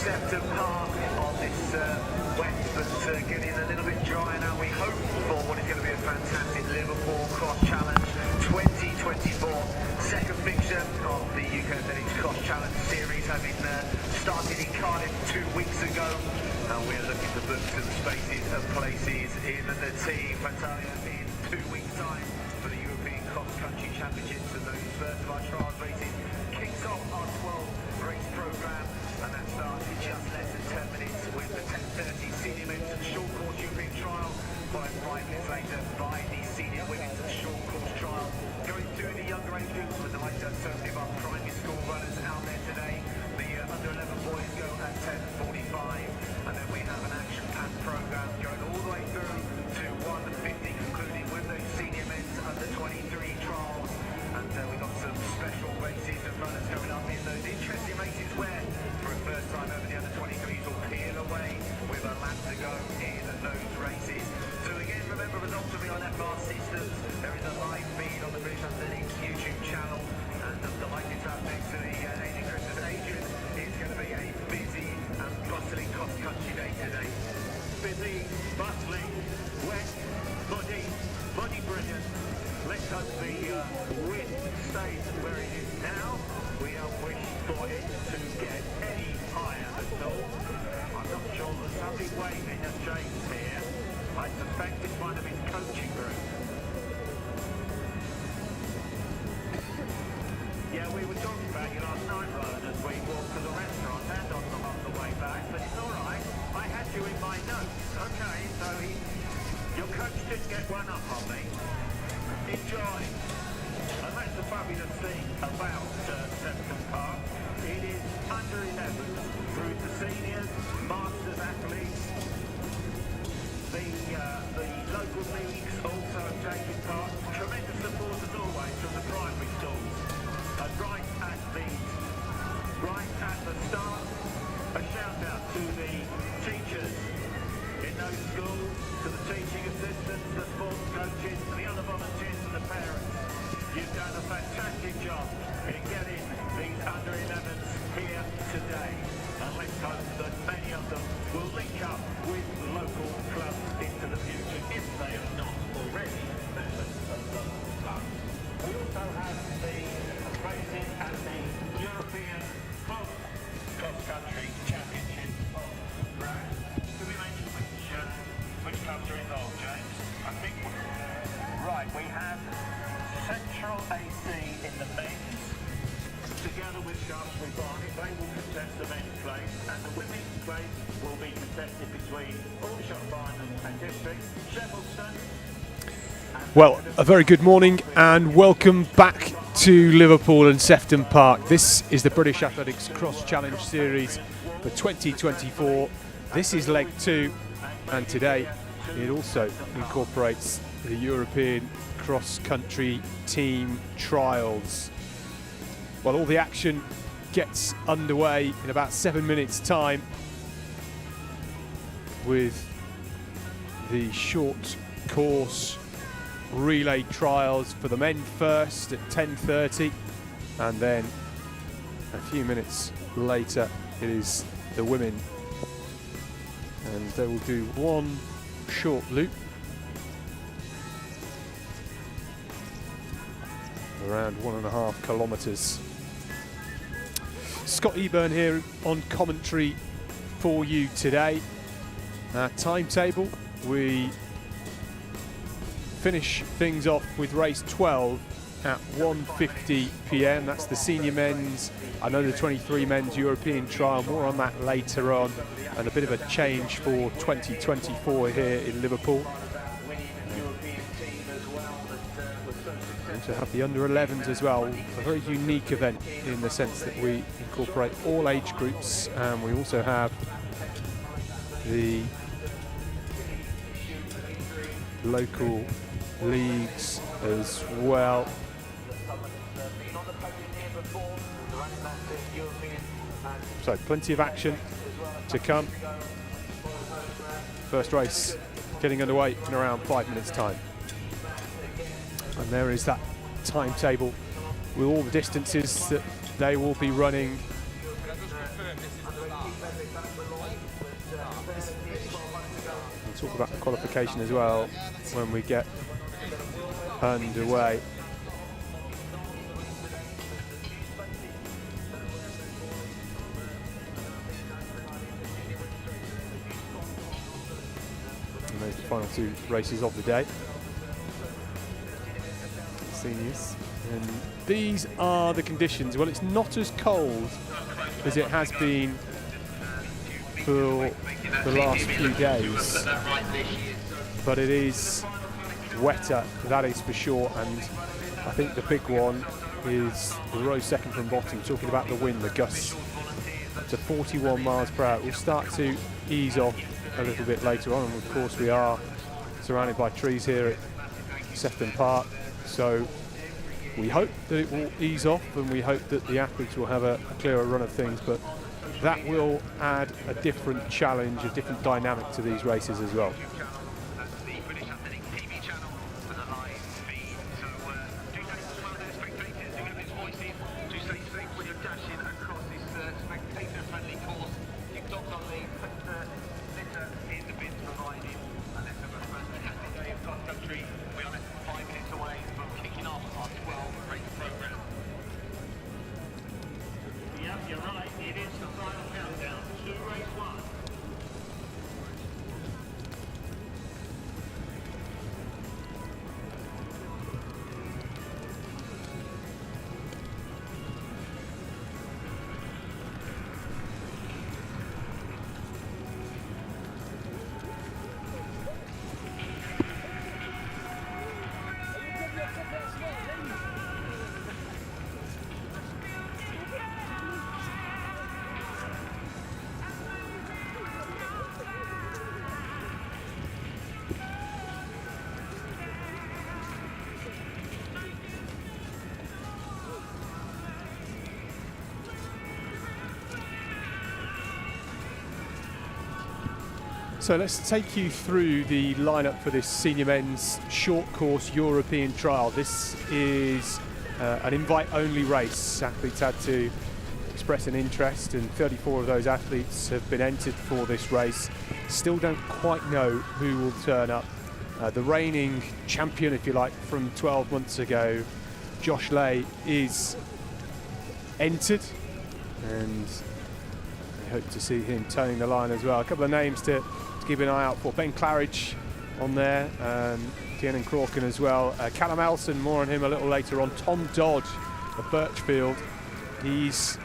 Sefton Park on this wet but getting a little bit dry now. We hope for what is going to be a fantastic Liverpool Cross Challenge 2024. Second fixture of the UK Athletics Cross Challenge series, having started in Cardiff 2 weeks ago. And we're looking to book some spaces and places in the team. Fantalia in 2 weeks' time for the European Cross Country Championships, and those first of our trials races kicks off our 12 race programme, and that starts in just less than 10 minutes with the 10:30 senior men's and short course European trial, followed 5 minutes later by the senior women's and short course trial. Going through the younger age groups with the likes of certainly of our primary school runners out there today. The under 11 boys go at 10:45, and then we have an action-packed programme going all the way through to 1:50, concluding with those senior men's under 23 trials. And we've got some special races and runners coming up in those interesting races where, for a first time ever, the under 23s will peel away with a lap to go in those races. So again, remember, results will be on FR Systems. There is a live feed on the British Athletics YouTube channel, and I'm delighted to have next to the Adrian Christmas. Adrian, it's going to be a busy and bustling cross-country day today. Busy, bustling, wet, muddy brilliant. Let's hope the wind stays where it is now. We don't wish for it to get any higher at all. I'm not sure there's something waving at James here. I suspect it's one of his coaching group. Yeah, we were talking about you last night, Rowan, as we walked to the restaurant and on the way back, but it's all right. I had you in my notes. Okay, so your coach didn't get one up on me. Enjoy. And that's the fabulous thing about Sefton Park. It is under 11 through to seniors, masters athletes. The local leagues also have taken part. Tremendous support as always from the primary schools. And right at the start, a shout out to the teachers in those schools, to the teaching assistants, the sports coaches, to the other volunteers and the parents. You've done a fantastic job in getting these under 11s here today. And let's hope that many of them will link up with the local clubs into the future, if they are not already members of the club. We also have the races at the European Cross-Country Championship of Brad. Can we mention which clubs are involved, James? I think, right, we have Central AC in the men's, together with Shaftesbury Barnet. They will contest the men's place, and the women's place will be contested between Aldershot Barnet and District, Sheffield. Well, a very good morning and welcome back to Liverpool and Sefton Park. This is the British Athletics Cross Challenge Series for 2024. This is leg 2, and today it also incorporates the European Cross Country Team Trials. Well, all the action gets underway in about 7 minutes' time with the short course relay trials for the men first at 10:30, and then a few minutes later it is the women, and they will do one short loop around 1.5 kilometres. Scott Eburn here on commentary for you today. Timetable, we finish things off with race 12 at 1:50 p.m. That's the senior men's and under 23 men's European trial. More on that later on, and a bit of a change for 2024 here in Liverpool. We also have the under 11s as well, a very unique event in the sense that we incorporate all age groups, and we also have the local leagues as well. So plenty of action to come. First race getting underway in around 5 minutes time. And there is that timetable with all the distances that they will be running We'll talk about the qualification as well when we get underway. And those are the final two races of the day. Seniors. And these are the conditions. Well, it's not as cold as it has been for the last few days, but it is wetter, that is for sure. And I think the big one is the row second from bottom, talking about the wind, the gusts up to 41 miles per hour. We'll start to ease off a little bit later on, and of course we are surrounded by trees here at Sefton Park, so we hope that it will ease off, and we hope that the athletes will have a clearer run of things, but that will add a different challenge, a different dynamic to these races as well. So let's take you through the lineup for this senior men's short course European trial. This is an invite-only race. Athletes had to express an interest, and 34 of those athletes have been entered for this race. Still don't quite know who will turn up. The reigning champion, if you like, from 12 months ago, Josh Lay, is entered, and we hope to see him toeing the line as well. A couple of names to keep an eye out for. Ben Claridge on there, Tiernan Crawken as well. Callum Elson, more on him a little later on. Tom Dodd of Birchfield, he's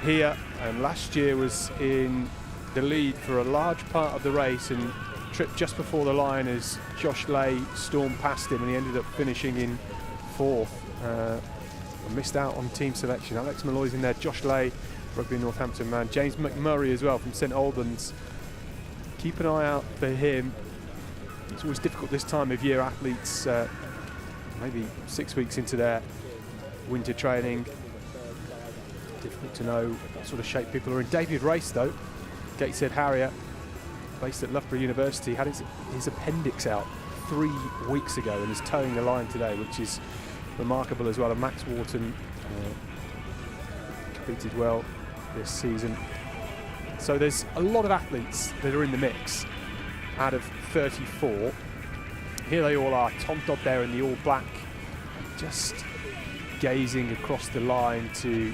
here, and last year was in the lead for a large part of the race, and tripped just before the line as Josh Lay stormed past him, and he ended up finishing in fourth. Missed out on team selection. Alex Malloy's in there, Josh Lay, Rugby Northampton man. James McMurray as well from St Albans. Keep an eye out for him. It's always difficult this time of year. Athletes maybe 6 weeks into their winter training. Difficult to know what sort of shape people are in. David Race though, Gateshead Harrier, based at Loughborough University, had his appendix out 3 weeks ago and is towing the line today, which is remarkable as well. And Max Wharton competed well this season. So there's a lot of athletes that are in the mix out of 34. Here they all are. Tom Dodd there in the all black, just gazing across the line to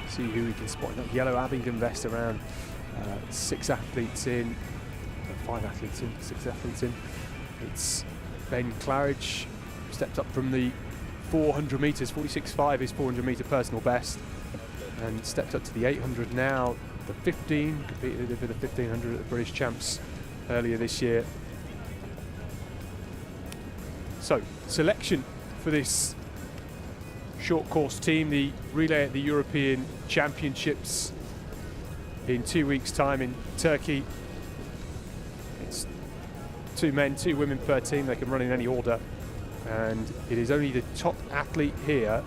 see who we can spot. That yellow Abingdon vest around 6 athletes in, 5 athletes in, 6 athletes in. It's Ben Claridge, stepped up from the 400 metres, 46.5 his 400 metre personal best, and stepped up to the 800 now. The 15, competed for the 1500 at the British Champs earlier this year. So, selection for this short course team, the relay at the European Championships in 2 weeks' time in Turkey. It's 2 men, 2 women per team. They can run in any order, and it is only the top athlete here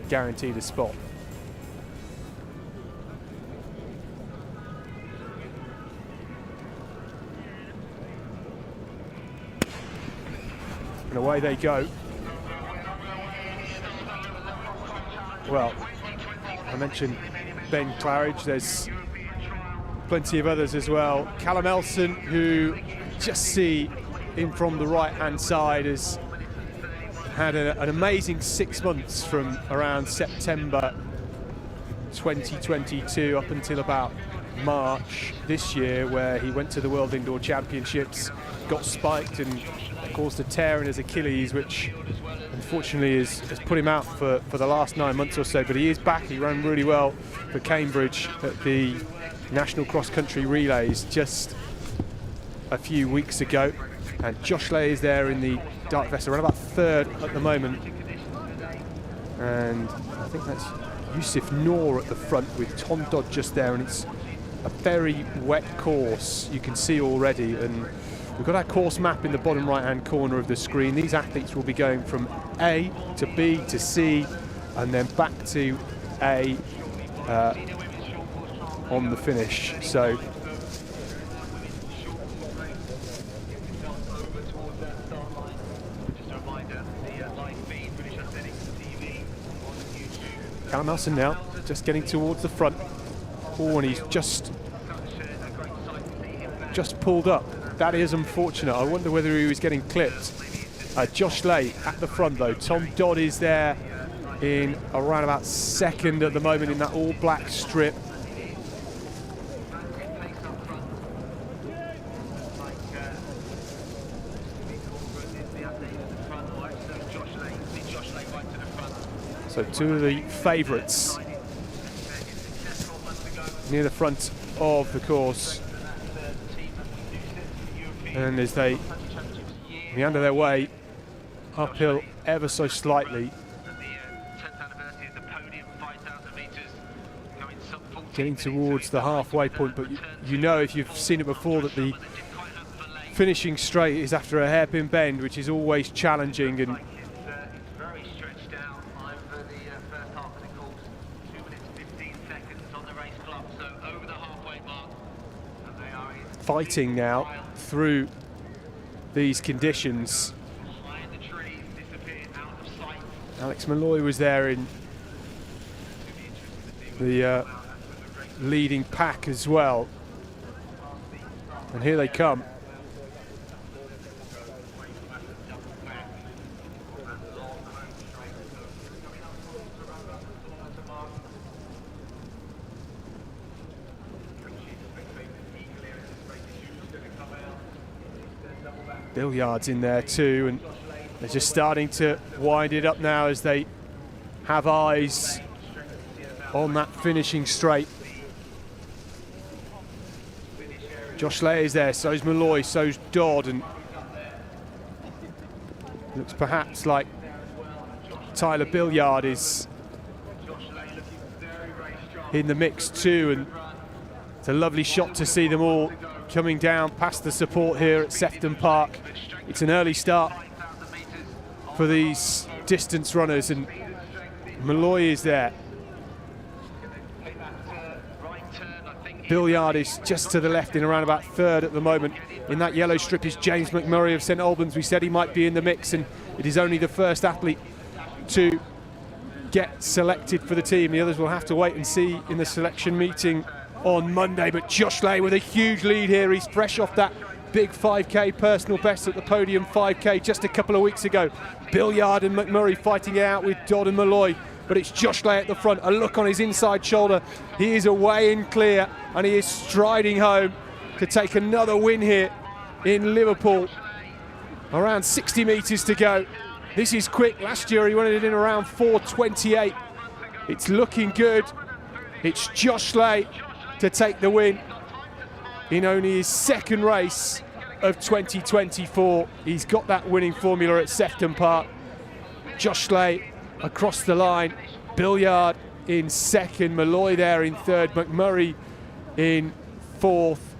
guaranteed a spot. And away they go. Well, I mentioned Ben Claridge. There's plenty of others as well. Callum Elson, who just see in from the right-hand side, has had an amazing 6 months from around September 2022 up until about March this year, where he went to the World Indoor Championships, got spiked and caused a tear in his Achilles, which unfortunately has put him out for the last 9 months or so. But he is back. He ran really well for Cambridge at the National Cross Country Relays just a few weeks ago. And Josh Lay is there in the dark vest, around about third at the moment. And I think that's Yusuf Noor at the front with Tom Dodd just there, and it's a very wet course, you can see already. And we've got our course map in the bottom right-hand corner of the screen. These athletes will be going from A to B to C and then back to A on the finish. So Callum Elson now just getting towards the front. Oh, and he's just pulled up. That is unfortunate. I wonder whether he was getting clipped. Josh Lay at the front though. Tom Dodd is there in around about second at the moment in that all black strip. So two of the favourites near the front of the course. And as they meander their way uphill ever so slightly, getting towards the halfway point. But you know, if you've seen it before, that the finishing straight is after a hairpin bend, which is always challenging. And fighting now through these conditions. Alex Malloy was there in the leading pack as well. And here they come. Billiards in there too, and they're just starting to wind it up now as they have eyes on that finishing straight. Josh Lay is there, so's Malloy, so's Dodd, and looks perhaps like Tyler Billiard is in the mix too, and it's a lovely shot to see them all coming down past the support here at Sefton Park. It's an early start for these distance runners, and Malloy is there. Billiard is just to the left in around about third at the moment. In that yellow strip is James McMurray of St Albans. We said he might be in the mix, and it is only the first athlete to get selected for the team. The others will have to wait and see in the selection meeting on Monday. But Josh Lay with a huge lead here. He's fresh off that big 5K personal best at the podium 5K just a couple of weeks ago. Billiard and McMurray fighting it out with Dodd and Malloy, but it's Josh Lay at the front. A look on his inside shoulder. He is away in clear, and he is striding home to take another win here in Liverpool. Around 60 metres to go. This is quick. Last year he won it in around 4:28. It's looking good. It's Josh Lay to take the win in only his second race of 2024. He's got that winning formula at Sefton Park. Josh Lay across the line. Billiard in second. Malloy there in third. McMurray in fourth.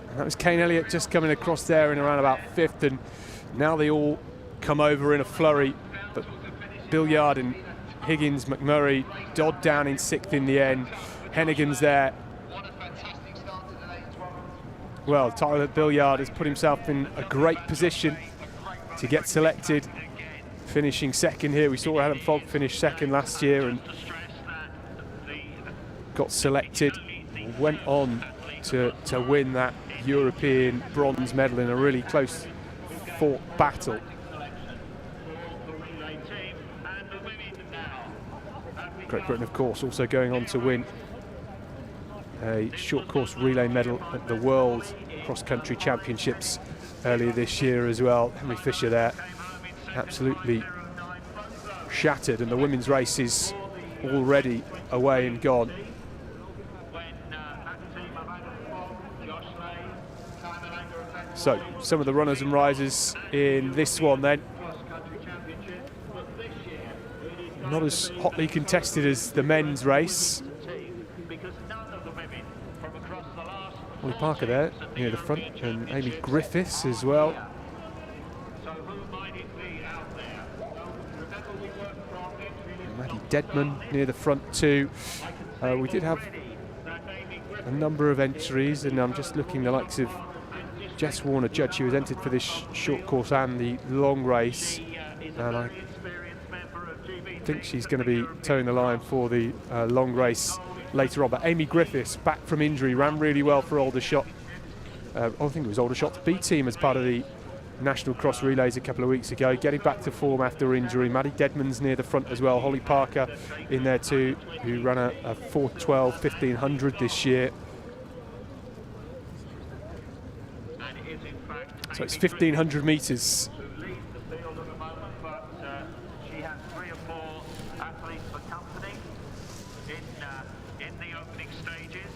And that was Kane Elliott just coming across there in around about fifth. And now they all come over in a flurry. But Billiard and Higgins, McMurray, Dodd down in sixth in the end. Hennigan's there. Well, Tyler Billiard has put himself in a great position to get selected, finishing second here. We saw Adam Fogg finish second last year, and got selected, went on to win that European bronze medal in a really close fought battle. Great Britain, of course, also going on to win a short course relay medal at the World Cross Country Championships earlier this year as well. Henry Fisher there, absolutely shattered, and the women's race is already away and gone. So, some of the runners and risers in this one then. Not as hotly contested as the men's race. Holly Parker there near the front, and Amy Griffiths as well. Maddie Deadman near the front too. We did have a number of entries, and I'm just looking the likes of Jess Warner Judge, who was entered for this short course and the long race, and I think she's going to be towing the line for the long race later on. But Amy Griffiths, back from injury, ran really well for Aldershot. I think it was Aldershot's B team as part of the National Cross Relays a couple of weeks ago, getting back to form after injury. Maddie Deadman's near the front as well. Holly Parker in there too, who ran a 4:12 1500 this year. So it's 1500 metres. She has 3 or 4 athletes for company in the opening stages.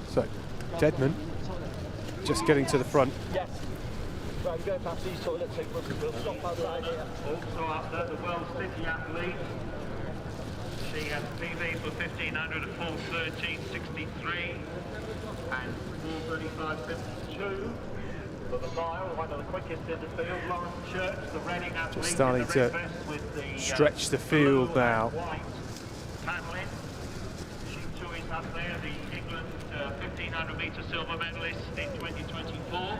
So Deadman just getting to the front. Yes. Right, we're going past these toilets, we'll stop outside here. Also after the World City athlete, she has PB for 1500 at 4:13.63 and 4:35.52 for the mile, one of the quickest in the field. Lauren Church, the Reading athlete, Just starting to stretch the field now. Paneling. She too is up there, the England 1500 metre silver medalist in 2024.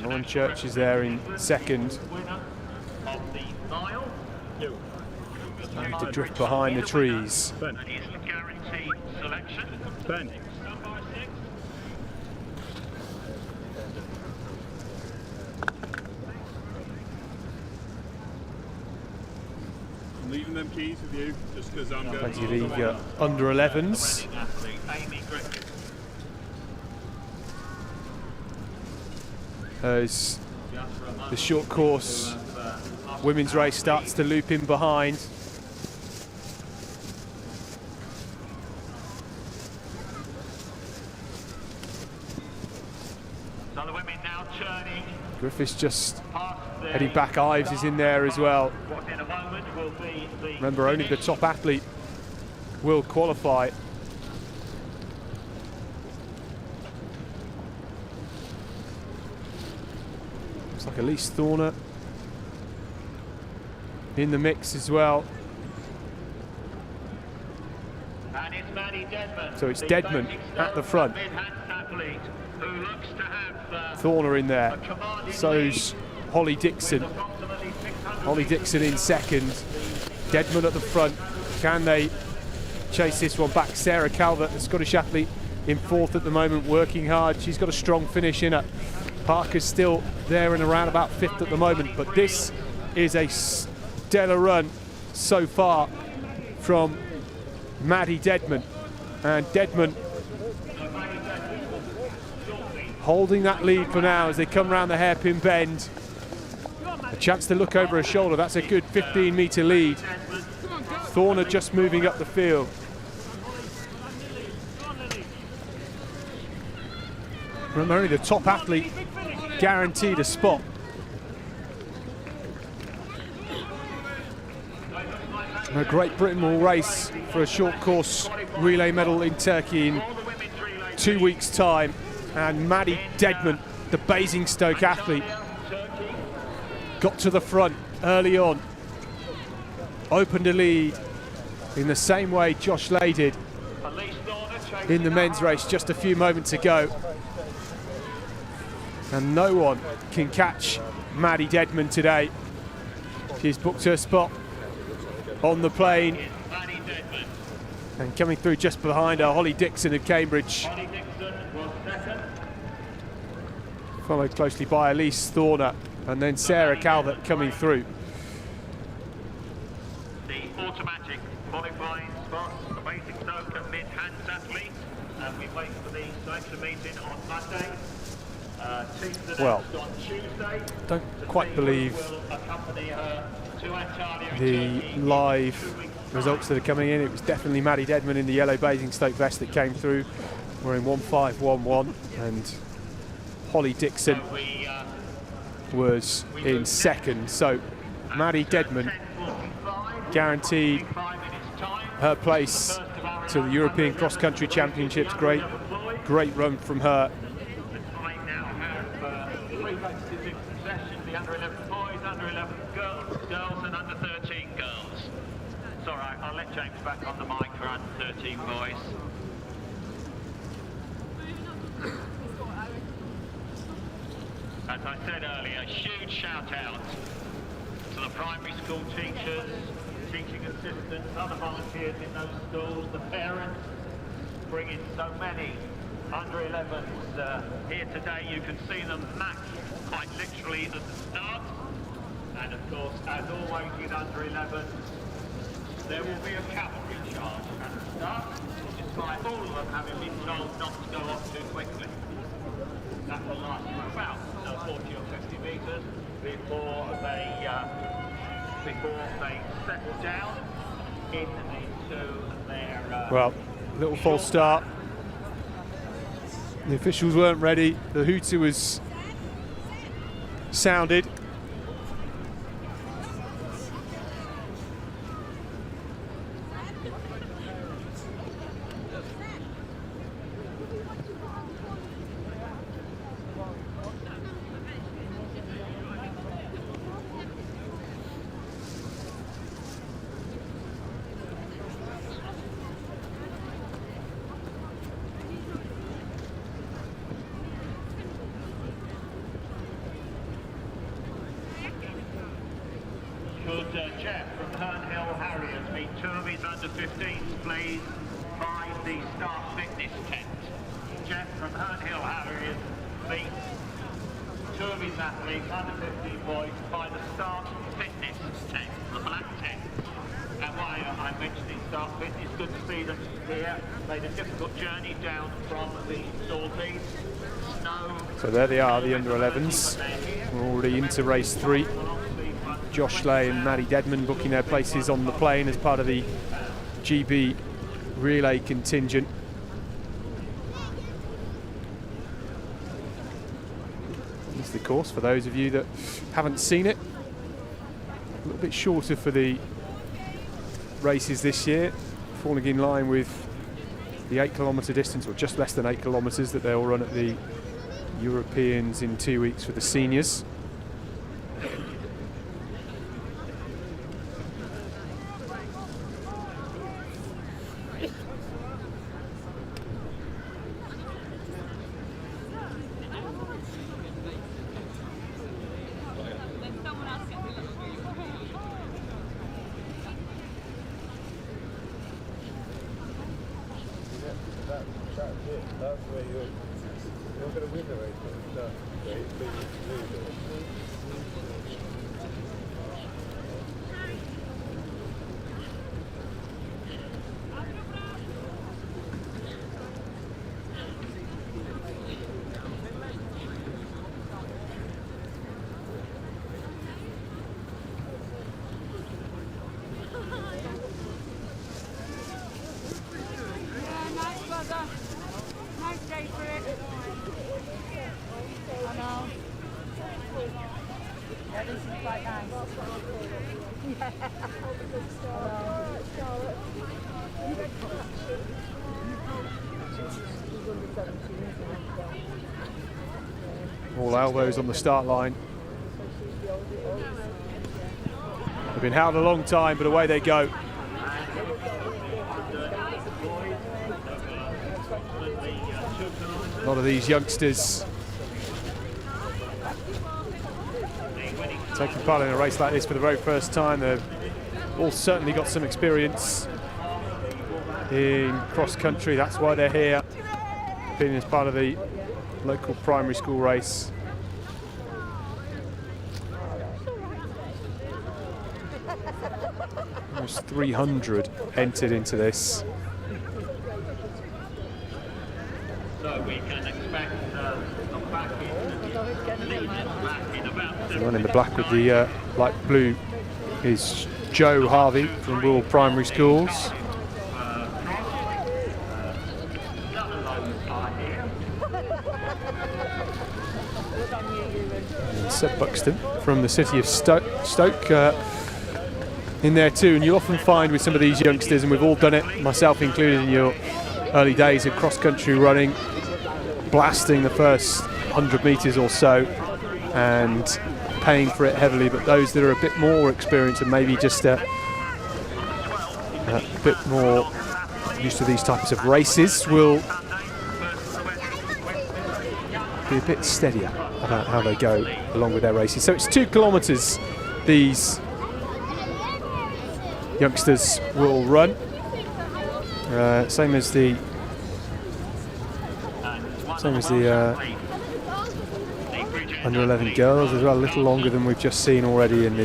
Lauren Church is there in second. Starting to drift behind the trees. Ben. That is the guaranteed selection. Ben. I'm leaving them keys with you just because I'm going Plenty of the under 11s. Amy Griffith. As the short course women's race starts to loop in behind. So the women now turning. Griffiths just heading back. Ives is in there as well. What in a moment will be the Remember, only the top athlete will qualify. Looks like Elise Thorner in the mix as well. And it's Maddie Deadman. So it's Deadman at the front. Athlete who looks to have Thorner in there. a commanding So's Holly Dixon. approximately 600 Holly Dixon in second. Deadman at the front. Can they chase this one back? Sarah Calvert, the Scottish athlete, in fourth at the moment, working hard. She's got a strong finish in her. Parker's still there and around about fifth at the moment, but this is a stellar run so far from Maddie Deadman. And Deadman holding that lead for now as they come round the hairpin bend. A chance to look over her shoulder. That's a good 15-metre lead. Thorner just moving up the field. Remember, only the top athlete guaranteed a spot. And a Great Britain will race for a short course relay medal in Turkey in 2 weeks' time. And Maddie Deadman, the Basingstoke athlete, got to the front early on, opened a lead in the same way Josh Lay did in the men's race just a few moments ago. And no one can catch Maddie Dedman today. She's booked her spot on the plane. And coming through just behind her, Holly Dixon of Cambridge. Followed closely by Elise Thorner, and then Sarah Calvert coming through. The automatic qualifying spot, the basic soak and mid-hands athletes, and we wait for the selection meeting on Monday. Well, don't quite believe the live results that are coming in. It was definitely Maddie Dedman in the yellow Basingstoke vest that came through. We're in 1.511, and Holly Dixon was in second. So Maddie Dedman guaranteed her place to the European Cross Country Championships. Great run from her. The U11 Boys, U11 Girls and U13 Girls. It's all right, I'll let James back on the mic for U13 Boys. As I said earlier, huge shout out to the primary school teachers, teaching assistants, other volunteers in those schools, the parents, bringing so many under-11s here today. You can see them matched quite literally at the start. And of course, as always with under-11, there will be a cavalry charge at the start, despite all of them having been told not to go off too quickly. That will last for about 40 or 50 metres before they settle down into their... Well, little false start. The officials weren't ready. The hooter was sounded. Could Jeff from Hernhill Harriers meet two of his under-15s, please, by the start fitness tent? Jeff from Hernhill Harriers meet two of his athletes, under-15 boys, by the start fitness tent, the black tent. And why I mentioned the start fitness, good to see them here. Made a difficult journey down from the Northeast. Snow. So there they are, the under-11s. We're already into race 3. Josh Lay and Maddie Dedman booking their places on the plane as part of the GB relay contingent. This is the course for those of you that haven't seen it. A little bit shorter for the races this year, falling in line with the 8 kilometre distance, or just less than 8 kilometres, that they'll run at the Europeans in 2 weeks for the seniors. That's where you're going to win the race. All elbows on the start line. They've been held a long time, but away they go. A lot of these youngsters taking part in a race like this for the very first time. They've all certainly got some experience in cross country. That's why they're here, being as part of the local primary school race. Almost 300 entered into this. So we can expect back in about The one in the black with the light blue is Joe Harvey from Rural Primary Schools. And Seb Buxton from the city of Stoke in there too. And you'll often find with some of these youngsters, and we've all done it, myself included, in your early days of cross-country running, blasting the first 100 metres or so and paying for it heavily, but those that are a bit more experienced and maybe just a bit more used to these types of races will be a bit steadier about how they go along with their races. So it's 2 kilometres these youngsters will run, same as the under 11 girls as well, a little longer than we've just seen already in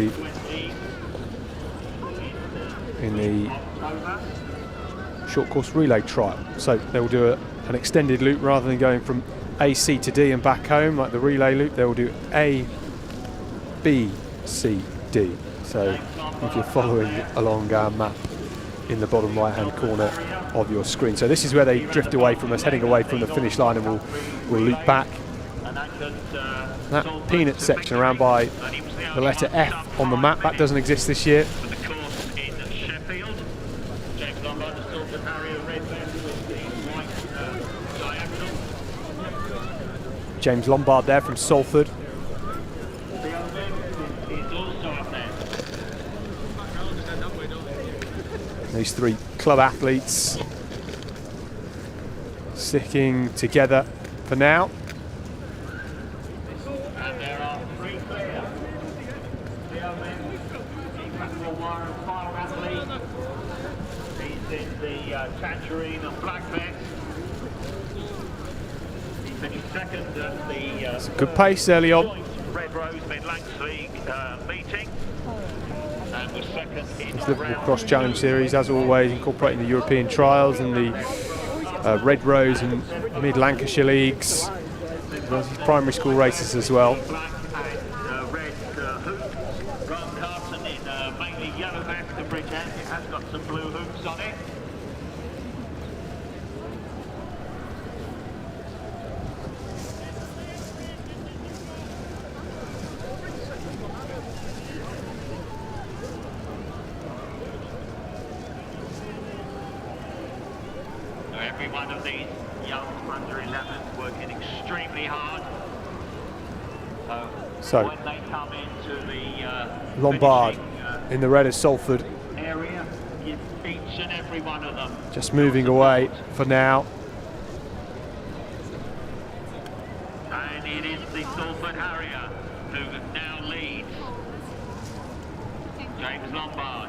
the short course relay trial. So they will do an extended loop rather than going from A, C to D and back home like the relay loop. They will do A, B, C, D. So if you're following along our map in the bottom right hand corner of your screen. So this is where they drift away from us, heading away from the finish line, and we'll loop back. That peanut section around by the letter F on the map, that doesn't exist this year. James Lombard there from Salford. These 3 club athletes sticking together for now. And there are 3 players. Fire athlete. He's in the tangerine and black vest. He finished second at the It's a good pace early on. Red Rose Midlands League meeting. And was second in This Liverpool Cross Challenge Series, as always, incorporating the European trials and the Red Rose and Mid Lancashire Leagues, as well as these primary school races as well. black and red hoop. Ron Carson in mainly yellow vest and bridge end. It has got some blue hoops on it. Every one of these young under 11s working extremely hard. So when they come into the Lombard finishing, in the red is Salford, area, each and every one of them just moving away for now. And it is the Salford Harrier who now leads. James Lombard,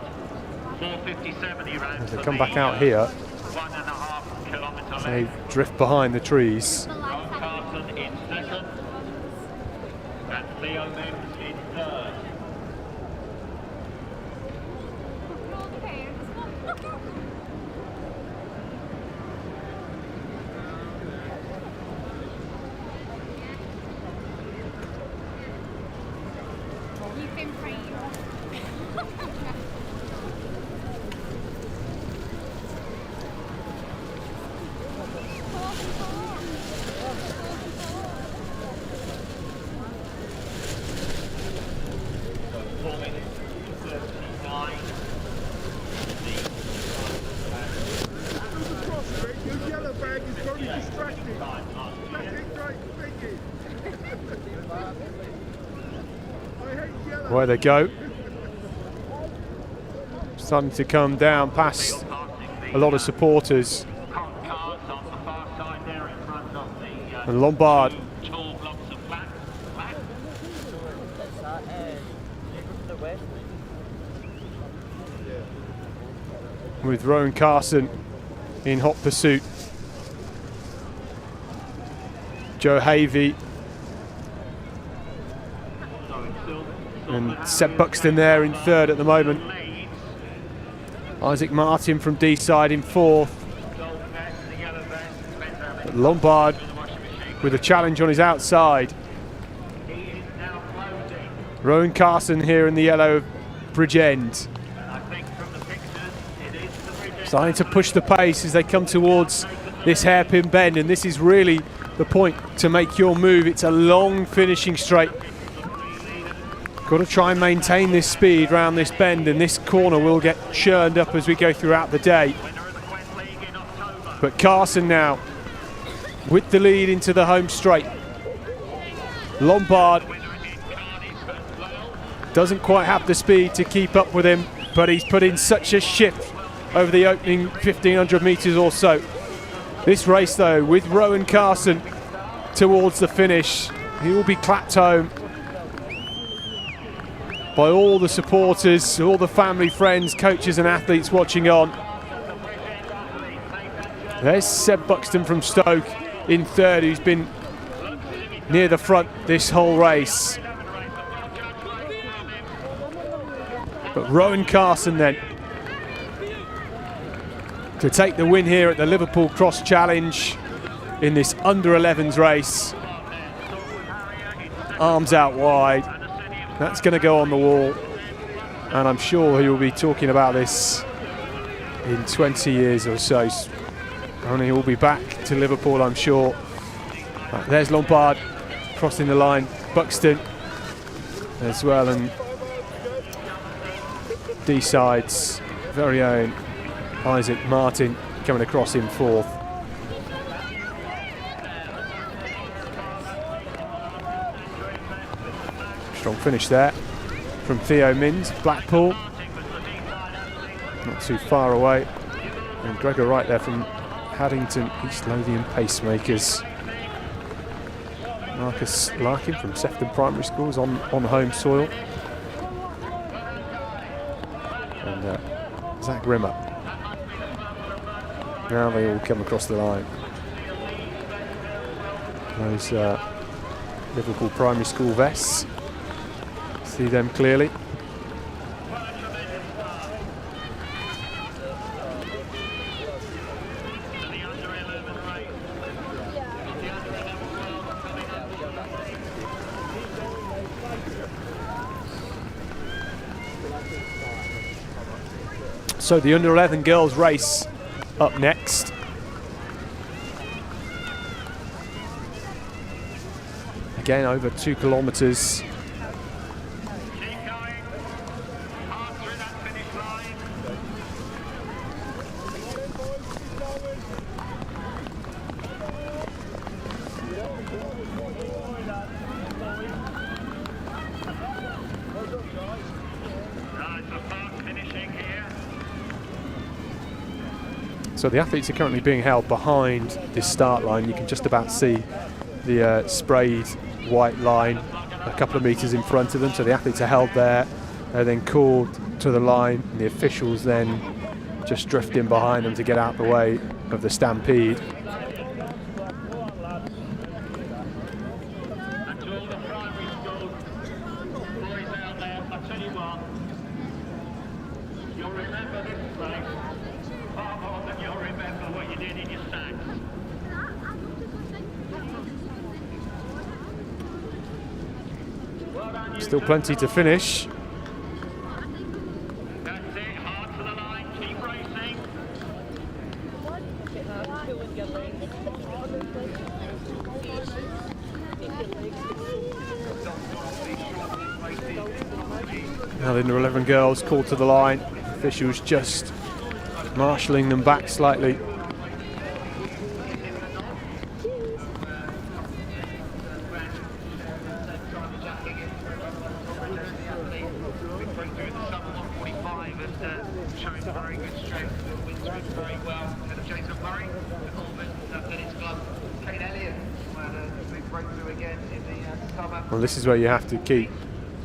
4:57 he ran. As they come back out here, 1.5 kilometre they length. drift behind the trees. Ron Carson in second. And Theo Mims in third. You've been praying. Your yellow bag is very distracting. That's it, great, thank you. I hate yellow. Away they go. Starting to come down past a lot of supporters. And Lombard with Rowan Carson in hot pursuit. Joe Havey and Seb Buxton there in third at the moment. Isaac Martin from D side in fourth. But Lombard with a challenge on his outside. Rowan Carson here in the yellow bridge end. Starting to push the pace as they come towards this hairpin bend, and this is really the point to make your move. It's a long finishing straight. Got to try and maintain this speed around this bend, and this corner will get churned up as we go throughout the day. But Carson now with the lead into the home straight. Lombard doesn't quite have the speed to keep up with him, but he's put in such a shift over the opening 1,500 metres or so. This race though, with Rowan Carson towards the finish, he will be clapped home by all the supporters, all the family, friends, coaches and athletes watching on. There's Seb Buxton from Stoke in third, who's been near the front this whole race. But Rowan Carson then to take the win here at the Liverpool Cross Challenge in this under-11s race. Arms out wide. That's going to go on the wall, and I'm sure he will be talking about this in 20 years or so. Only he will be back to Liverpool, I'm sure. There's Lombard crossing the line, Buxton as well, and D-side's very own Isaac Martin coming across in fourth. Strong finish there from Theo Minns, Blackpool. Not too far away. And Gregor Wright there from Haddington East Lothian Pacemakers. Marcus Larkin from Sefton Primary School is on home soil. And Zach Rimmer. Now they all come across the line. Those Liverpool Primary School vests. See them clearly. So the under-11 girls race up next. Again, over 2 kilometres. So the athletes are currently being held behind this start line. You can just about see the sprayed white line a couple of metres in front of them. So the athletes are held there. They're then called to the line, and the officials then just drift in behind them to get out the way of the stampede. Still plenty to finish. Now the under-11 girls called to the line. Officials just marshalling them back slightly. Well, this is where you have to keep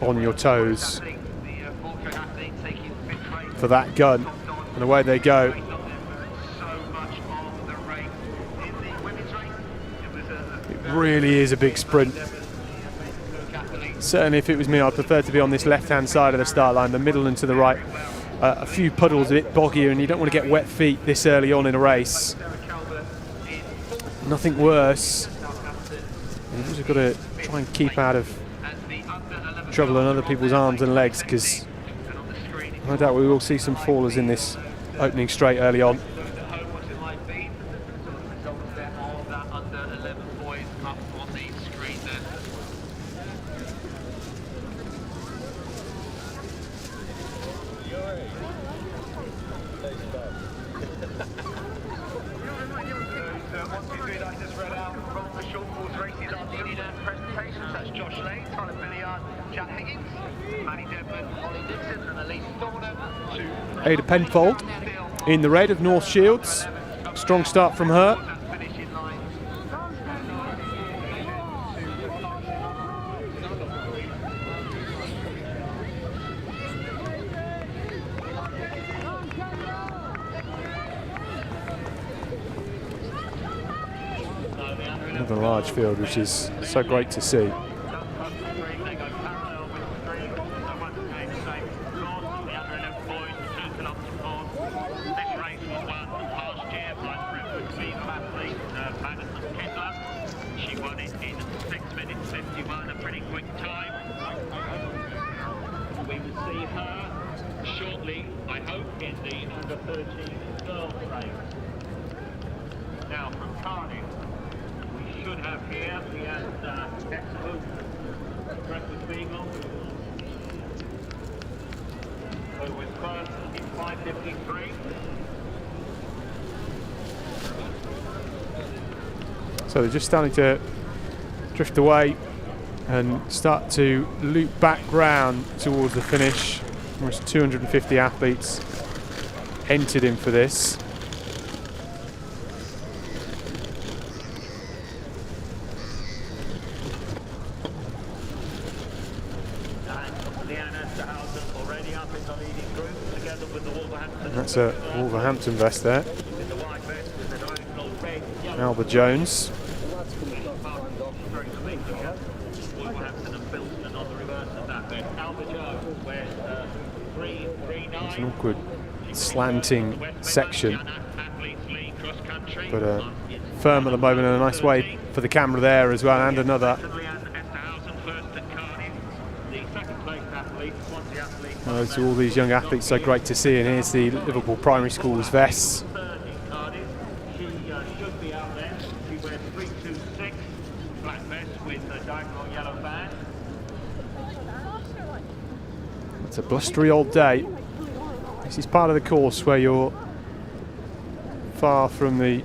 on your toes for that gun. And away they go. It really is a big sprint. Certainly if it was me, I'd prefer to be on this left-hand side of the start line, the middle and to the right. A few puddles, a bit boggier, and you don't want to get wet feet this early on in a race. Nothing worse. You've also got to try and keep out of trouble on other people's arms and legs, because no doubt we will see some fallers in this opening straight early on. Ada Penfold in the red of North Shields. Strong start from her. Another large field, which is so great to see. I hope, in the U13 Girls race. Now from Cardiff, we should have here, we have excellent breakfast beagle, who was first in 5:53. So they're just starting to drift away and start to loop back round towards the finish. Almost 250 athletes entered in for this. And that's a Wolverhampton vest there. Alba Jones. It's an awkward slanting section, but firm at the moment, and a nice way for the camera there as well, and another. To all these young athletes, so great to see. And here's the Liverpool Primary School's vests. It's a blustery old day. This is part of the course where you're far from the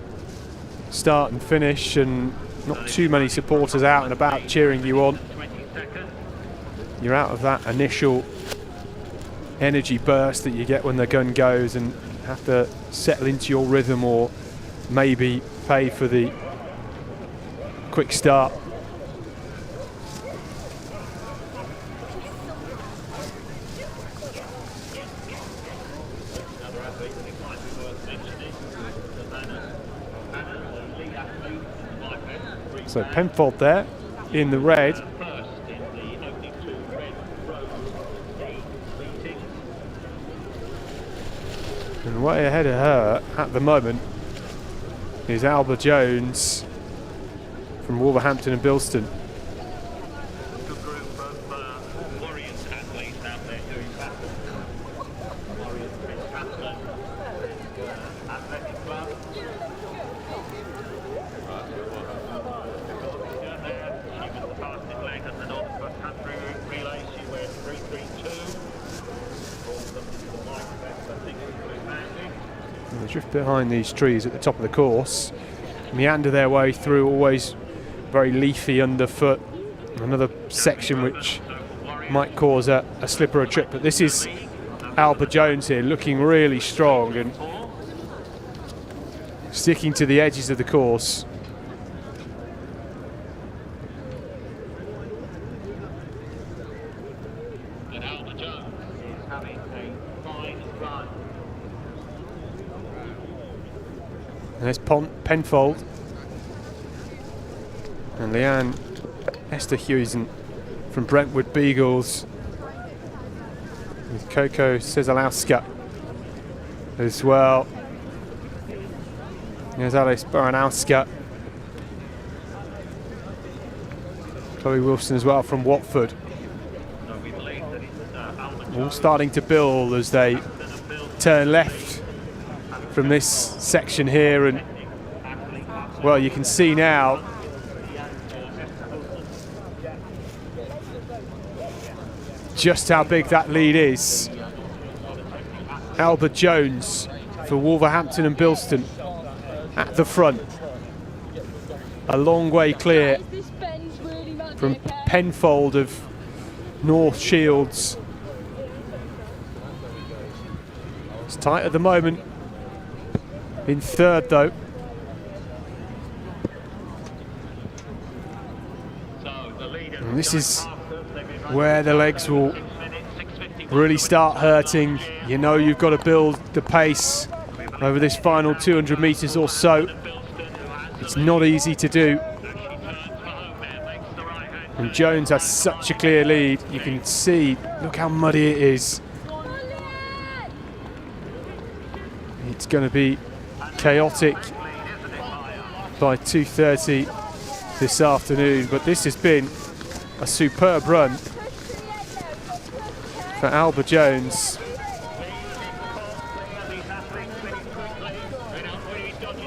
start and finish, and not too many supporters out and about cheering you on. You're out of that initial energy burst that you get when the gun goes, and have to settle into your rhythm, or maybe pay for the quick start. So Penfold there in the red. And way ahead of her at the moment is Alba Jones from Wolverhampton and Bilston. Good group of Warriors athletes out there doing that. Warriors Fitzcatherine Athletic Club. She was the fastest leg at the North Country relay. She went 3:32. They drift behind these trees at the top of the course, meander their way through, always very leafy underfoot. Another section which might cause a slip or a trip, but this is Alba Jones here, looking really strong and sticking to the edges of the course. And Alba Jones is having a fine run. And there's Penfold. And Leanne Esterhuizen from Brentwood Beagles. With Coco Cezalowska as well. There's Alice Baranowska. Chloe Wilson as well from Watford. All starting to build as they turn left from this section here, and well, you can see now just how big that lead is. Albert Jones for Wolverhampton and Bilston at the front. A long way clear from Penfold of North Shields. It's tight at the moment. In third though. And this is where the legs will really start hurting. You know you've got to build the pace over this final 200 metres or so. It's not easy to do. And Jones has such a clear lead. You can see, look how muddy it is. It's going to be chaotic by 2:30 this afternoon, but this has been a superb run for Albert Jones.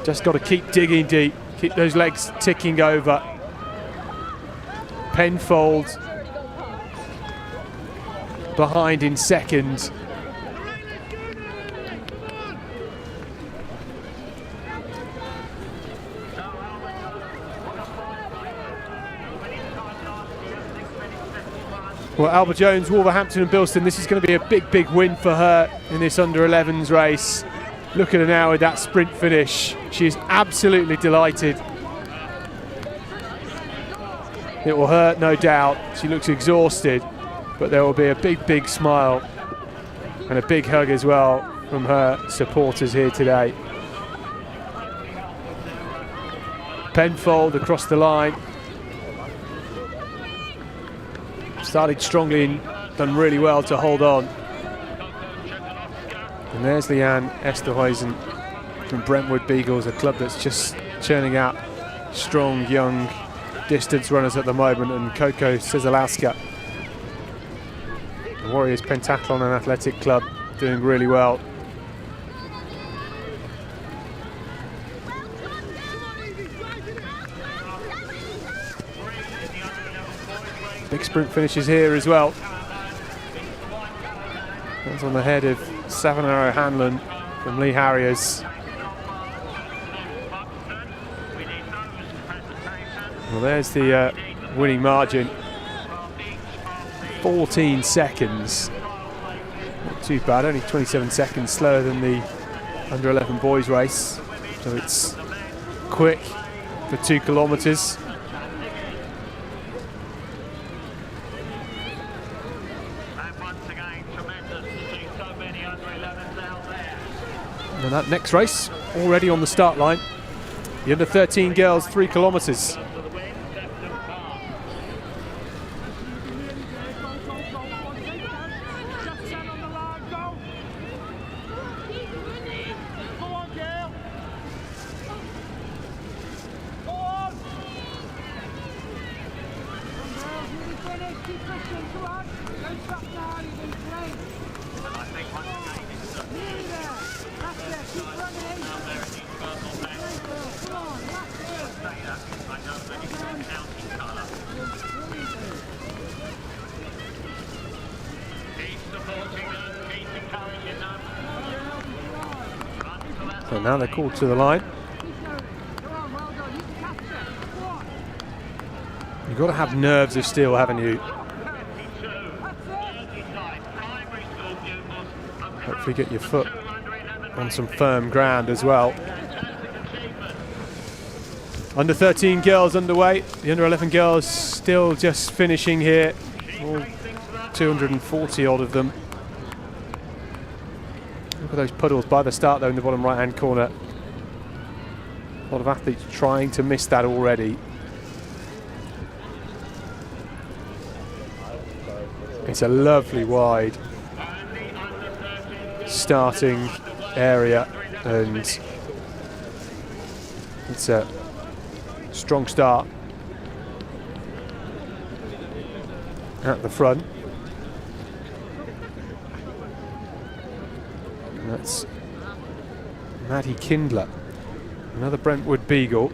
Just got to keep digging deep, keep those legs ticking over. Penfold behind in second. Well, Albert Jones, Wolverhampton and Bilston, this is going to be a big, big win for her in this under-11s race. Look at her now with that sprint finish. She is absolutely delighted. It will hurt, no doubt. She looks exhausted, but there will be a big, big smile and a big hug as well from her supporters here today. Penfold across the line. Started strongly and done really well to hold on. And there's Leanne Esterhuizen from Brentwood Beagles, a club that's just churning out strong, young distance runners at the moment, and Coco Cezalowska, the Warriors Pentathlon and Athletic Club, doing really well. Big sprint finishes here as well. That's on the head of Savannah O'Hanlon from Lee Harriers. Well, there's the winning margin. 14 seconds. Not too bad, only 27 seconds slower than the under-11 boys race. So it's quick for 2 kilometres. And that next race already on the start line. The under-13 girls, 3 kilometres. So now they're called to the line. You've got to have nerves of steel, haven't you? Hopefully get your foot on some firm ground as well. Under-13 girls underway. The under-11 girls still just finishing here. All 240 odd of them. Look at those puddles by the start though in the bottom right-hand corner. lot of athletes trying to miss that already. It's a lovely wide starting area, and it's a strong start at the front. And that's Maddie Kindler, another Brentwood Beagle.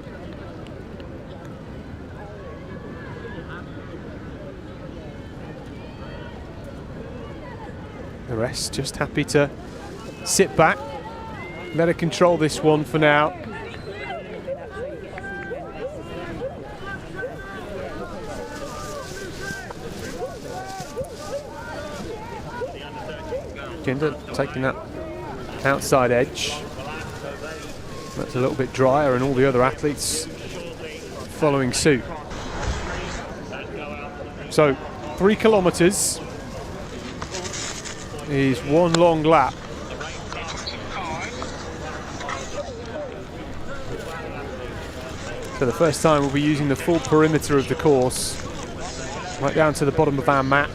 The rest just happy to sit back, let her control this one for now. Kindler taking that outside edge. That's a little bit drier, and all the other athletes following suit. So 3 kilometres is one long lap. For the first time, we'll be using the full perimeter of the course, right down to the bottom of our map,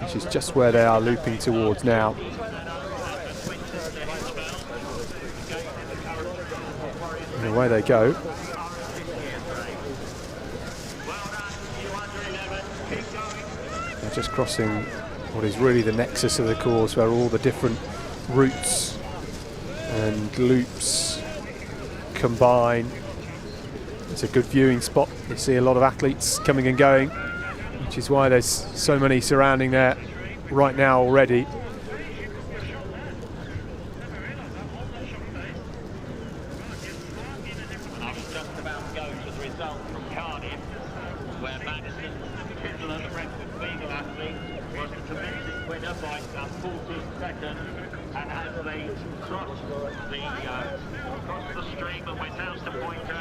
which is just where they are looping towards now. And away they go. They're just crossing what is really the nexus of the course, where all the different routes and loops combine. It's a good viewing spot. You see a lot of athletes coming and going, which is why there's so many surrounding there right now already. I was just about to go to the result from Cardiff, where Madison Kindler, the Brentwood Beagle athlete, was the domestic winner by some 14 seconds, and as they crossed the stream and went out to point A,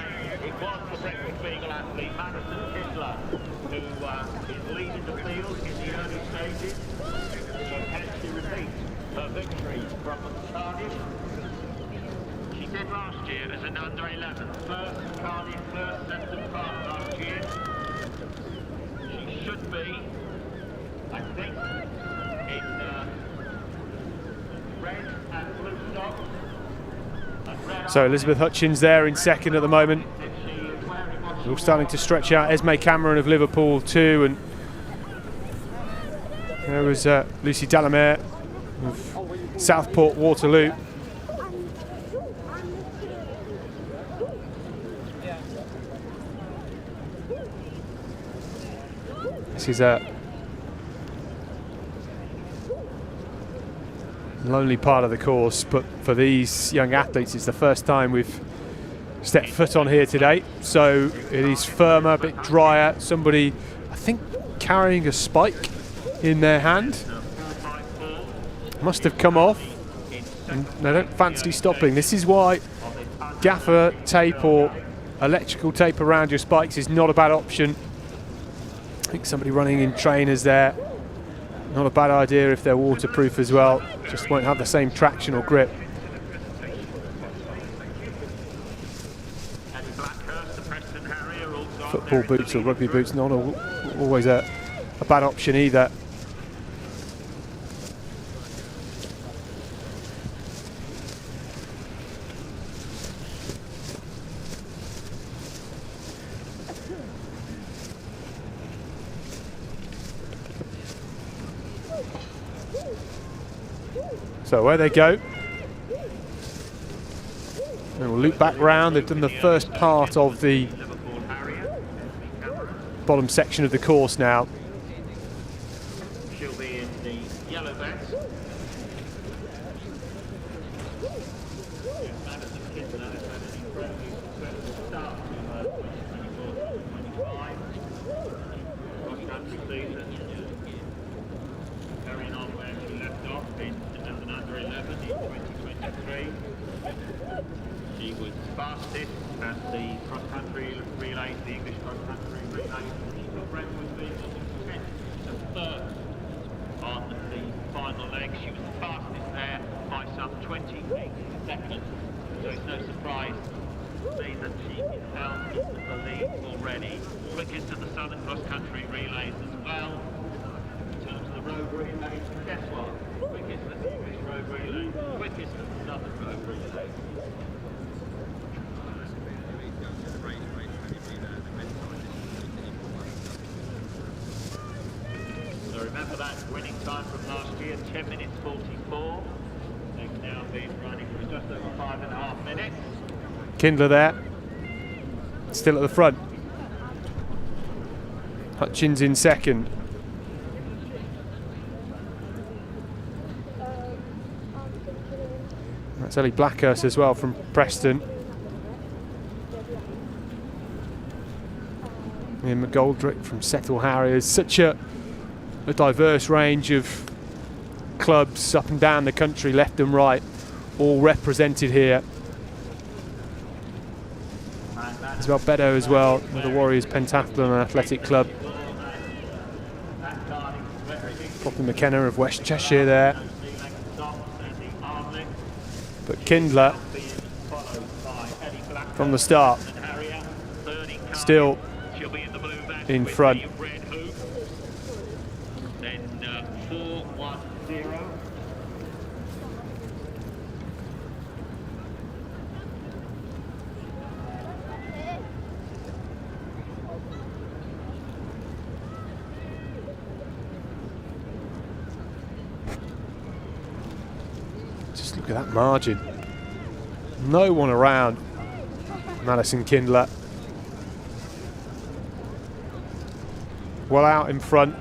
it was the Brentwood Beagle athlete, Madison Kindler, who is leading the field in the early stages. Can she repeat her victory from Cardiff? She did last year as an under-11, first Cardiff, first Sefton Park last year. She should be, I think, in red and blue socks. So Elizabeth Hutchins there in second at the moment. We're all starting to stretch out. Esme Cameron of Liverpool too, and there was Lucy Dalamere of Southport Waterloo. This is a lonely part of the course, but for these young athletes it's the first time we've stepped foot on here today, so it is firmer, a bit drier. Somebody, I think, carrying a spike in their hand, must have come off, and they don't fancy stopping. This is why gaffer tape or electrical tape around your spikes is not a bad option. I think somebody running in trainers there, not a bad idea if they're waterproof as well, just won't have the same traction or grip. Football boots or rugby boots, not always a bad option either. So where they go, and we'll loop back round. They've done the first part of the bottom section of the course now. She'll be in the yellow vest. Madison Kindler has had an incredibly successful start to her 2024-25 cross-country season. Carrying on where she left off as an under-11 in 2023. She was fastest at the cross-country relays, the English cross-country relays. She got Brentwood Beagle in 10th and 3rd on the final leg. She was the fastest there by some 28 seconds. So it's no surprise any quickest of the southern cross-country relays as well. In terms of the road relays, guess what? Quickest of the English road relay, quickest of the southern road relay. So remember that winning time from last year, 10 minutes 44. They've now been running for just over 5.5 minutes. Kindler there, still at the front. Hutchins in second. That's Ellie Blackhurst as well from Preston. Ian McGoldrick from Settle Harriers. Such a diverse range of clubs up and down the country, left and right, all represented here. Isabel Beddoe as well, with the Warriors Pentathlon and Athletic Club. Poppy McKenna of West Cheshire there. But Kindler from the start, still in front. Then 4-1-0. Just look at that margin. No one around Madison Kindler. Well out in front.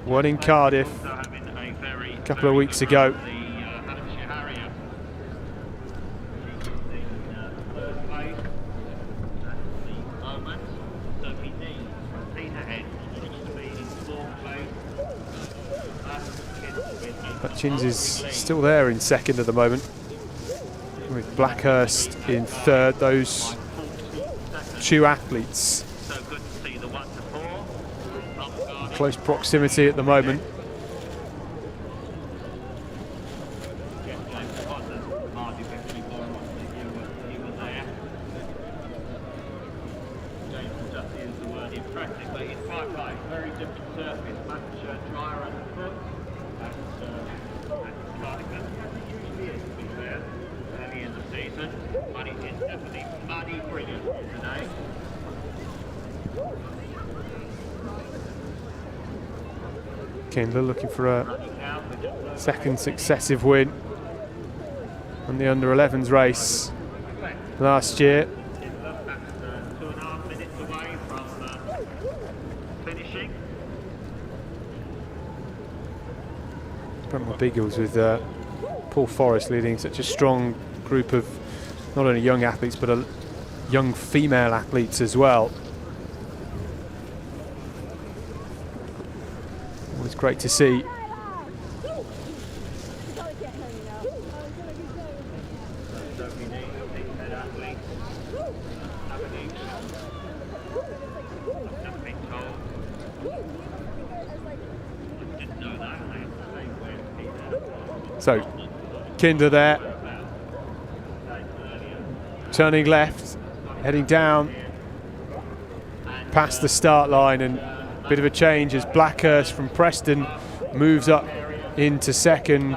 One in Cardiff a couple of weeks ago. Hutchins is still there in second at the moment, with Blackhurst in third. Those two athletes in close proximity at the moment. Kindler looking for a second successive win on the under-11s race last year. 2.5 minutes away from finishing. Brentwood Beagles with Paul Forrest leading such a strong group of not only young athletes but young female athletes as well. Always great to see. So, Kindler there, turning left, heading down past the start line, and a bit of a change as Blackhurst from Preston moves up into second.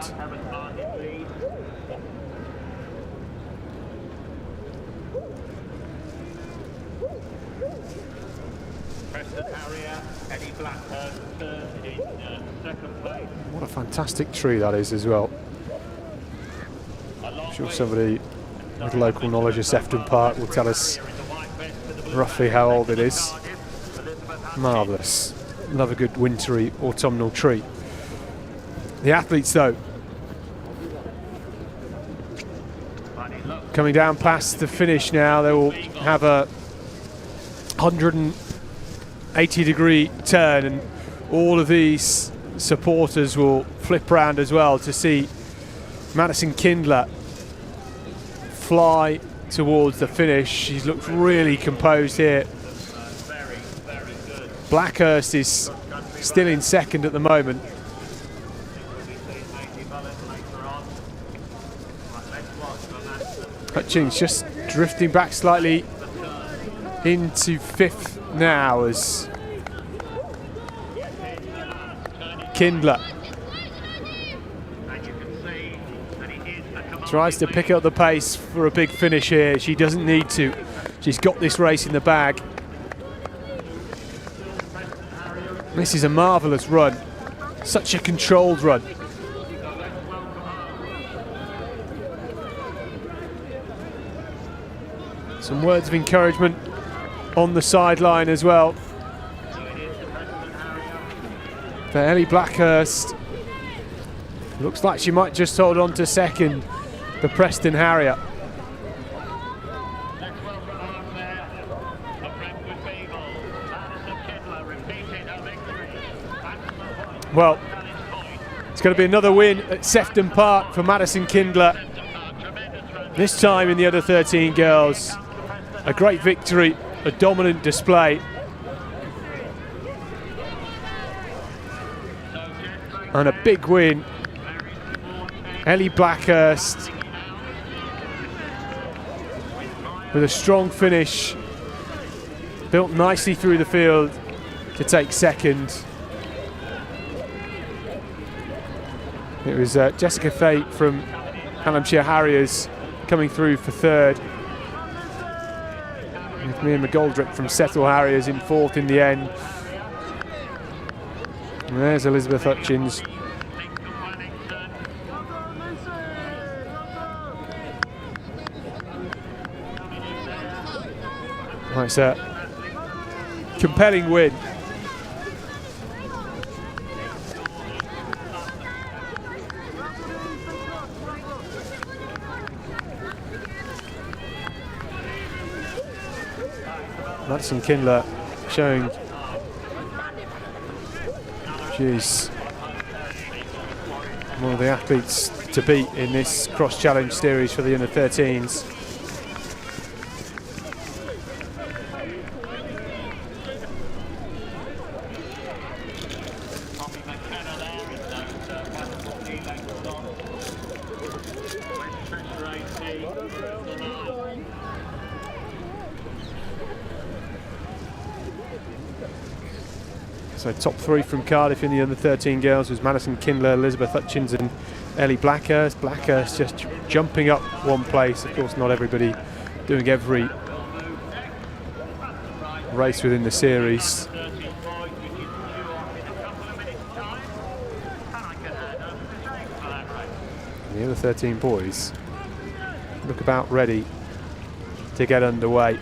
What a fantastic tree that is as well. I'm sure somebody with local knowledge of Sefton Park will tell us roughly how old it is. Marvellous. Love a good wintry autumnal tree. The athletes though, coming down past the finish now. They will have a 180-degree turn, and all of these supporters will flip round as well to see Madison Kindler fly towards the finish. She's looked really composed here. Blackhurst is still in second at the moment. Hutchins just drifting back slightly into 5th now as Kindler tries to pick up the pace for a big finish here. She doesn't need to. She's got this race in the bag. This is a marvellous run. Such a controlled run. Some words of encouragement on the sideline as well for Ellie Blackhurst. Looks like she might just hold on to second, the Preston Harrier. Well, it's going to be another win at Sefton Park for Madison Kindler. This time in the under 13 girls. A great victory, a dominant display. And a big win. Ellie Blackhurst with a strong finish. Built nicely through the field to take second. It was Jessica Thate from Hallamshire Harriers coming through for third. With Mia McGoldrick from Settle Harriers in fourth in the end. And there's Elizabeth Hutchins. Right, it's a compelling win. Madison Kindler showing she's one of the athletes to beat in this cross-challenge series for the under 13s. So top three from Cardiff in the under 13 girls was Madison Kindler, Elizabeth Hutchins and Ellie Blackhurst. Blackhurst just jumping up one place. Of course, not everybody doing every race within the series. The under 13 boys look about ready to get underway.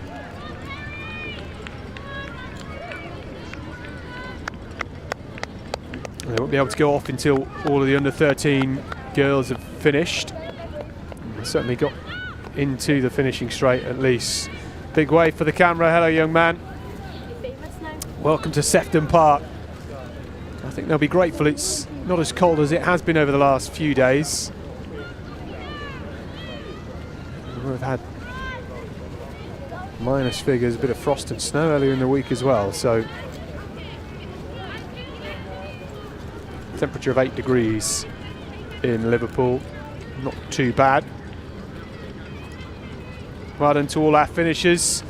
They won't be able to go off until all of the under 13 girls have finished. They certainly got into the finishing straight at least. Big wave for the camera. Hello, young man. Welcome to Sefton Park. I think they'll be grateful it's not as cold as it has been over the last few days. We've had minus figures, a bit of frost and snow earlier in the week as well, so temperature of 8 degrees in Liverpool, not too bad. Well done to all our finishers.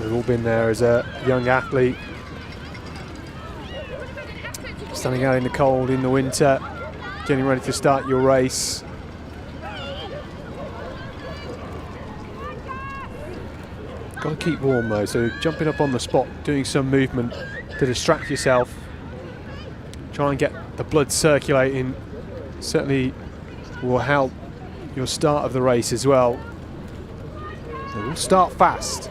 We've all been there as a young athlete, standing out in the cold in the winter, getting ready to start your race. Got to keep warm though, so jumping up on the spot, doing some movement to distract yourself, try and get the blood circulating, certainly will help your start of the race as well. So we'll start fast.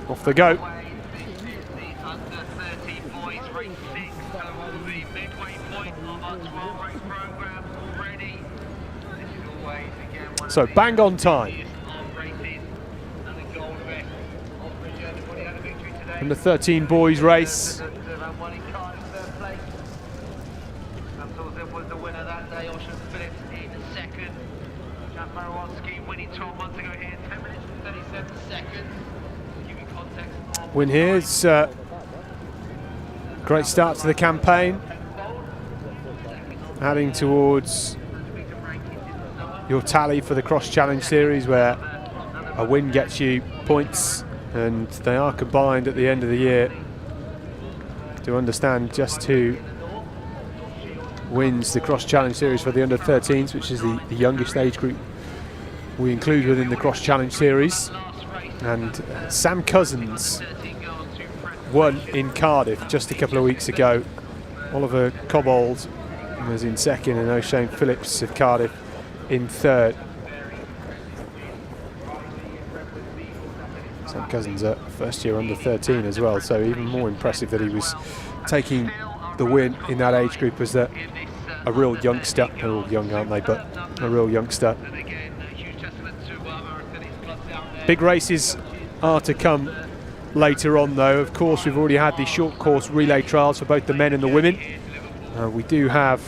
Off they go. The under 13 boys race 6 of the midway point of our 12 race program already. This is always again one So bang on time. of races and the gold vest. Anybody had a victory today? Under 13 boys race. Was the winner that day. Ocean Phillips in second. Jack Marowanski winning 12 months ago here, 10 minutes and 37 seconds. To give you context. Win here. It's great start to the campaign. Adding towards your tally for the Cross Challenge Series, where a win gets you points, and they are combined at the end of the year to understand just who wins the Cross Challenge Series for the under 13s, which is the youngest age group we include within the Cross Challenge Series. And Sam Cousins won in Cardiff just a couple of weeks ago. Oliver Cobbold was in second, and O'Shane Phillips of Cardiff in third. Sam Cousins at first year under 13 as well, so even more impressive that he was taking the win in that age group as a real youngster. They're all young, aren't they, but a real youngster. Big races are to come later on though. Of course, we've already had the short course relay trials for both the men and the women. We do have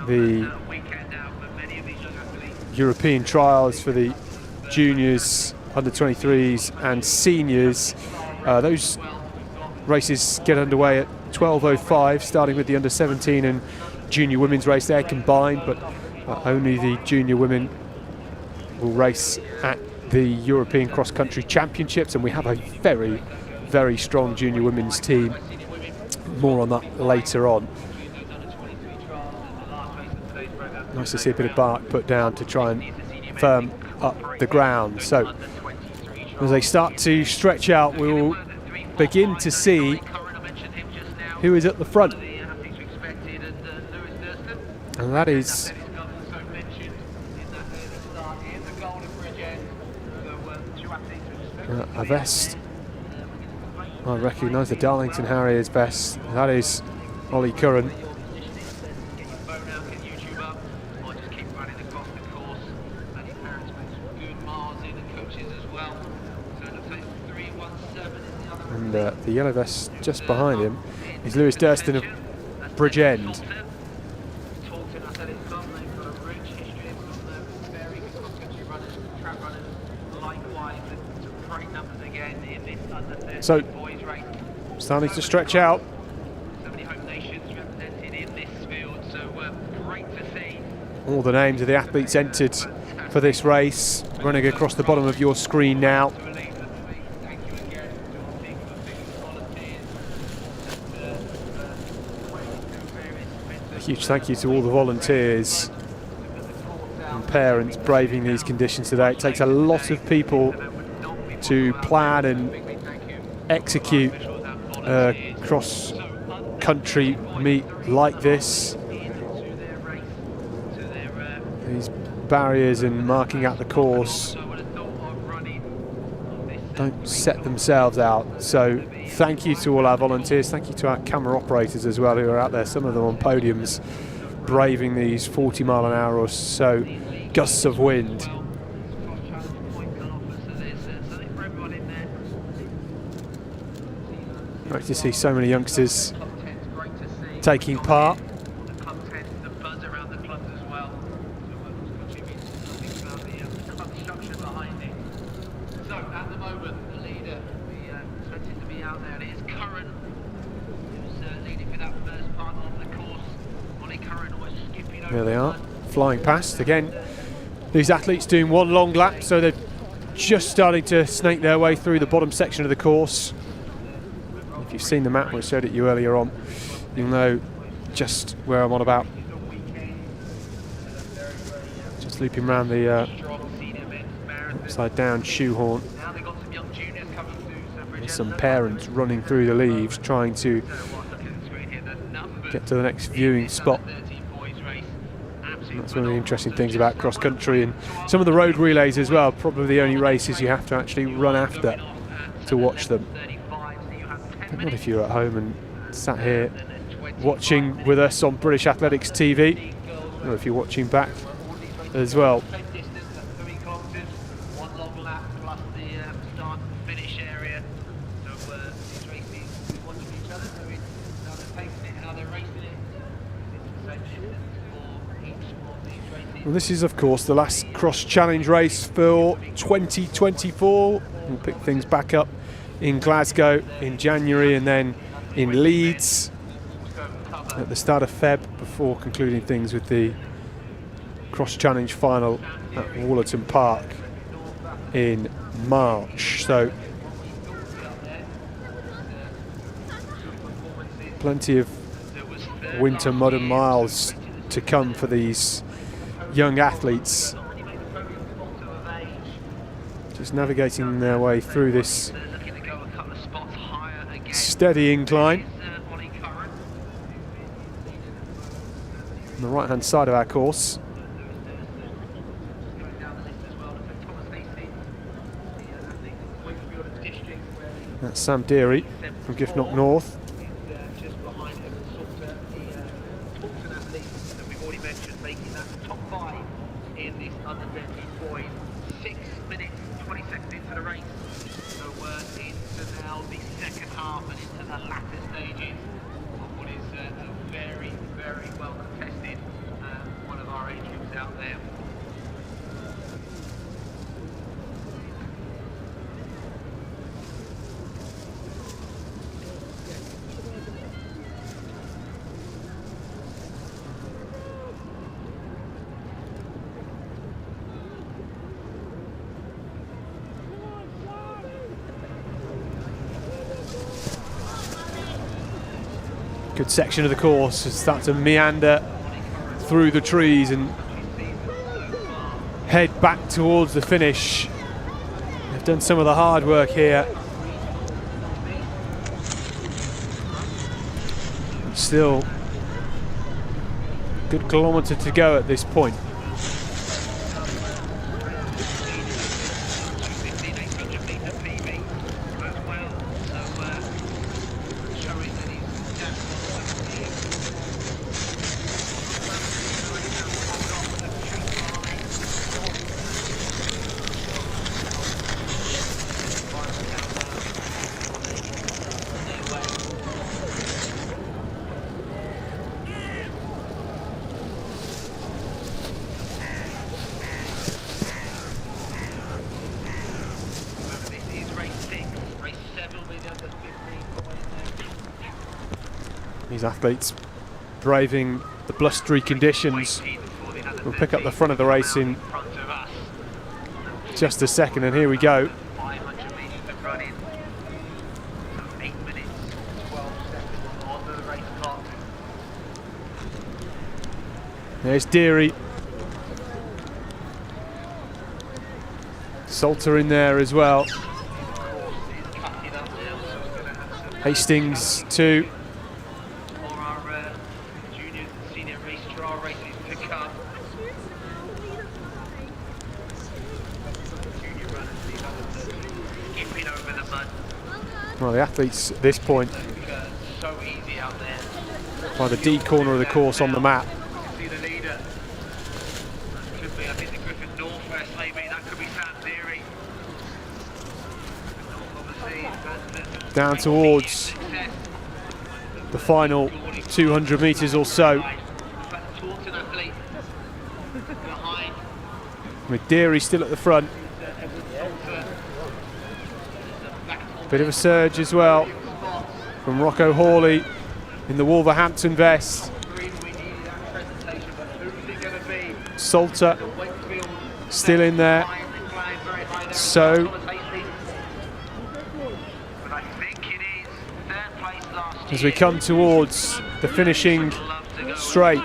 the European trials for the juniors, under 23s and seniors. Those races get underway at 12:05, starting with the under 17 and junior women's race. They're combined, but only the junior women will race at the European Cross Country Championships, and we have a very, very strong junior women's team. More on that later on. Nice to see a bit of bark put down to try and firm up the ground. So as they start to stretch out, we will begin to see who is at the front. And that is a vest. I recognise the Darlington Harriers vest. That is Ollie Curran. And the yellow vest just behind him is Lewis Durston of Bridgend. So, starting to stretch out. All the names of the athletes entered for this race running across the bottom of your screen now. A huge thank you to all the volunteers and parents braving these conditions today. It takes a lot of people to plan and execute a cross-country meet like this. These barriers and marking out the course don't set themselves out. So thank you to all our volunteers. Thank you to our camera operators as well, who are out there, some of them on podiums, braving these 40-mile-an-hour or so gusts of wind. Great to see so many youngsters taking part. There they are, flying past. Again, these athletes doing one long lap, so they're just starting to snake their way through the bottom section of the course. If you've seen the map, we showed it you earlier on, you'll know just where I'm on about. Just looping around the upside down shoehorn. There's some parents running through the leaves trying to get to the next viewing spot. And that's one of the interesting things about cross country and some of the road relays as well. Probably the only races you have to actually run after to watch them. But not if you're at home and sat here watching with us on British Athletics TV, or if you're watching back as well. Well, this is, of course, the last cross-challenge race for 2024. We'll pick things back up in Glasgow in January and then in Leeds at the start of Feb before concluding things with the cross-challenge final at Woollerton Park in March. So plenty of winter mud and miles to come for these young athletes, just navigating their way through this steady incline. On the right hand side of our course, that's Sam Deary from Giffnock North. In this U13 Boys, 6 minutes 20 seconds into the race, so we're into now the second half and into the latter stages of what is a very, very well contested one of our age groups out there. Good section of the course, start to meander through the trees and head back towards the finish. They've done some of the hard work here. Still a good kilometre to go at this point. These athletes braving the blustery conditions. We'll pick up the front of the race in just a second, and here we go. 500 metres of running, 8 minutes 12 seconds on the race clock. There's Deary. Salter in there as well. Hastings too. Well, the athletes at this point by the D corner of the course on the map. See the leader. Could be, I think, the Griffin Northwest maybe. That could be Sam Deary. Down towards the final 200 metres or so. With Deary still at the front. Bit of a surge as well from Rocco Hawley in the Wolverhampton vest. Salter still in there. So as we come towards the finishing straight,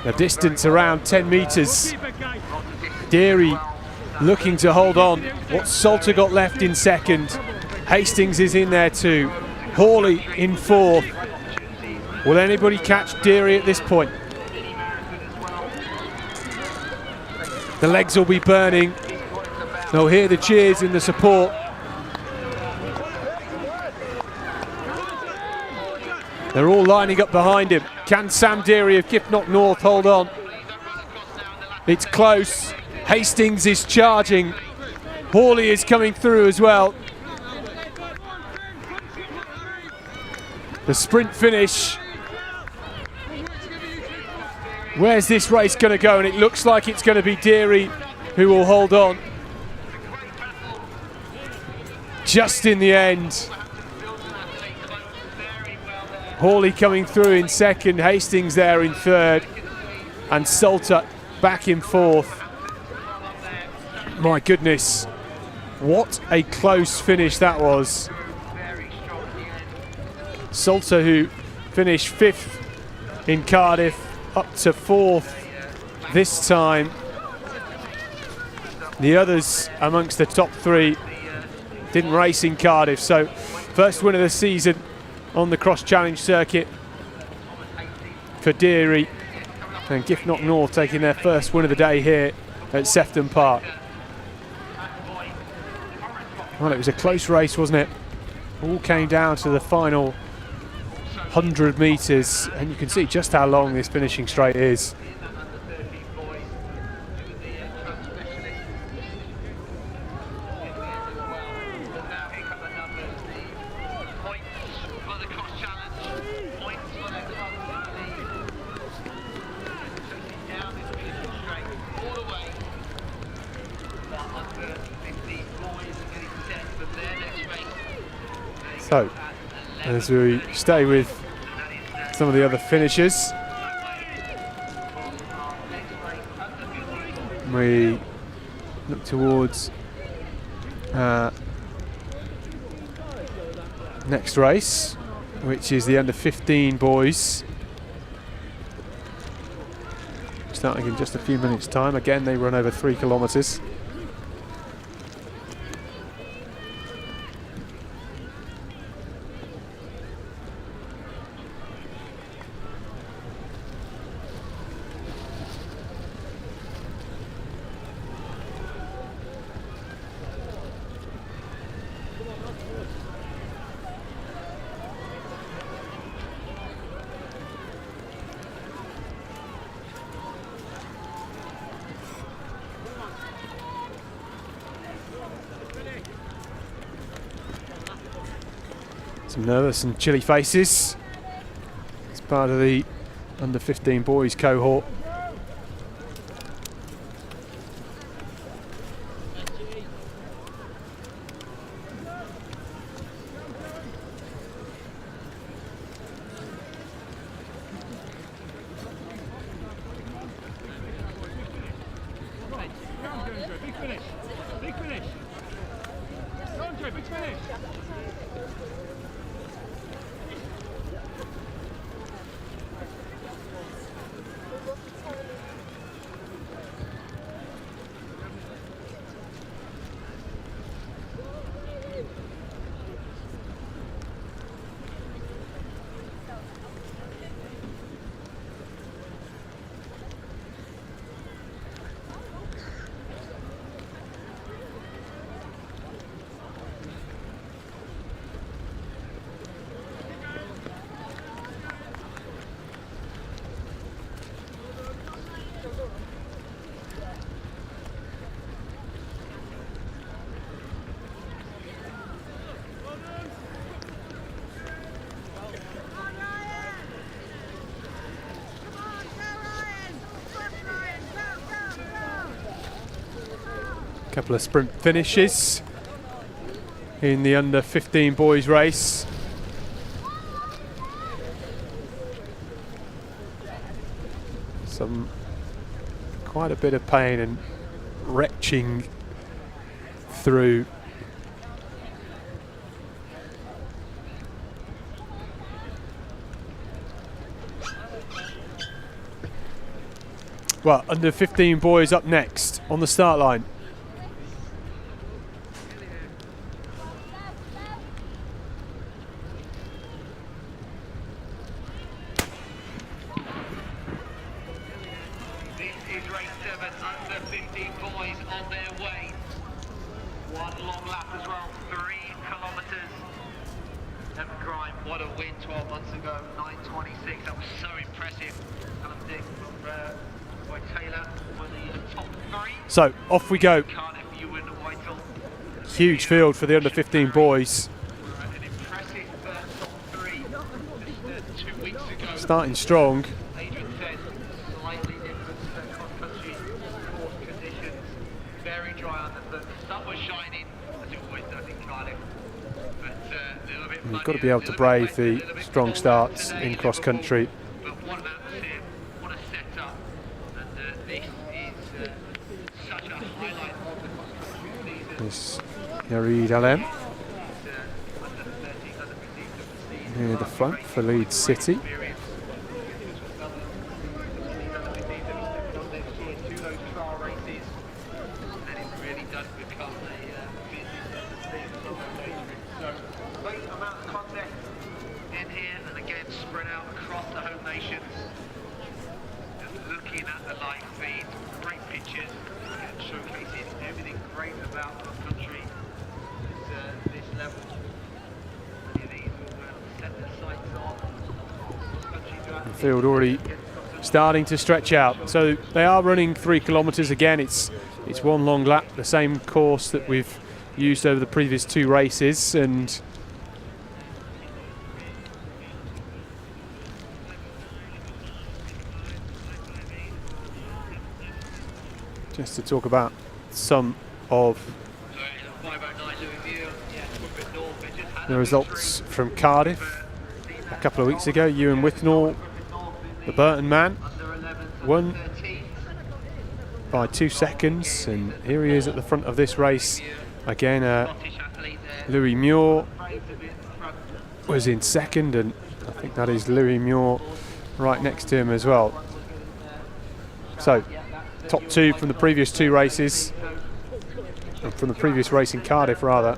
a distance around 10 metres. Deary looking to hold on. What Salter got left in second. Hastings is in there too. Hawley in fourth. Will anybody catch Deary at this point? The legs will be burning. They'll hear the cheers and the support. They're all lining up behind him. Can Sam Deary of Giffnock North hold on? It's close. Hastings is charging. Hawley is coming through as well. The sprint finish Where's this race going to go? And it looks like it's going to be Deary who will hold on. Just in the end. Hawley coming through in second, Hastings there in third, and Salter back in fourth. My goodness, what a close finish that was. Salter, who finished fifth in Cardiff, up to fourth this time. The others amongst the top three didn't race in Cardiff, so first win of the season on the Cross Challenge circuit for Deary, and Giffnock North taking their first win of the day here at Sefton Park. Well, it was a close race, wasn't it? All came down to the final 100 metres, and you can see just how long this finishing straight is. So, as we stay with some of the other finishers, we look towards next race, which is the under-15 boys, starting in just a few minutes' time. Again, they run over 3 kilometres. Some nervous and chilly faces. It's part of the under-15 boys cohort. Big finish. Big finish. Andre, big finish. Couple of sprint finishes in the under-15 boys race. Quite a bit of pain and retching through. Well, under-15 boys up next on the start line. What a win 12 months ago, 9:26. That was so impressive. Alan Dick from Roy Taylor were the top three. So off we go. Cardiff, Ewan, Whitehall. Huge field for the under-15 boys. An impressive top three. Just 2 weeks ago. Starting strong. Adrian said slightly You've got to be able to brave the strong starts in cross country. But what an atmosphere, what a setup, and this is such a highlight of the cross-country season. This Yarid Alem near the front for Leeds City. The field already starting to stretch out. So they are running 3 kilometres again. It's one long lap, the same course that we've used over the previous 2 races. And just to talk about some of the results from Cardiff a couple of weeks ago. Ewan Withnall, the Burton man, won by 2 seconds, and here he is at the front of this race again. Louis Muir was in second, and I think that is Louis Muir right next to him as well. So top 2 from the previous 2 races, and from the previous race in Cardiff rather.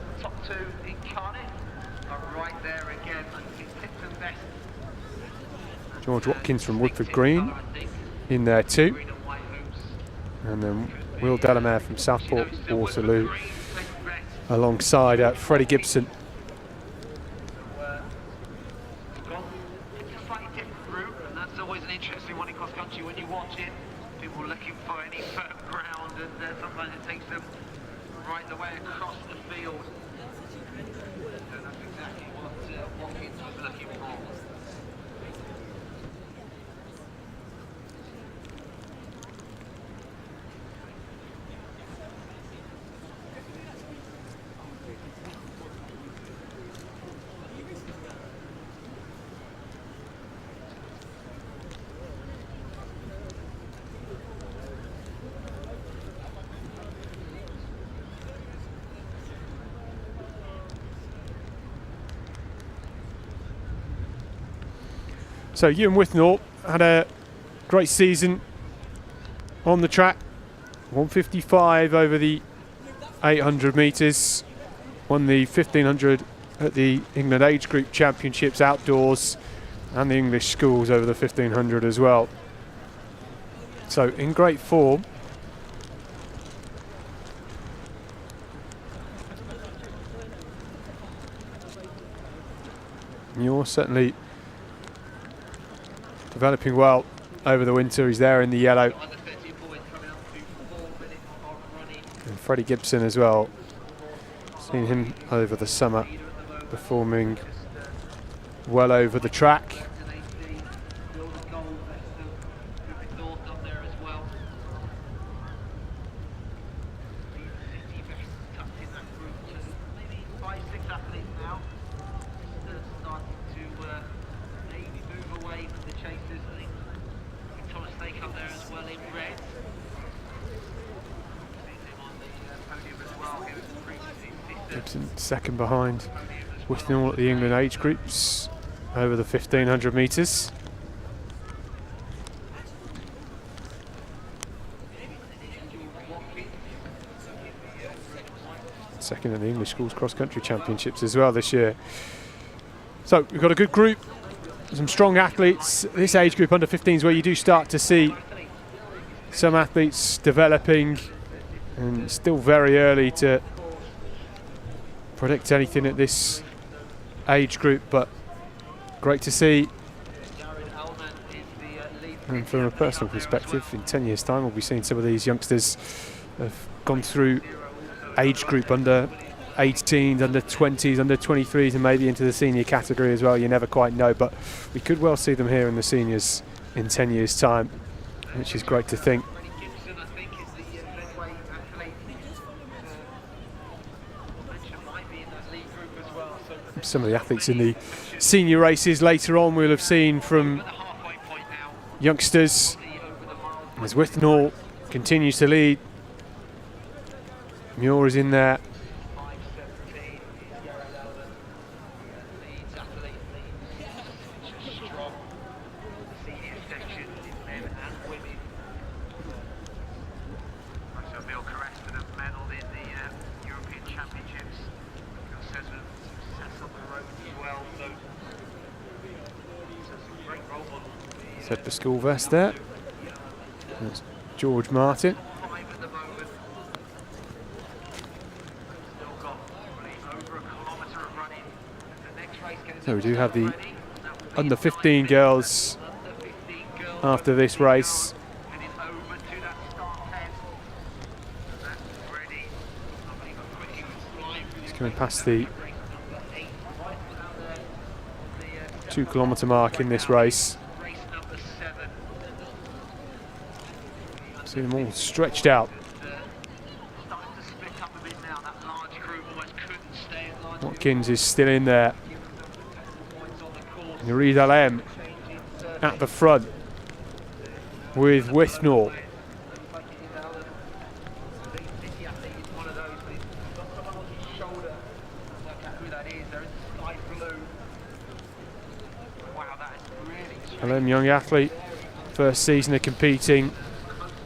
George Watkins from Woodford Green in there too. And then Will Delamere from Southport Waterloo alongside Freddie Gibson. It's a slightly different route, and that's always an interesting one in cross country when you watch it. People looking for any firm ground, and sometimes it takes them right the way across the field. And that's exactly what Watkins was looking for. So Ewan Withnall had a great season on the track. 155 over the 800 metres. Won the 1500 at the England Age Group Championships outdoors, and the English schools over the 1500 as well. So in great form. Muir certainly developing well over the winter. He's there in the yellow. And Freddie Gibson as well. Seen him over the summer performing well over the track. Gibson second behind Withnall at the England age groups over the 1500 metres. Second in the English Schools Cross Country Championships as well this year. So we've got a good group, some strong athletes. This age group under 15s where you do start to see some athletes developing, and still very early to predict anything at this age group, but great to see. And from a personal perspective, in 10 years' time, we'll be seeing some of these youngsters have gone through age group under 18s, under 20s, under 23s, and maybe into the senior category as well. You never quite know, but we could well see them here in the seniors in 10 years' time, which is great to think. some of the athletes in the senior races later on we'll have seen from youngsters as Withnall continues to lead. Muir is in there. Set the school vest there. That's George Martin. So we do have the under 15 girls after this race. Just coming past the 2 kilometre mark in this race. See them all stretched out. Watkins is still in there. Reed LM at the front with Withnall. LM, young athlete, first season of competing.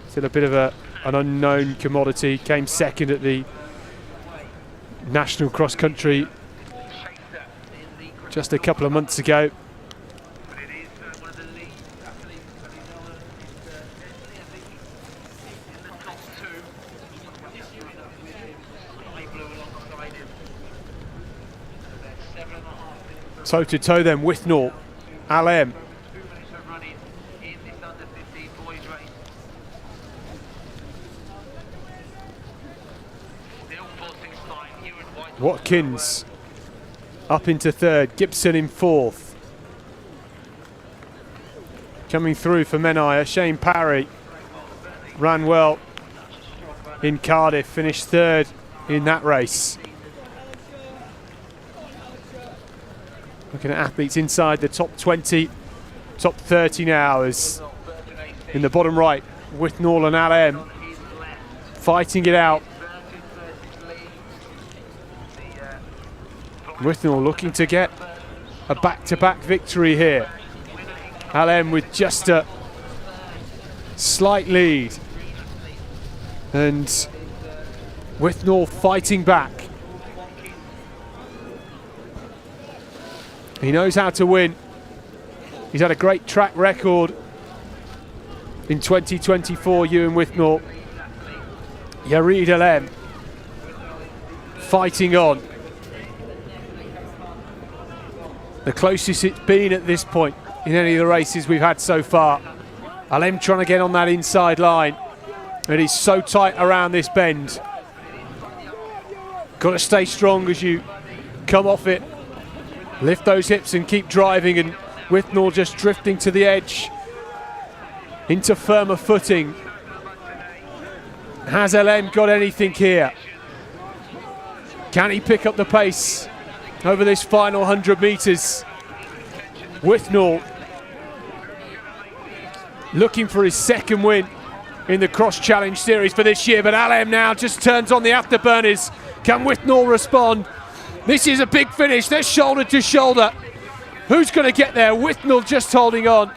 Still a bit of an unknown commodity. Came second at the National Cross Country just a couple of months ago. Toe to toe then, Withnall, LM. Watkins up into third, Gibson in fourth. Coming through for Menai, Shane Parry ran well in Cardiff, finished third in that race. Looking at athletes inside the top 20, top 30 now is in the bottom right, Withnall and LM fighting it out. Withnall looking to get a back-to-back victory here. LM with just a slight lead. And Withnall fighting back. He knows how to win. He's had a great track record in 2024, Ewan Withnall. Yareed LM fighting on. The closest it's been at this point in any of the races we've had so far. LM trying to get on that inside line. It is so tight around this bend. Got to stay strong as you come off it. Lift those hips and keep driving, and Withnall just drifting to the edge into firmer footing. Has LM got anything here? Can he pick up the pace over this final 100 metres? Withnall looking for his second win in the Cross Challenge Series for this year, but LM now just turns on the afterburners. Can Withnall respond? This is a big finish. They're shoulder to shoulder. Who's going to get there? Withnall just holding on.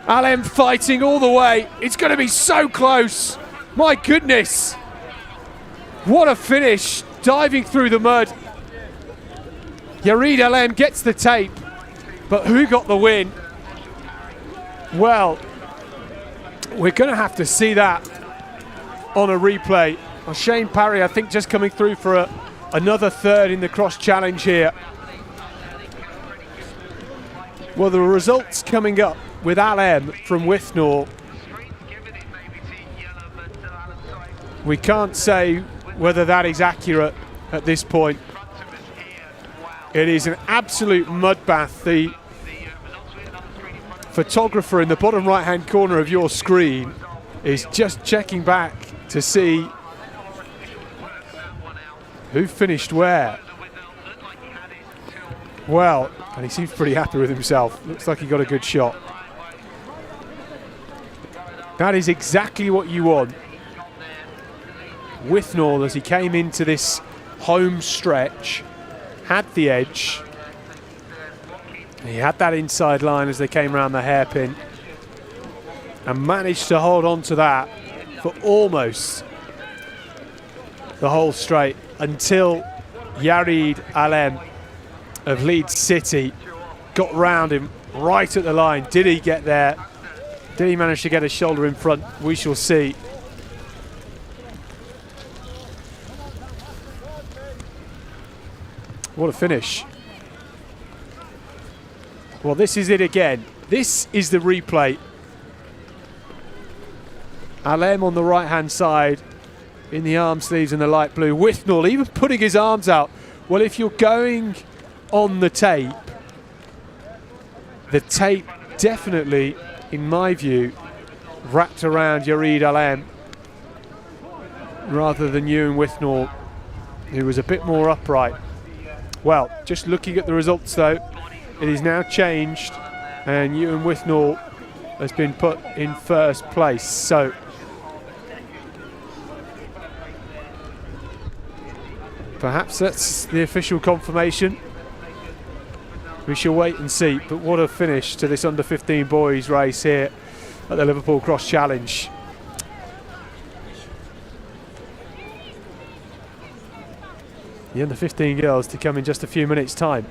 LM fighting all the way. It's going to be so close. My goodness. What a finish. Diving through the mud. Yareed LM gets the tape, but who got the win? Well, we're going to have to see that on a replay. Well, Shane Parry, I think, just coming through for another third in the Cross Challenge here. Well, the results coming up with LM from Withnall. We can't say whether that is accurate at this point. It is an absolute mudbath. The photographer in the bottom right-hand corner of your screen is just checking back to see who finished where. Well, and he seems pretty happy with himself. Looks like he got a good shot. That is exactly what you want. Withnall, as he came into this home stretch, had the edge. He had that inside line as they came around the hairpin and managed to hold on to that for almost the whole straight until Yarid Alem of Leeds City got round him right at the line. Did he get there? Did he manage to get a shoulder in front? We shall see. What a finish. Well, this is it again. This is the replay. Alem on the right-hand side in the arm sleeves in the light blue. Withnall even putting his arms out. Well, if you're going on the tape definitely, in my view, wrapped around Yarid Alem rather than Ewan Withnall, who was a bit more upright. Well, just looking at the results though, it is now changed and Ewan Withnall has been put in first place. So perhaps that's the official confirmation. We shall wait and see, but what a finish to this under-15 boys race here at the Liverpool Cross Challenge. The under-15 girls to come in just a few minutes' time.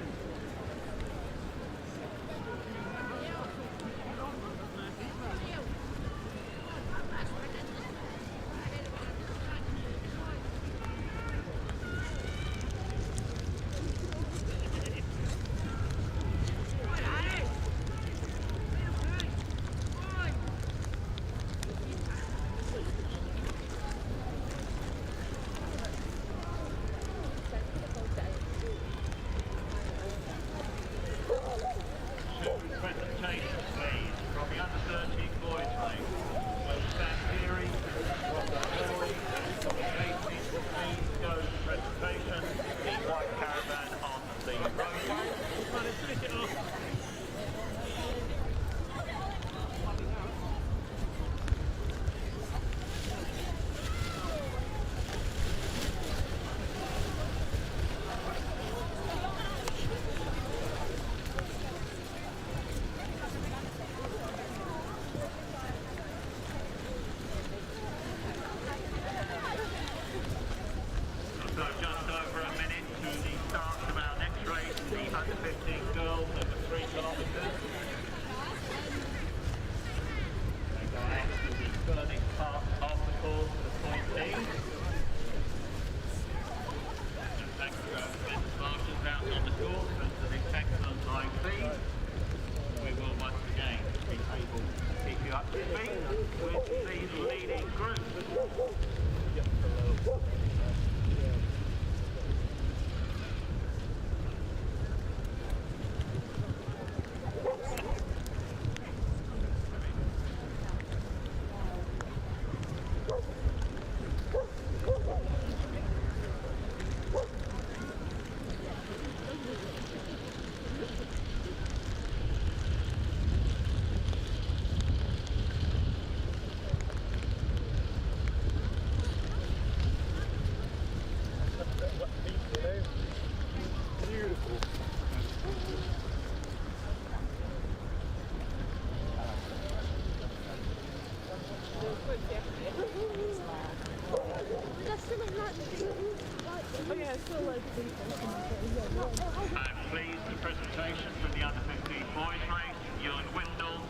I'm pleased the presentation from the under-15 boys race, Ewan Withnall,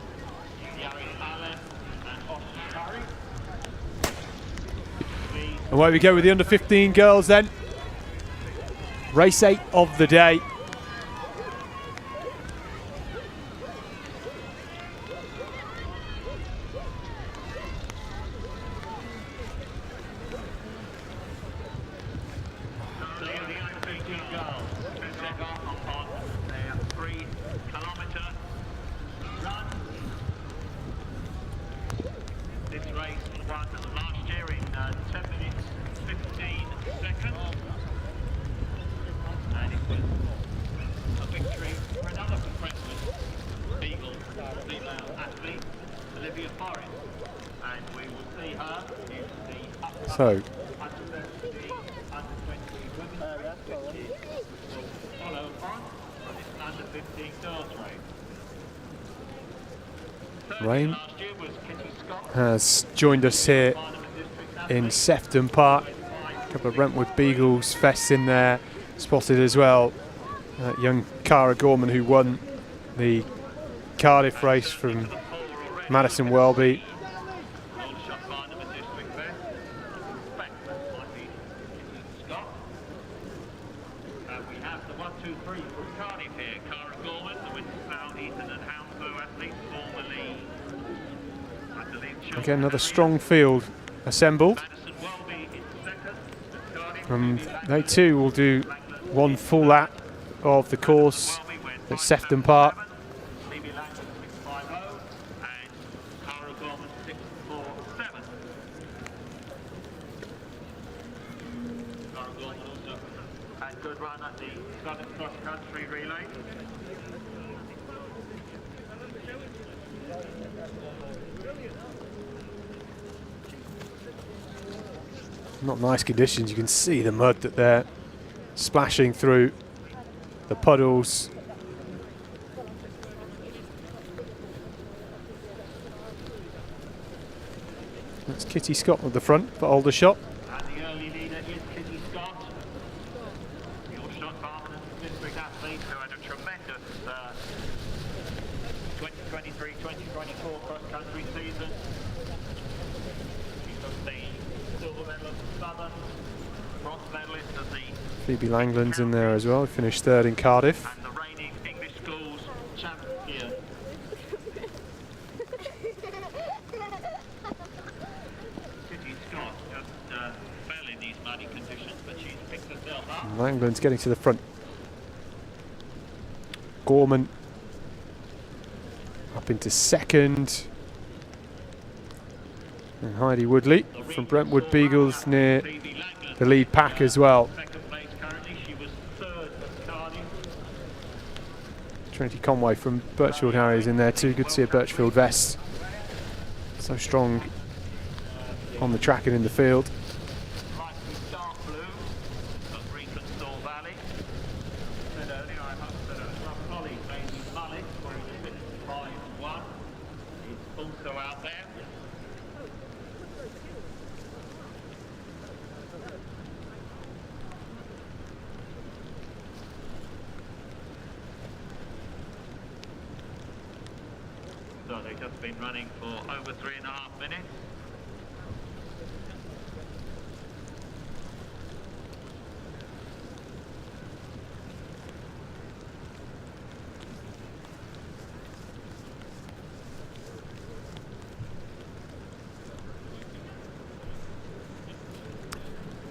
Yarid Alem and Austin Curry. Away we go with the under-15 girls then. Race 8 of the day. So Follow on from this under-15 girls race. Rain Last year was Kitty Scott. has joined us here in Sefton Park. A couple of Brentwood Beagles fests in there spotted as well. Young Cara Gorman, who won the Cardiff race from Madison Welby. We have the 1, 2, 3 from Cardiff here. Cara Gorman, the Winterstown, Eton and Hounslow athletes, formerly, I believe, Again, another strong field assembled. Madison Welby in second. And they too will do one full lap of the course at Sefton Park. Phoebe Langdon 6.50 and Cara Gorman 6.47. Cara Gorman also had a good run at the Southern Cross Country Relay. Not nice conditions. You can see the mud that they're splashing through, the puddles. That's Kitty Scott at the front for Aldershot. And the early leader is Kitty Scott, the Aldershot Barman district athlete who had a tremendous 2023-2024 cross-country season. She took the silver medal at the Southern, bronze medalist at the Phoebe Langland's in there as well. Finished third in Cardiff. and the reigning English schools champion. Kitty Scott just fell in these muddy conditions, but she's picked herself up. Langland's getting to the front. Gorman up into second. And Heidi Woodley from Brentwood Beagles near the lead pack as well. Second place currently, she was third at Cardiff. Trinity Conway from Birchfield Harriers in there too. Good to see a Birchfield vest. So strong on the track and in the field. Light dark blue, but Reconsol Valley. Said earlier, I hope that a colleague, maybe Mullet, where he was finished 5-1, is also out there. So they've just been running for over 3.5 minutes.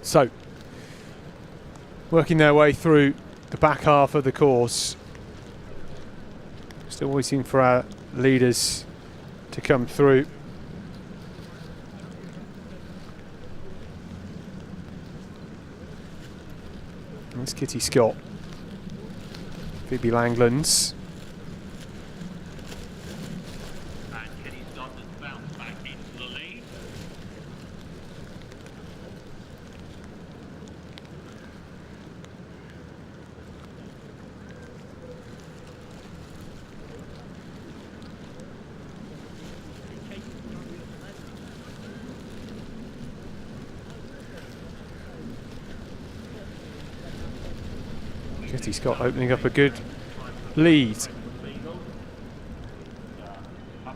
So, working their way through the back half of the course. Still waiting for our leaders to come through. That's Kitty Scott. Phoebe Langlands. And Kitty Scott has bounced back into the lead. Kitty Scott opening up a good lead. I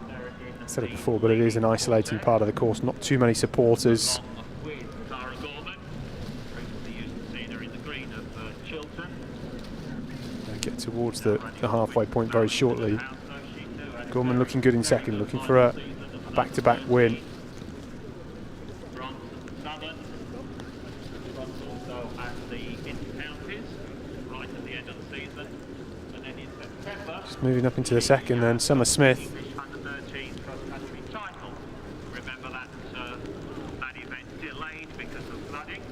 said it before, but it is an isolating part of the course. Not too many supporters. With Cara Gorman, recently used to see her in the green of Chiltern. They get towards the halfway point very shortly. Gorman looking good in second, looking for a back-to-back win. Bronze at the Southern, bronze also at the Inter-Counties, right at the end of the season. And then in September, Just moving up into the second then, Summer Smith. English under-13 cross-country title. Remember that event delayed because of flooding.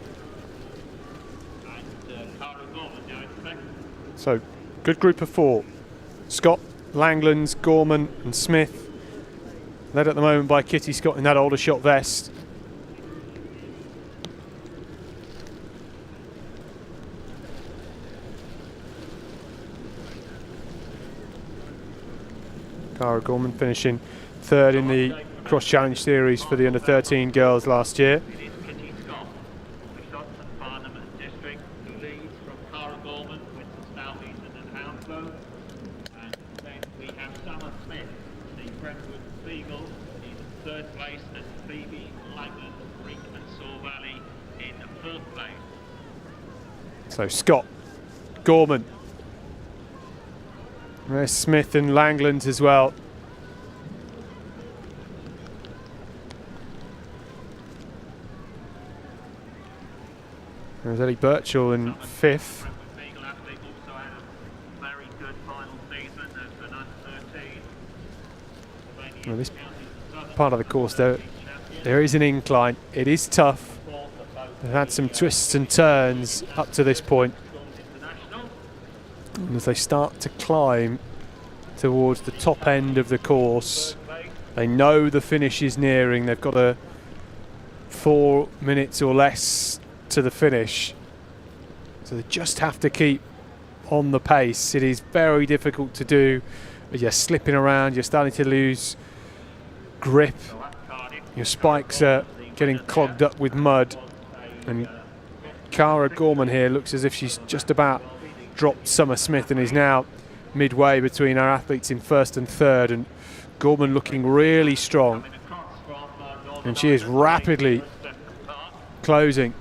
And Cara Gorman now in second. So, good group of four. Scott, Langlands, Gorman and Smith. Led at the moment by Kitty Scott in that Aldershot vest. Cara Gorman finishing third in the cross challenge series for the under-13 girls last year. It is Kitty Scott, Scott and Farnham District, who leads from Cara Gorman with the South Eastern and Hounslow. And then we have Summer Smith, the Brentwood Beagle, in third place, and Phoebe Langland, Rink and Saw Valley in fourth place. So Scott, Gorman, there's Smith and Langland as well. There's Ellie Birchall in fifth. Beagle athlete also had a very good final season as an under-13. Well, this part of the course, there is an incline. It is tough. They've had some twists and turns up to this point. And as they start to climb towards the top end of the course, they know the finish is nearing. They've got 4 minutes or less to the finish. So they just have to keep on the pace. It is very difficult to do. You're slipping around, you're starting to lose grip. Your spikes are getting clogged up with mud. And Cara Gorman here looks as if she's just about dropped Summer Smith and is now midway between our athletes in first and third. And Gorman looking really strong. And she is rapidly closing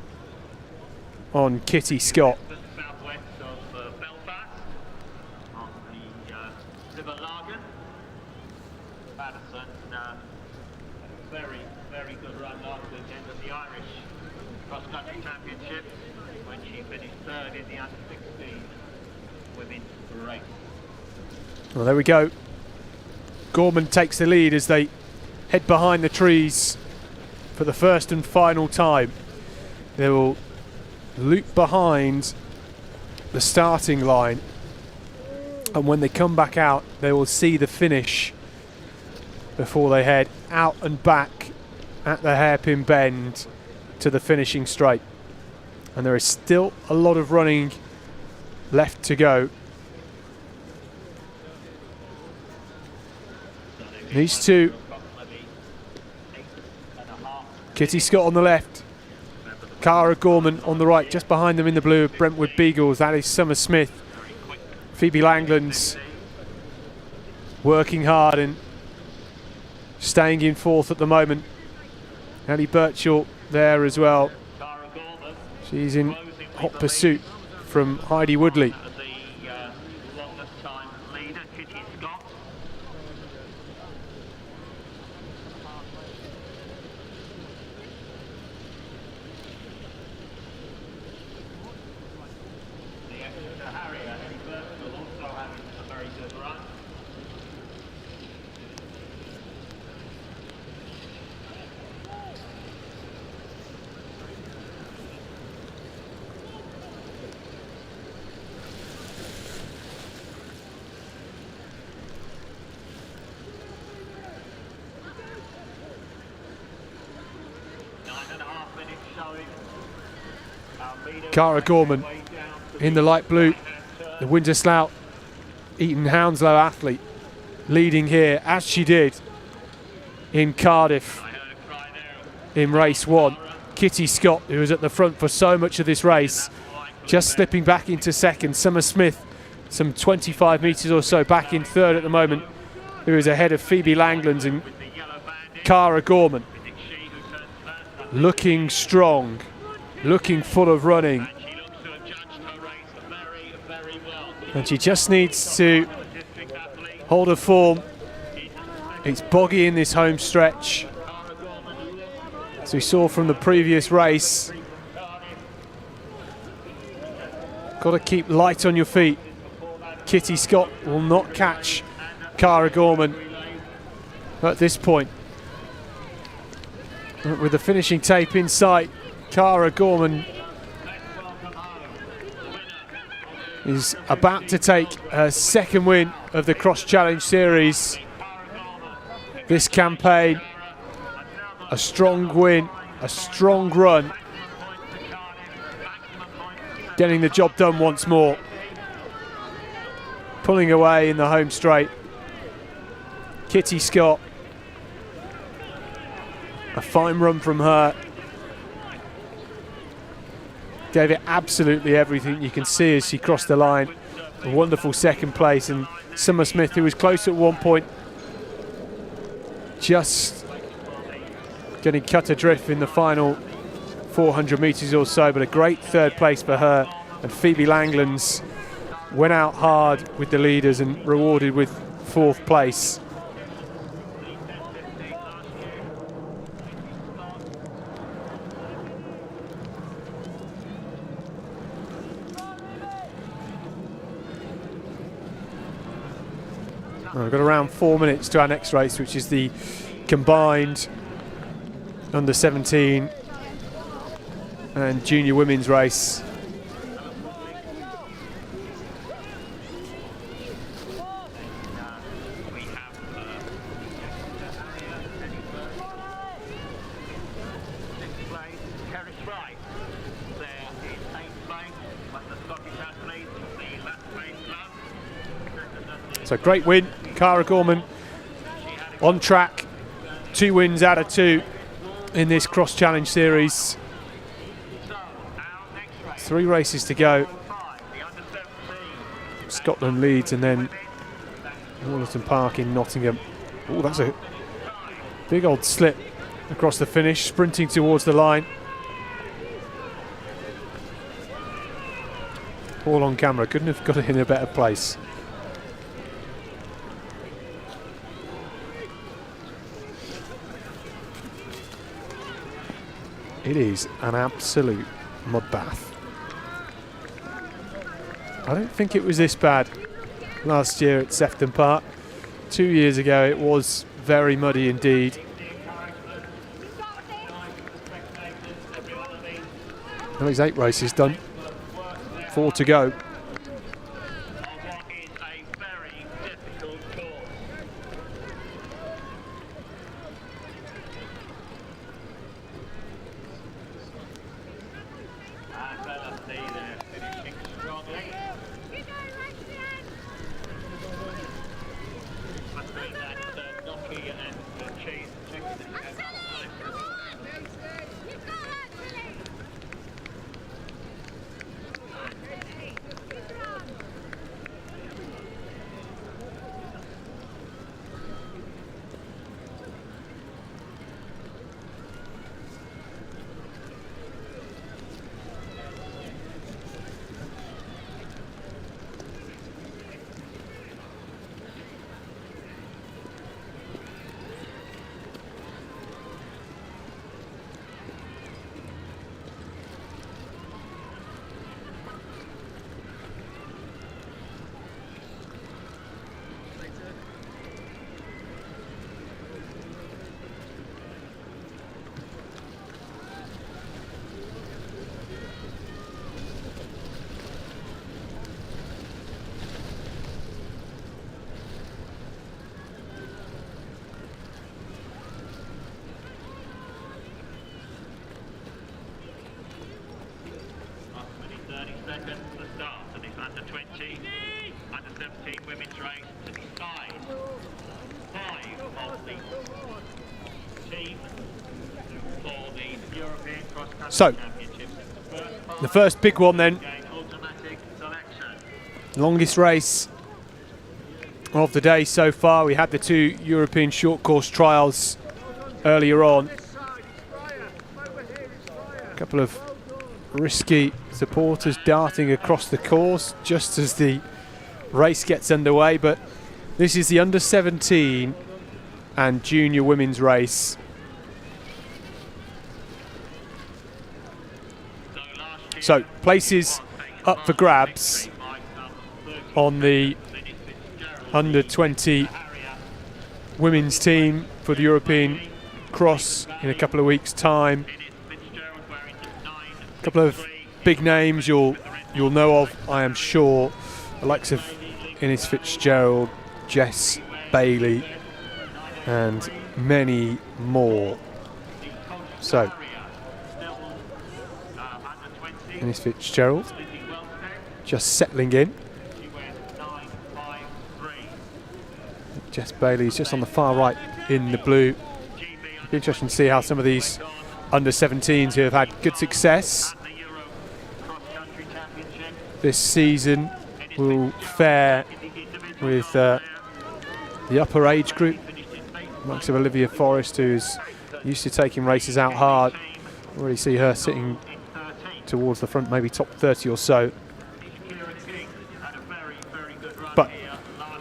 on Kitty Scott. Southwest of Belfast, on the River Largan. Madison, very good run last weekend at the Irish Cross Country Championships when she finished third in the under-16 women's race. Well, there we go. Gorman takes the lead as they head behind the trees for the first and final time. They will loop behind the starting line, and when they come back out, they will see the finish before they head out and back at the hairpin bend to the finishing straight. And there is still a lot of running left to go. These two, Kitty Scott on the left, Cara Gorman on the right, just behind them in the blue of Brentwood Beagles. That is Summer Smith. Phoebe Langland's working hard and staying in fourth at the moment. Ellie Birchall there as well. She's in hot pursuit from Heidi Woodley. The longest time leader, Kitty Scott. The extra Harrier, Ellie Birchall, also having a very good run. Cara Gorman in the light blue, the Windsor Slough Eton Hounslow athlete, leading here as she did in Cardiff in race one. Kitty Scott, who was at the front for so much of this race, just slipping back into second. Summer Smith, some 25 metres or so back in third at the moment, who is ahead of Phoebe Langlands, and Cara Gorman looking strong, looking full of running. And she just needs to hold her form. It's boggy in this home stretch, as we saw from the previous race. Got to keep light on your feet. Kitty Scott will not catch Cara Gorman at this point. With the finishing tape in sight, Cara Gorman is about to take her second win of the Cross Challenge Series this campaign. A strong win, a strong run, getting the job done once more, pulling away in the home straight. Kitty Scott. A fine run from her. Gave it absolutely everything. You can see as she crossed the line. A wonderful second place. And Summer Smith, who was close at one point, just getting cut adrift in the final 400 metres or so, but a great third place for her. And Phoebe Langlands went out hard with the leaders and rewarded with fourth place. We've got around 4 minutes to our next race, which is the combined under 17 and junior women's race. So great win, Cara Gorman on track, 2 wins out of 2 in this cross challenge series. 3 races to go. Scotland leads, and then Wallerton Park in Nottingham. Oh, that's a big old slip across the finish, sprinting towards the line. All on camera, couldn't have got it in a better place. It is an absolute mud bath. I don't think it was this bad last year at Sefton Park. 2 years ago it was very muddy indeed. Well, there's 8 races done, 4 to go. So, the first big one then, longest race of the day so far. We had the 2 European short course trials earlier on. A couple of risky supporters darting across the course just as the race gets underway, but this is the under 17 and junior women's race. So, places up for grabs on the under 20 women's team for the European Cross in a couple of weeks' time. A couple of big names you'll know of, I am sure, the likes of Innes Fitzgerald, Jess Bailey, and many more. So, Innes Fitzgerald just settling in. Jess Bailey is just on the far right in the blue. It'll be interesting to see how some of these under-17s who have had good success this season will fare with the upper age group. Likes of Olivia Forrest, who's used to taking races out hard. Already see her sitting towards the front, maybe top 30 or so. But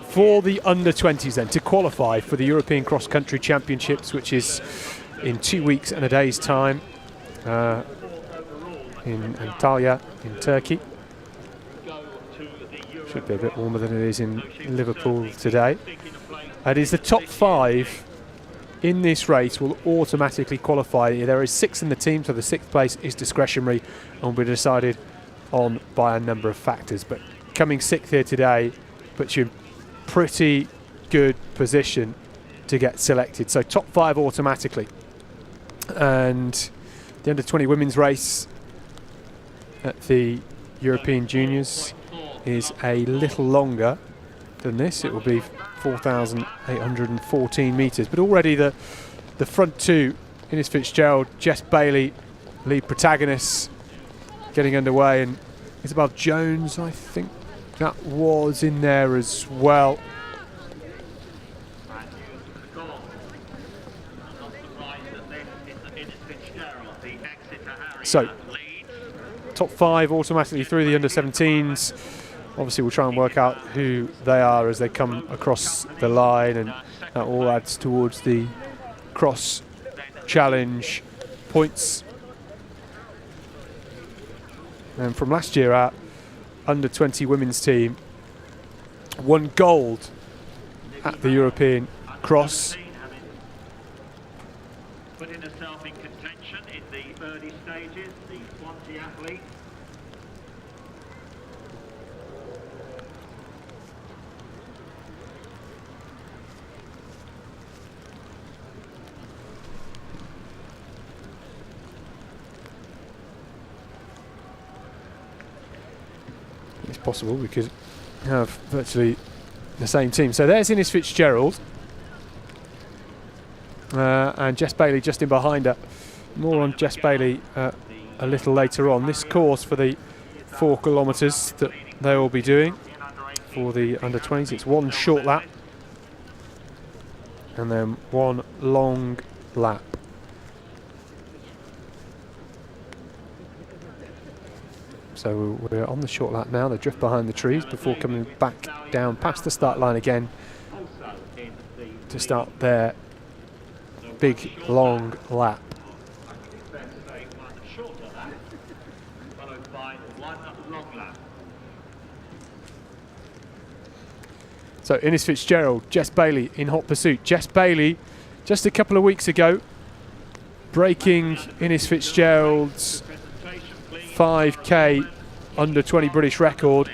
for the under-20s then, to qualify for the European Cross Country Championships, which is in 2 weeks and a day's time in Antalya in Turkey. Should be a bit warmer than it is in Liverpool today. And is the top 5 in this race will automatically qualify. There is 6 in the team, so the 6th place is discretionary and will be decided on by a number of factors. But coming 6th here today puts you in pretty good position to get selected. So top 5 automatically. And the under-20 women's race at the European Juniors is a little longer than this. It will be 4,814 metres. But already the front two, Innes Fitzgerald, Jess Bailey, lead protagonists, getting underway, and Isabel Jones, I think that was in there as well. So, top 5 automatically through the under-17s. Obviously, we'll try and work out who they are as they come across the line, and that all adds towards the cross challenge points. And from last year, our under-20 women's team won gold at the European Cross. Putting herself in contention in the early stages, the Swansea athlete. It's possible we could have virtually the same team. So there's Innes Fitzgerald. And Jess Bailey just in behind her. More on Jess Bailey a little later on. This course for the 4 kilometres that they will be doing for the under-20s, it's 1 short lap and then 1 long lap. So we're on the short lap now. They drift behind the trees before coming back down past the start line again to start their big long lap. So Innes Fitzgerald, Jess Bailey in hot pursuit. Jess Bailey just a couple of weeks ago breaking Innes Fitzgerald's 5k under 20 British record.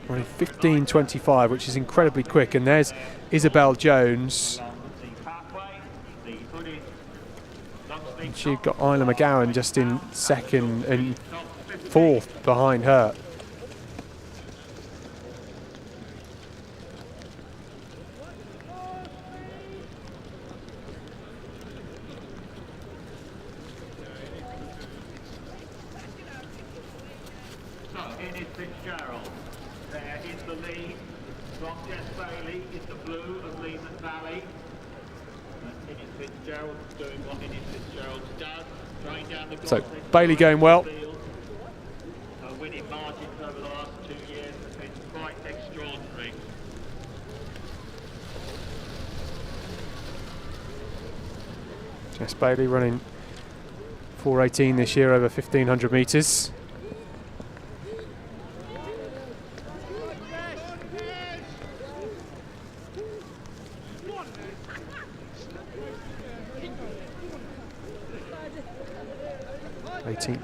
15:25, which is incredibly quick. And there's Isabel Jones. And she got Isla McGowan just in 2nd and 4th behind her. Innes Fitzgerald, there is the lead from Jess Bailey in the blue of Lehman Valley. And Innes Fitzgerald doing what Innes Fitzgerald does, going down the So Bailey going well. Winning margins over the last 2 years have been quite extraordinary. Jess Bailey running 4:18 this year over 1,500 metres.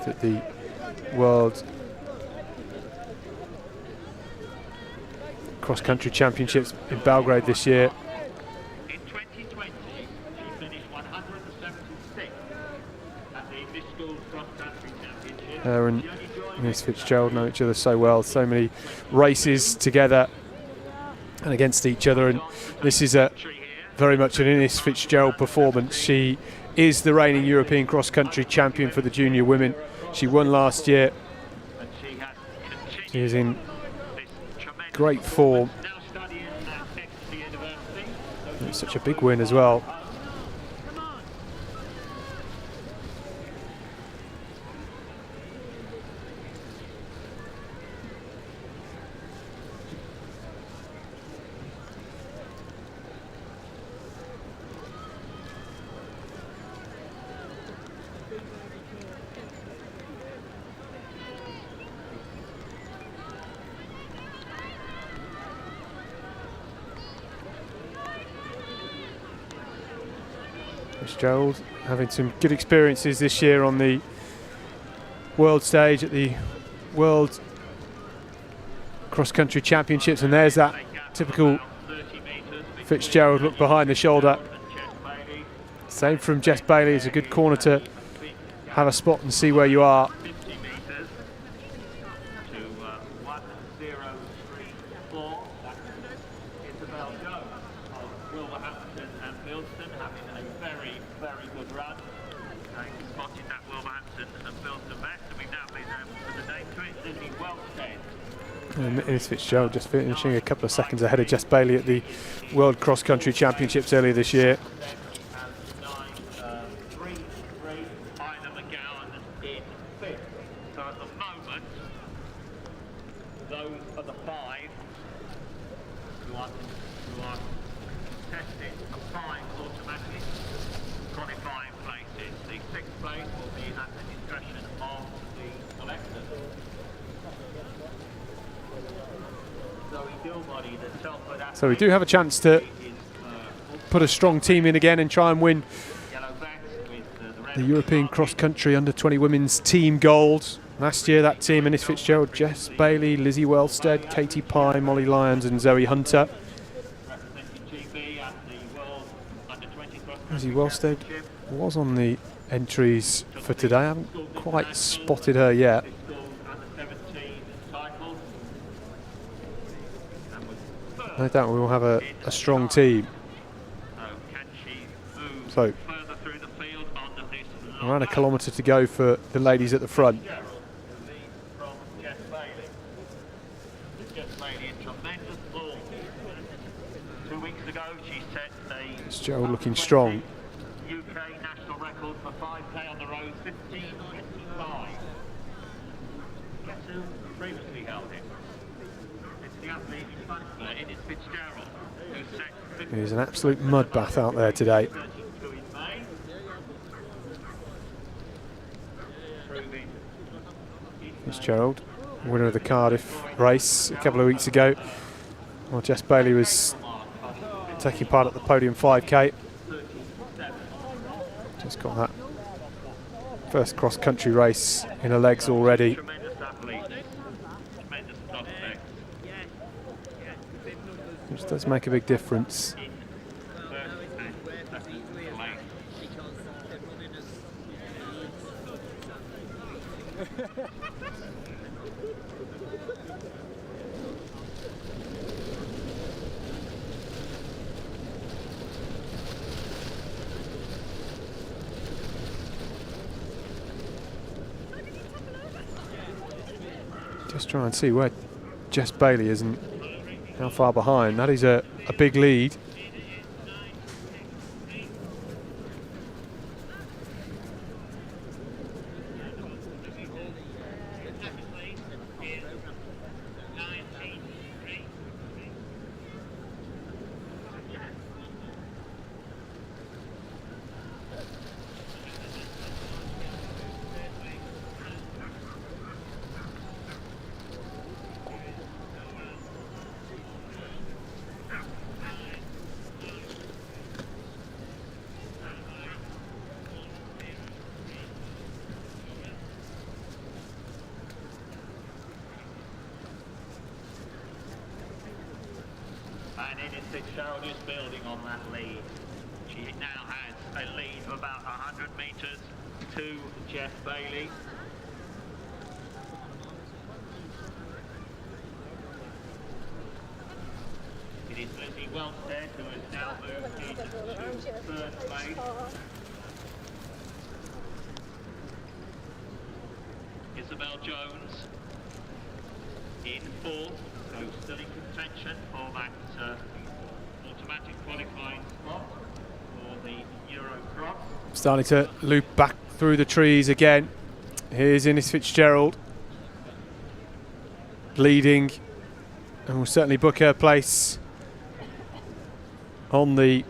At the World Cross Country Championships in Belgrade this year. In 2020, she finished 176 at the Liverpool Cross Country Her and Miss Fitzgerald know each other so well. So many races together and against each other, and this is very much an Ines Fitzgerald performance. She is the reigning European cross-country champion for the junior women. She won last year. She is in great form. It's such a big win as well. Fitzgerald having some good experiences this year on the world stage at the World Cross-Country Championships, and there's that typical Fitzgerald look behind the shoulder. Same from Jess Bailey. It's a good corner to have a spot and see where you are. Ines Fitzgerald just finishing a couple of seconds ahead of Jess Bailey at the World Cross Country Championships earlier this year. So at the moment, those are the 5 who are tested for 5 automatic qualifying places. The 6th place will be at the discretion of the selectors. So we do have a chance to put a strong team in again and try and win the European Cross Country Under-20 Women's Team Gold. Last year that team, Ines Fitzgerald, Jess Bailey, Lizzie Wellstead, Katie Pye, Molly Lyons and Zoe Hunter. Lizzie Wellstead was on the entries for today. I haven't quite spotted her yet. No doubt we will have a strong team. So, around a kilometre to go for the ladies at the front. Fitzgerald looking strong. UK national record for 5K on the road, 15:25. Guess who previously held it? It's the athlete in front of her, Ines Fitzgerald, who set There's an absolute mud bath out there today. 32 in May. Proving Fitzgerald, winner of the Cardiff race a couple of weeks ago, while Jess Bailey was taking part at the podium 5K. Just got that first cross-country race in her legs already. tremendous athlete, tremendous prospect. Which does make a big difference. First and second place. Just try and see where Jess Bailey is and how far behind. That is a big lead. And Ines Fitzgerald is building on that lead. She now has a lead of about 100 metres to Jess Bailey. It is Lizzie Welstead who has now moved into third place. Isabel Jones in fourth, so still in contention for that automatic qualifying spot for the Eurocross. Starting to loop back through the trees again. Here's Ines Fitzgerald leading, and will certainly book her place on the,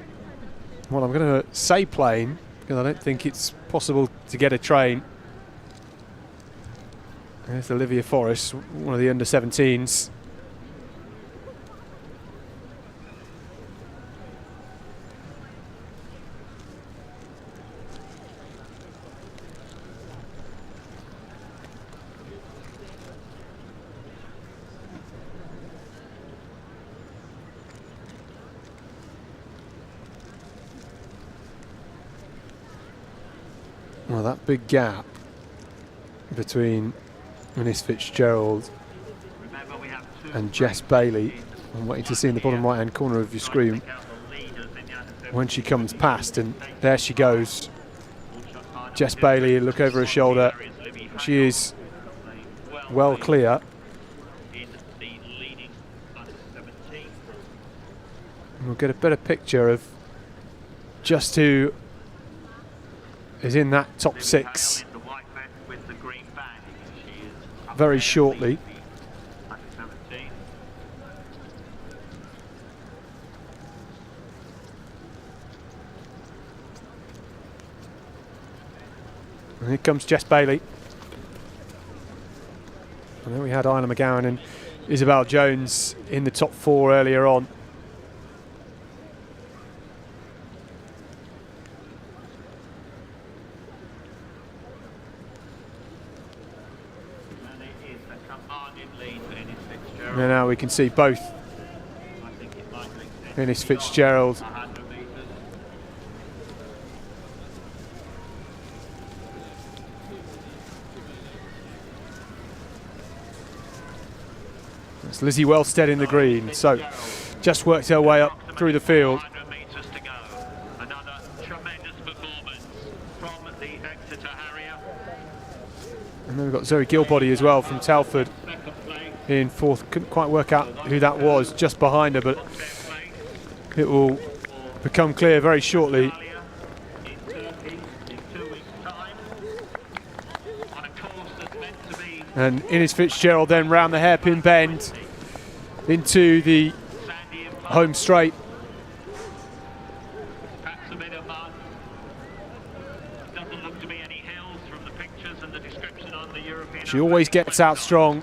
well, I'm going to say plane, because I don't think it's possible to get a train. There's Olivia Forrest, one of the under-17s. Well, that big gap between Ines Fitzgerald and Jess Bailey, I'm waiting to see in the bottom right hand corner of your screen when she comes past, and there she goes. Jess Bailey, look over her shoulder, she is well clear. And we'll get a better picture of just who is in that top six very shortly. And here comes Jess Bailey. I know we had Isla McGowan and Isabel Jones in the top four earlier on. And now we can see both Ines Fitzgerald It's Lizzie Welstead in the green, so just worked her way up through the field. Another tremendous performance from the Exeter Harrier. And then we've got Zoe Gilbody as well from Telford in fourth. Couldn't quite work out who that was just behind her, but it will become clear very shortly. And Ines Fitzgerald then round the hairpin bend into the home straight. Perhaps a bit of mud. Doesn't look to be any hills from the pictures and the description on the European. She always gets out strong,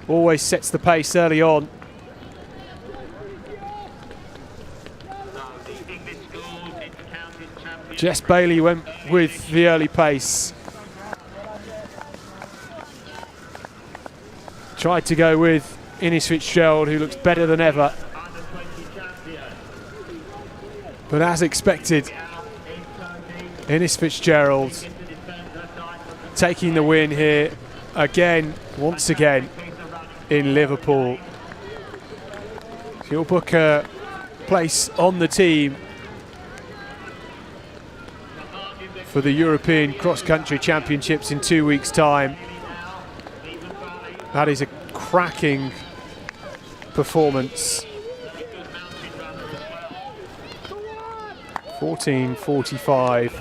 always sets the pace early on. Jess Bailey went with the early pace. Tried to go with Ines Fitzgerald, who looks better than ever. But as expected, Ines Fitzgerald taking the win here again, once again, in Liverpool. She'll book her place on the team for the European Cross Country Championships in 2 weeks' time. That is a cracking performance. 14:45.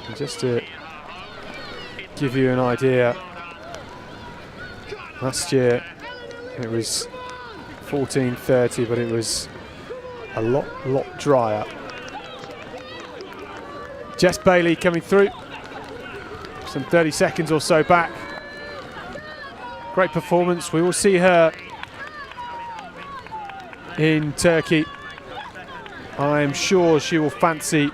And just to give you an idea, last year it was 14:30, but it was a lot drier. Jess Bailey coming through, some 30 seconds or so back. Great performance. We will see her in Turkey. I am sure she will fancy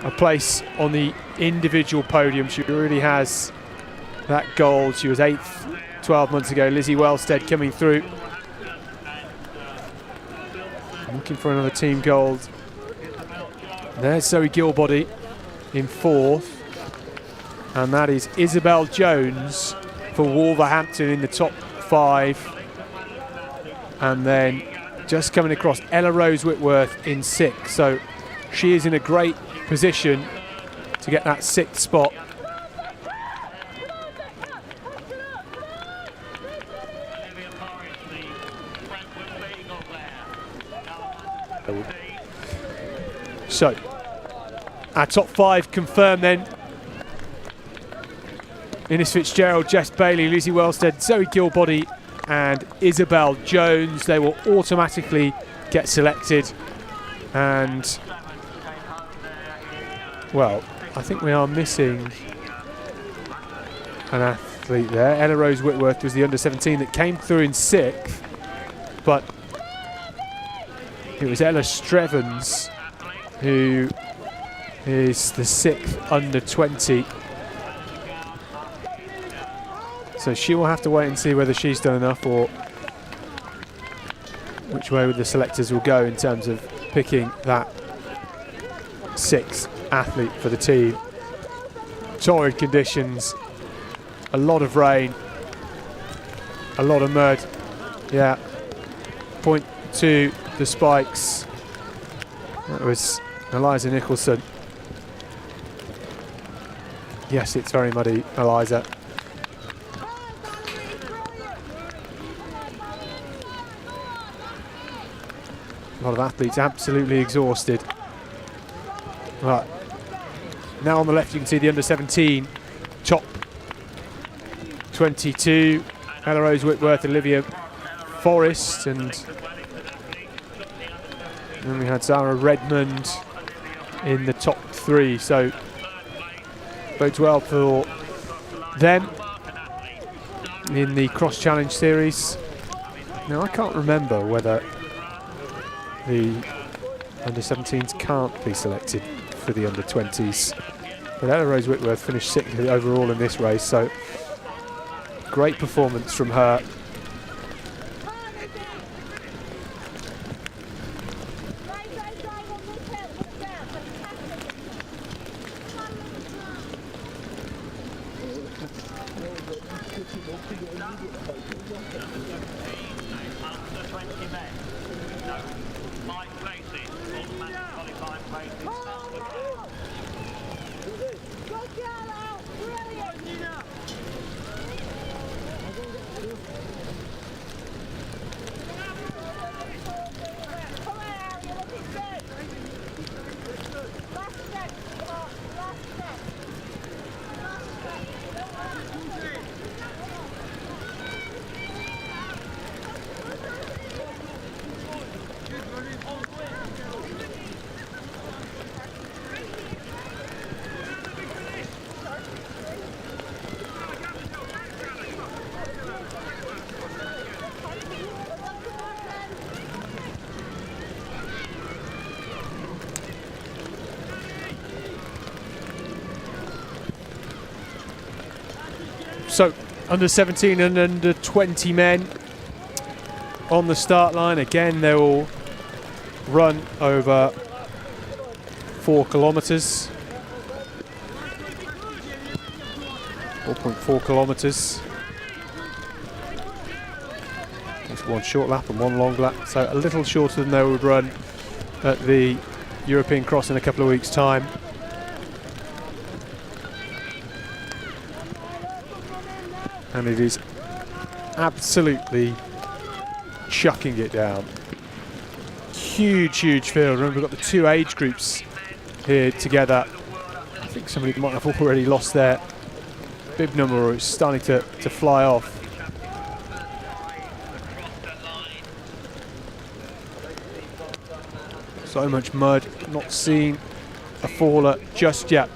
a place on the individual podium. She really has that gold. She was 8th 12 months ago. Lizzie Welstead coming through, looking for another team gold. There's Zoe Gilbody in 4th. And that is Isabel Jones for Wolverhampton in the top 5. And then just coming across, Ella Rose Whitworth in 6. So she is in a great position to get that 6th spot. So our top 5 confirmed then. Innes Fitzgerald, Jess Bailey, Lizzie Wellstead, Zoe Gilbody and Isabel Jones. They will automatically get selected. And, well, I think we are missing an athlete there. Ella Rose Whitworth was the under-17 that came through in 6th. But it was Ella Strevens who is the 6th under-20. So she will have to wait and see whether she's done enough or which way the selectors will go in terms of picking that 6th athlete for the team. Torrid conditions, a lot of rain, a lot of mud. Yeah, point to the spikes. That was Eliza Nicholson. Yes, it's very muddy, Eliza. A lot of athletes absolutely exhausted. Right. Now on the left you can see the under-17 top 22. Ella Rose Whitworth, Olivia Forrest, and then we had Zara Redmond in the top 3. So bodes well for them in the cross challenge series. Now I can't remember whether the under-17s can't be selected for the under-20s. But Ella Rose Whitworth finished 6th overall in this race, so great performance from her. So under 17 and under 20 men on the start line. Again, they will run over 4 kilometres. 4.4 kilometres. Just one short lap and one long lap. So a little shorter than they would run at the European Cross in a couple of weeks' time. And it is absolutely chucking it down. Huge, huge field. Remember, we've got the 2 age groups here together. I think somebody might have already lost their bib number, or it's starting to fly off. So much mud, not seen a faller just yet.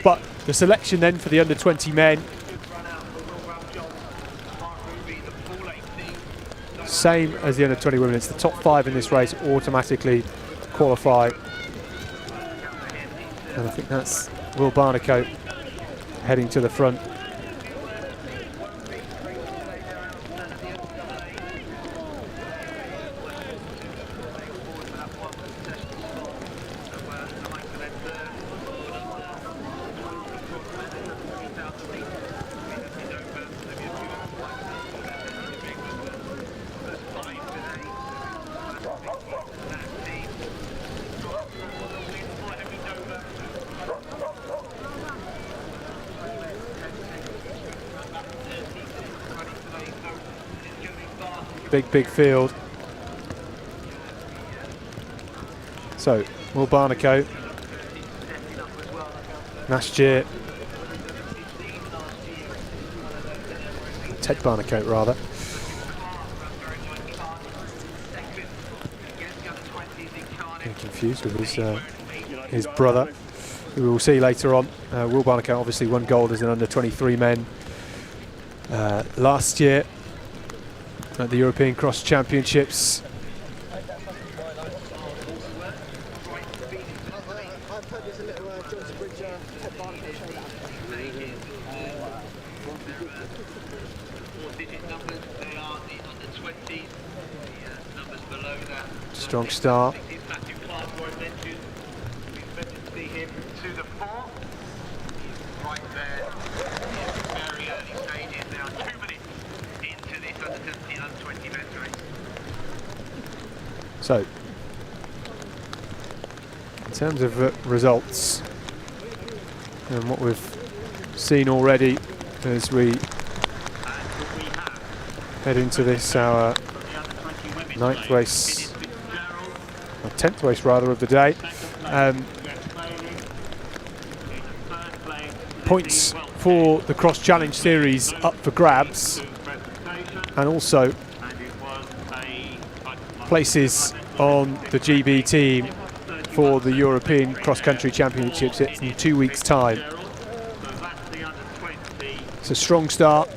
But the selection then for the under 20 men, same as the under 20 women. It's the top 5 in this race automatically qualify. And I think that's Will Barnacote heading to the front. big field. So, Will Barnacote, last year, Ted Barnacote rather. Getting confused with his brother, who we'll see later on. Will Barnacote obviously won gold as an under-23 men last year at the European Cross Championships. Strong start. So, in terms of results and what we've seen already as we head into this, our 9th race, or 10th race rather, of the day. Points for the Cross Challenge Series up for grabs, and also places on the GB team for the European Cross Country Championships in 2 weeks' time. It's a strong start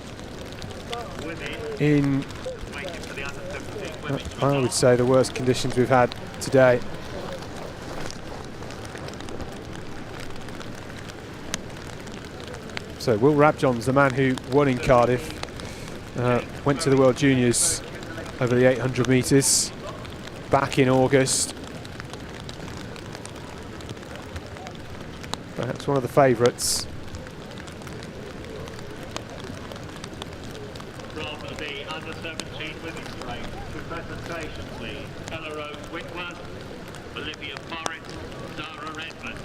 in, I would say, the worst conditions we've had today. So Will Rabjohn's the man who won in Cardiff, went to the World Juniors over the 800 metres back in August. Perhaps one of the favourites. From the under-17 women's race, with presentation please, Ella Rose Whitworth, Olivia Forrest, Sarah Redmond.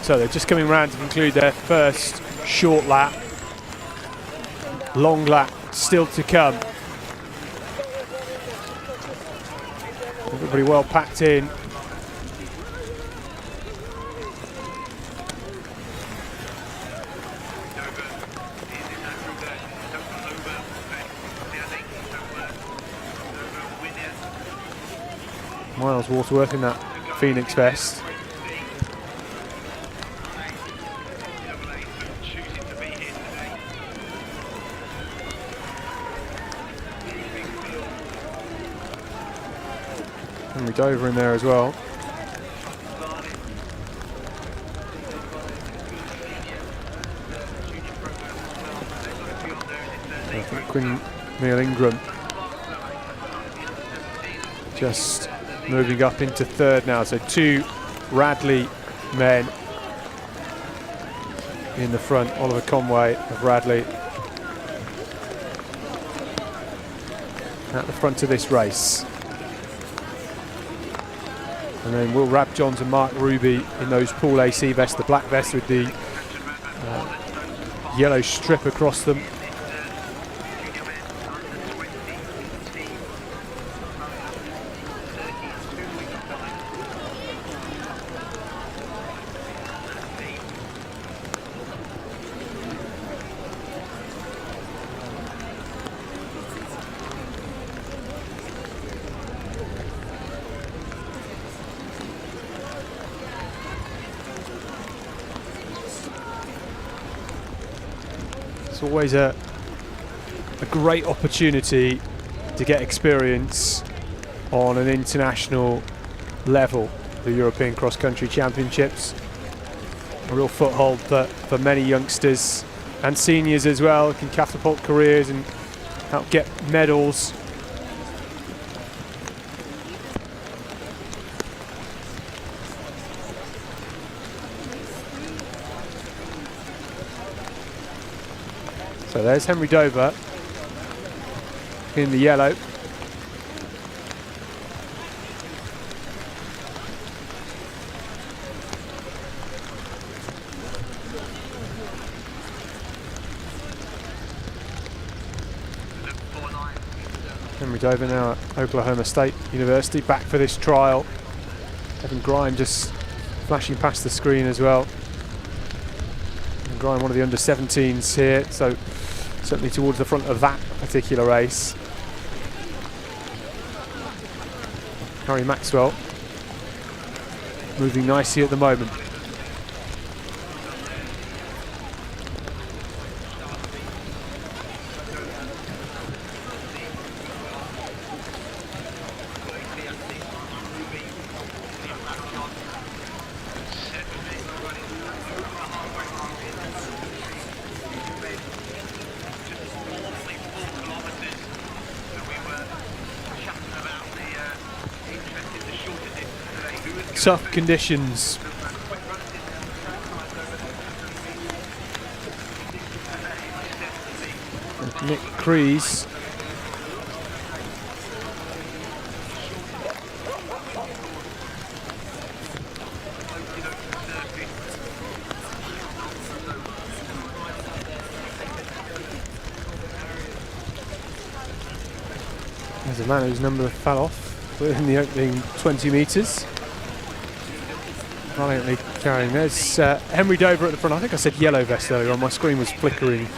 So they're just coming round to conclude their first short lap. Long lap still to come. Everybody well packed in. Miles Waterworth in that Phoenix vest. Henry Dover in there as well. I think Quinn Neil Ingram just moving up into third now. So 2 Radley men in the front. Oliver Conway of Radley at the front of this race. And then Will Rabjohns and Mark Ruby in those Pool AC vests, the black vests with the yellow strip across them. It's always a great opportunity to get experience on an international level. the European Cross Country Championships. A real foothold for many youngsters and seniors as well. Can catapult careers and help get medals. So there's Henry Dover in the yellow. Henry Dover now at Oklahoma State University, back for this trial. Evan Grime just flashing past the screen as well. Evan Grime, one of the under-17s here, so certainly towards the front of that particular race. Harry Maxwell moving nicely at the moment. Tough conditions. Nick Crees. There's a man whose number fell off in the opening 20 metres. Valiantly carrying. There's Henry Dover at the front. I think I said yellow vest earlier on. My screen was flickering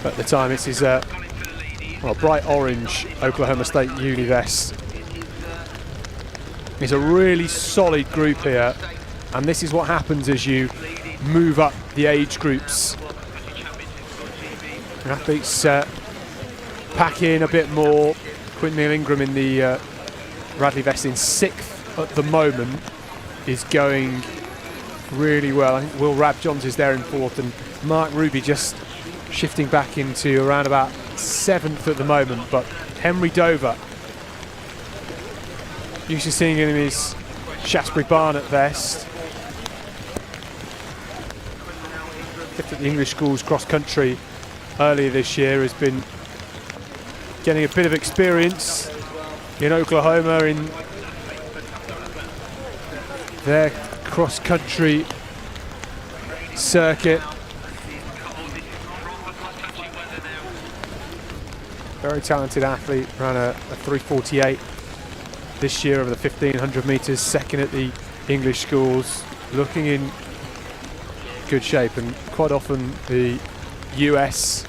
at the time. This is well, bright orange Oklahoma State uni vest. It's a really solid group here, and this is what happens as you move up the age groups. Athletes pack in a bit more. Quinn Neal Ingram in the Radley vest in 6th at the moment is going really well. I think Will Rabjohns is there in 4th, and Mark Ruby just shifting back into around about 7th at the moment. But Henry Dover, used to seeing him in his Shaftesbury Barnet vest. 5th at the English Schools cross country earlier this year, has been getting a bit of experience in Oklahoma in their cross-country circuit. Very talented athlete, ran a 3:48 this year over the 1500 metres, 2nd at the English Schools, looking in good shape. And quite often the US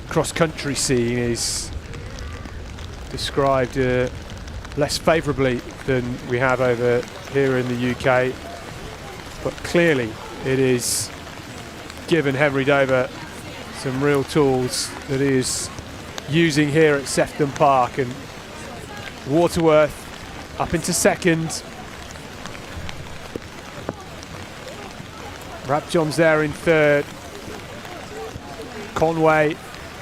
cross-country scene is described less favourably than we have over here in the UK, but clearly it is given Henry Dover some real tools that he is using here at Sefton Park. And Waterworth up into 2nd, Rabjohns there in 3rd, Conway,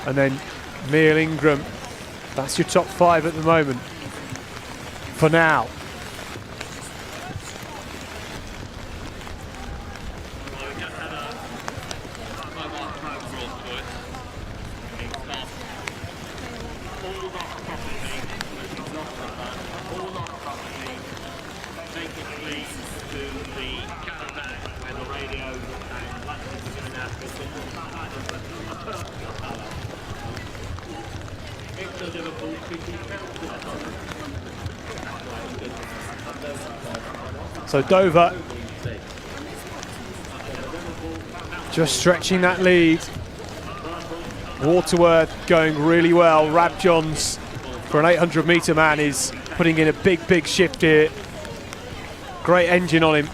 and then Neal Ingram. That's your top 5 at the moment for now. So Dover just stretching that lead. Waterworth going really well. Rabjohns, for an 800 metre man, is putting in a big shift here. Great engine on him.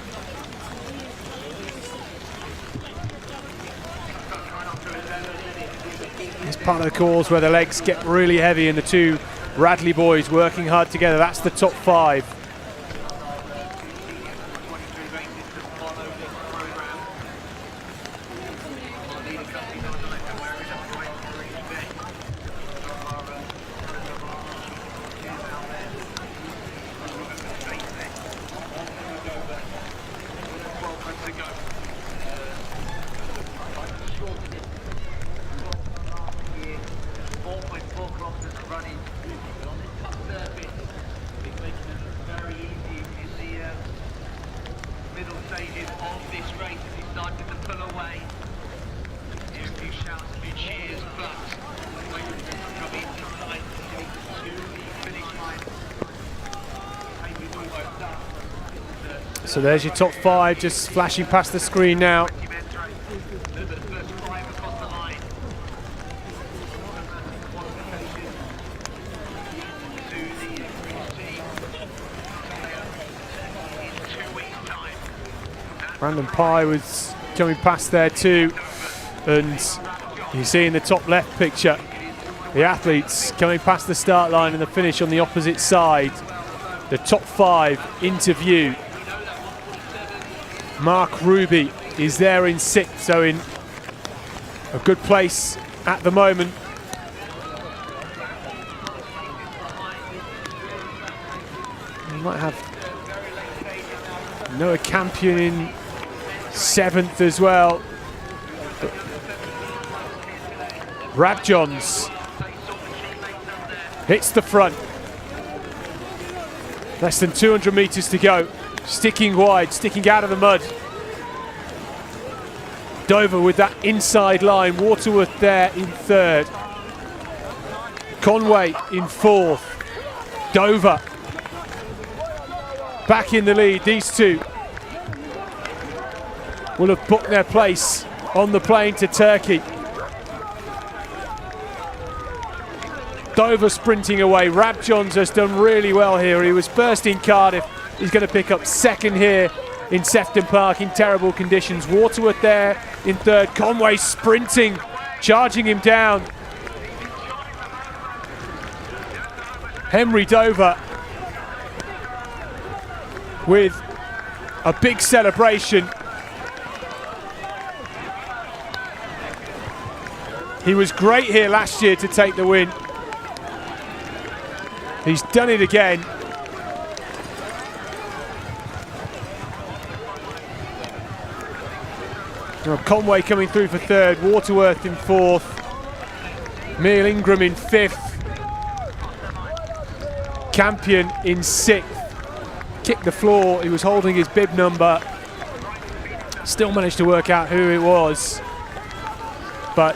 It's part of the course where the legs get really heavy, and the two Radley boys working hard together. That's the top 5. So there's your top 5 just flashing past the screen now. Brandon Pye was coming past there too, and you see in the top left picture the athletes coming past the start line and the finish on the opposite side. The top 5 into view. Mark Ruby is there in 6th, so in a good place at the moment. We might have Noah Campion in 7th as well. Rab Johns hits the front. Less than 200 metres to go. Sticking wide, sticking out of the mud. Dover with that inside line. Waterworth there in 3rd. Conway in 4th. Dover back in the lead. These two will have booked their place on the plane to Turkey. Dover sprinting away. Rab Johns has done really well here. He was first in Cardiff. He's going to pick up 2nd here in Sefton Park in terrible conditions. Waterworth there in 3rd. Conway sprinting, charging him down. Henry Dover with a big celebration. He was great here last year to take the win. He's done it again. Conway coming through for 3rd, Waterworth in 4th, Neil Ingram in 5th, Campion in 6th. Kicked the floor, he was holding his bib number. Still managed to work out who it was, but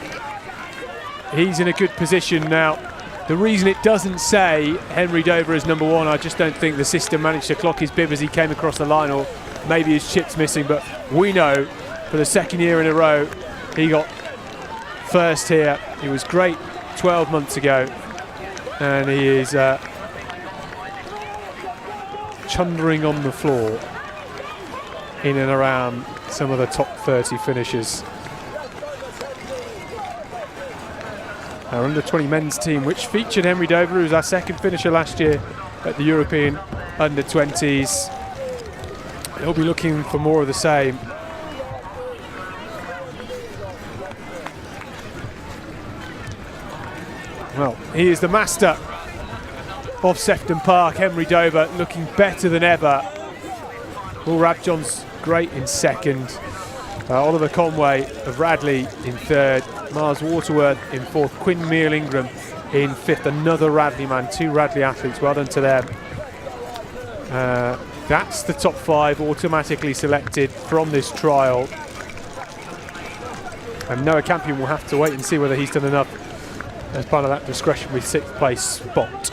he's in a good position now. The reason it doesn't say Henry Dover as number 1, I just don't think the system managed to clock his bib as he came across the line, or maybe his chip's missing, but we know for the 2nd year in a row he got 1st here. He was great 12 months ago, and he is chundering on the floor in and around some of the top 30 finishers. Our under-20 men's team, which featured Henry Dover, who was our 2nd finisher last year at the European under-20s. He'll be looking for more of the same. Well, he is the master of Sefton Park, Henry Dover, looking better than ever. Will Rab Johns great in 2nd. Oliver Conway of Radley in 3rd. Mars Waterworth in 4th. Quinn Meal Ingram in 5th. Another Radley man, 2 Radley athletes. Well done to them. That's the top 5 automatically selected from this trial. And Noah Campion will have to wait and see whether he's done enough as part of that discretionary 6th place spot.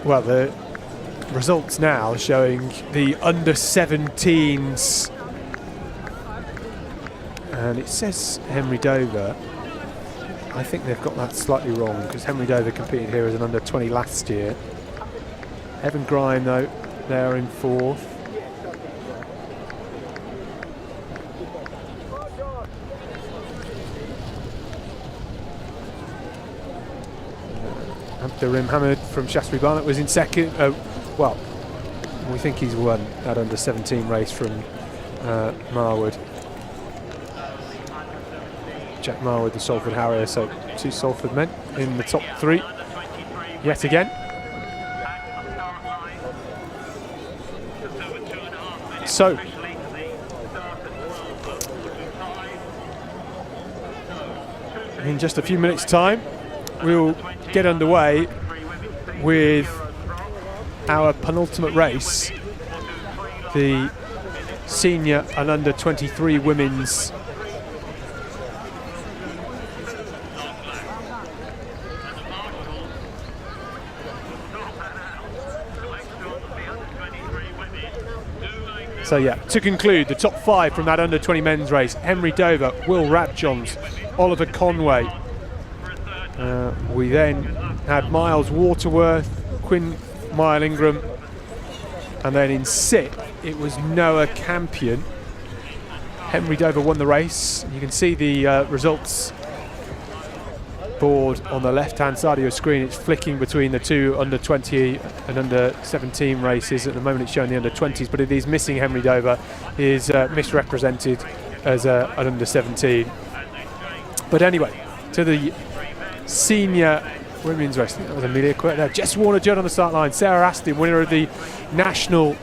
Well, the results now showing the under-17s, and it says Henry Dover. I think they've got that slightly wrong, because Henry Dover competed here as an under-20 last year. Evan Grime, though, they're in 4th. Abdur Hamid from Shaftesbury Barnet was in 2nd. Well, we think he's won that under-17 race from Marwood. Jack Marwood, the Salford Harrier, so 2 Salford men in the top 3. yet again. At the start line. Just over 2.5 minutes. So, Officially, the start at 12:45. in just a few minutes' time, we'll get underway with our penultimate race, the senior and under 23 women's So yeah, to conclude, the top 5 from that under 20 men's race: Henry Dover, Will Radjohns, Oliver Conway. We then had Miles Waterworth, Quinn Mile Ingram, and then in sixth it was Noah Campion. Henry Dover won the race. You can see the results board on the left-hand side of your screen. It's flicking between the two under 20 and under 17 races. At the moment it's showing the under 20s, but it is missing Henry Dover. He is misrepresented as an under 17. But anyway, to the senior women's race. That was Amelia Quirk there. Jess Warner-Judd on the start line. Sarah Astin, winner of the national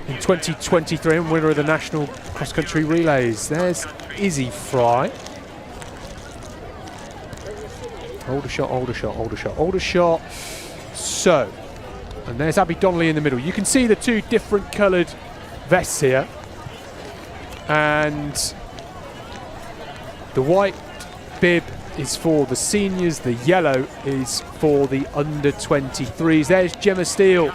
in 2023 and winner of the national cross-country relays. There's Izzy Fry. Older shot, older shot, older shot, older shot. So, and there's Abby Donnelly in the middle. You can see the two different coloured vests here. And the white bib is for the seniors, the yellow is for the under 23s. There's Gemma Steele.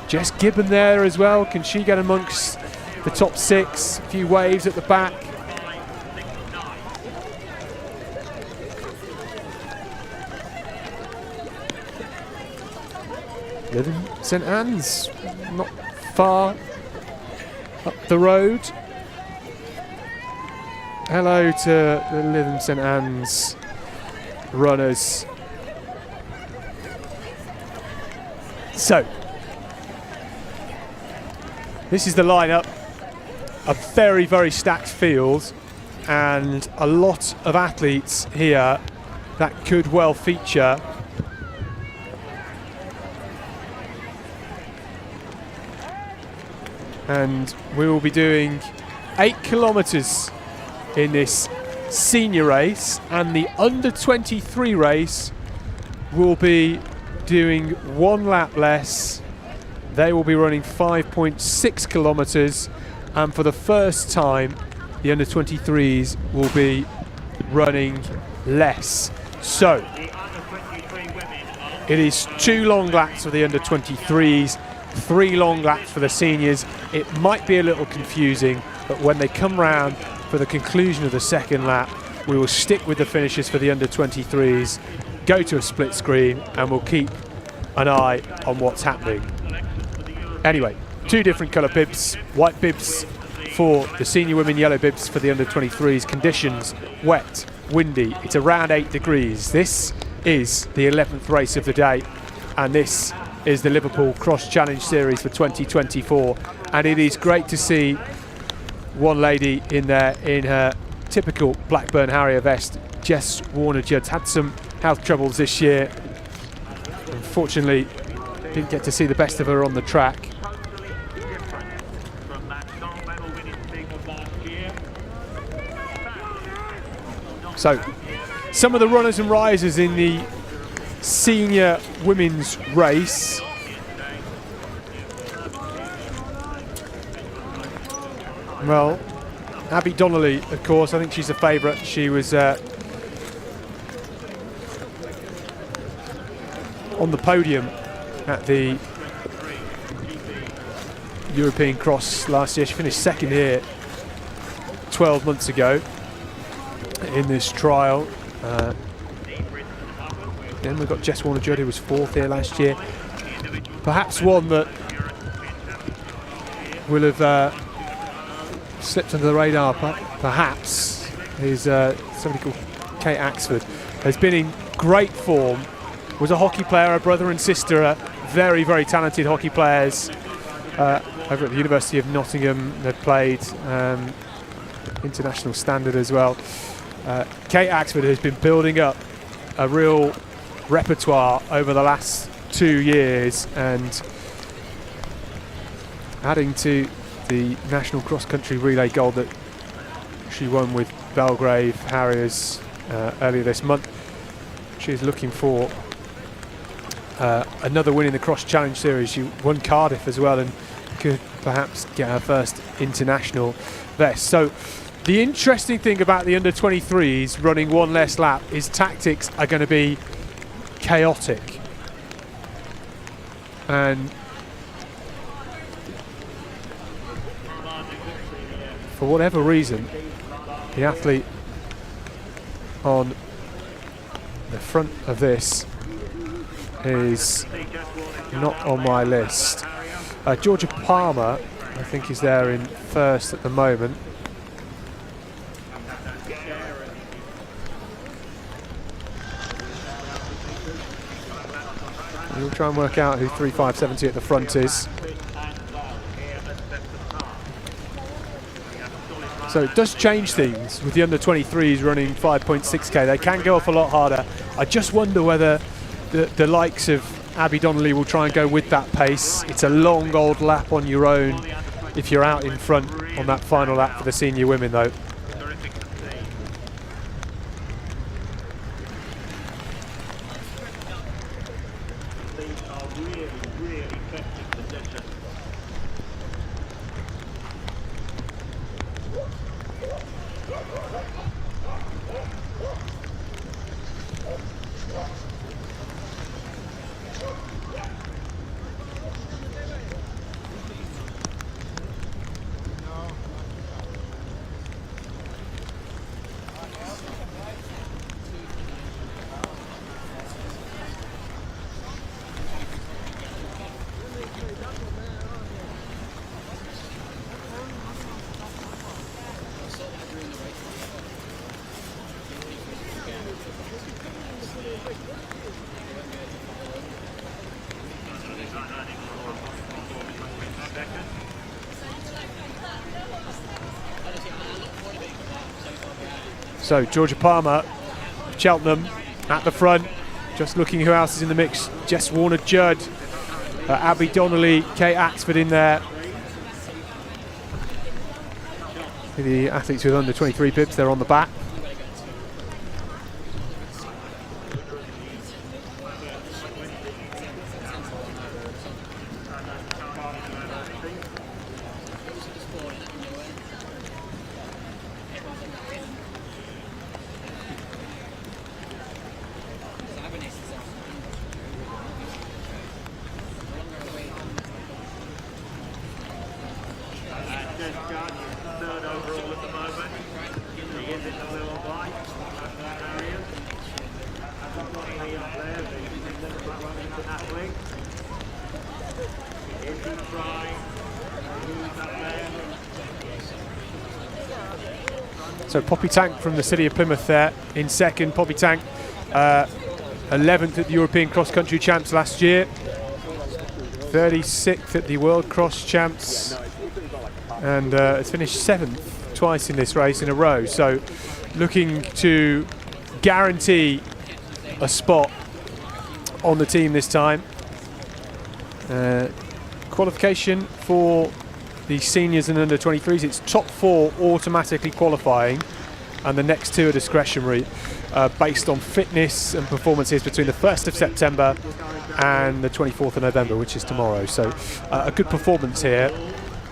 Jess Gibbon there as well. Can she get amongst the top 6? A few waves at the back. Living St Anne's, not far up the road. Hello to the Lytham St Anne's runners. So, this is the lineup. A very, very stacked field and a lot of athletes here that could well feature. And we will be doing 8 kilometres in this senior race, and the under 23 race will be doing 1 lap less. They will be running 5.6 kilometres, and for the first time the under 23s will be running less. So it is 2 long laps for the under 23s, 3 long laps for the seniors. It might be a little confusing, but when they come round for the conclusion of the second lap, we will stick with the finishes for the under 23s, go to a split screen, and we'll keep an eye on what's happening. Anyway, 2 different colour bibs, white bibs for the senior women, yellow bibs for the under 23s. Conditions: wet, windy, it's around 8 degrees. This is the 11th race of the day, and this is the Liverpool Cross Challenge Series for 2024, and it is great to see one lady in there in her typical Blackburn Harrier vest. Jess Warner-Judd's had some health troubles this year. Unfortunately, didn't get to see the best of her on the track. So, some of the runners and risers in the senior women's race. Well, Abby Donnelly, of course, I think she's a favourite. She was on the podium at the European Cross last year. She finished second here 12 months ago in this trial. Then we've got Jess Warner-Judd, who was 4th here last year. Perhaps one that will have slipped under the radar, perhaps, is somebody called Kate Axford. Has been in great form, was a hockey player. Her brother and sister are very, very talented hockey players over at the University of Nottingham. They've played international standard as well. Kate Axford has been building up a real repertoire over the last 2 years, and adding to the national cross-country relay gold that she won with Belgrave Harriers earlier this month. She is looking for another win in the Cross Challenge Series. She won Cardiff as well and could perhaps get her first international vest. So the interesting thing about the under-23s running one less lap is tactics are going to be chaotic. And for whatever reason, the athlete on the front of this is not on my list. Georgia Palmer, I think, is there in first at the moment. We'll try and work out who 3.570 at the front is. So it does change things with the under-23s running 5.6k. They can go off a lot harder. I just wonder whether the likes of Abby Donnelly will try and go with that pace. It's a long old lap on your own if you're out in front on that final lap for the senior women, though. So Georgia Palmer, Cheltenham at the front, just looking who else is in the mix. Jess Warner-Judd, Abby Donnelly, Kate Axford in there. The athletes with under 23 pips, they're on the back. So Poppy Tank from the city of Plymouth there in second. Poppy Tank 11th at the European Cross Country Champs last year, 36th at the World Cross Champs, and has finished 7th twice in this race in a row. So looking to guarantee a spot on the team this time. Qualification for the seniors and under 23s, it's top 4 automatically qualifying, and the next 2 are discretionary based on fitness and performances between the 1st of September and the 24th of November, which is tomorrow. So a good performance here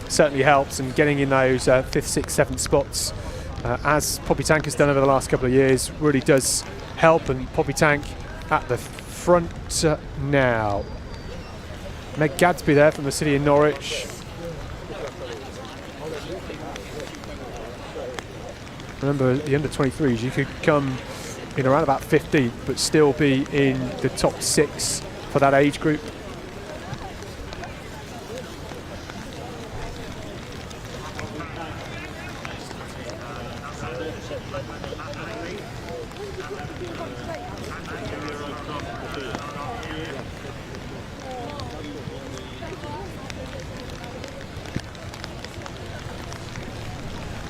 certainly helps, and getting in those 5th, 6th, 7th spots as Poppy Tank has done over the last couple of years really does help. And Poppy Tank at the front now. Meg Gadsby there from the city of Norwich. Remember, the under-23s, you could come in around about 15th, but still be in the top 6 for that age group.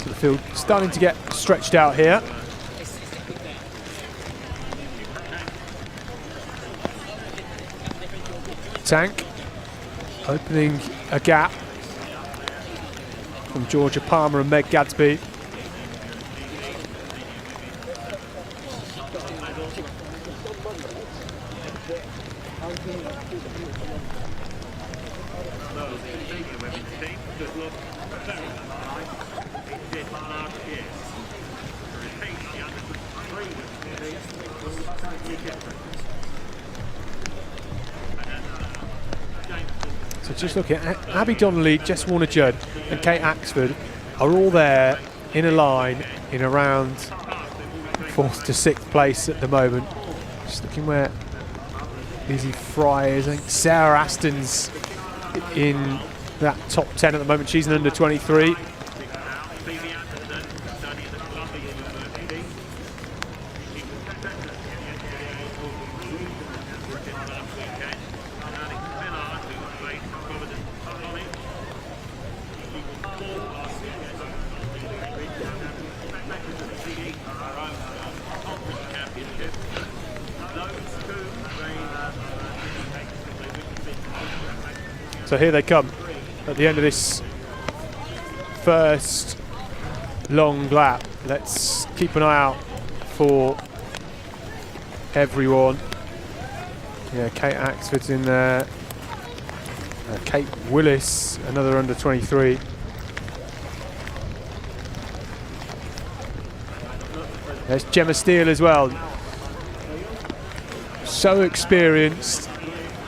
So the field starting to get stretched out here. Tank opening a gap from Georgia Palmer and Meg Gadsby. So just look at Abby Donnelly, Jess Warner-Judd and Kate Axford are all there in a line in around 4th to 6th place at the moment. Just looking where Lizzie Fry is. I think Sarah Aston's in that top 10 at the moment. She's an under 23. So here they come at the end of this first long lap. Let's keep an eye out for everyone. Yeah, Kate Axford's in there. Kate Willis, another under 23. There's Gemma Steele as well. So experienced.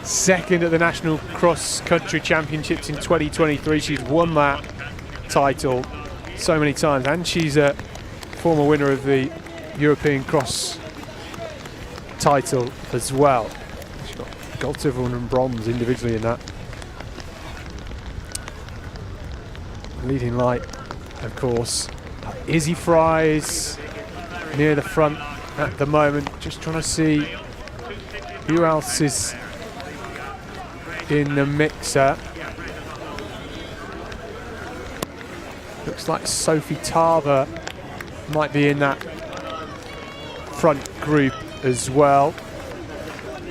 Second at the National Cross Country Championships in 2023. She's won that title so many times, and she's a former winner of the European Cross title as well. She's got gold, silver and bronze individually in that. Leading light, of course. Izzy Fry's near the front at the moment. Just trying to see who else is in the mixer. Looks like Sophie Tarver might be in that front group as well.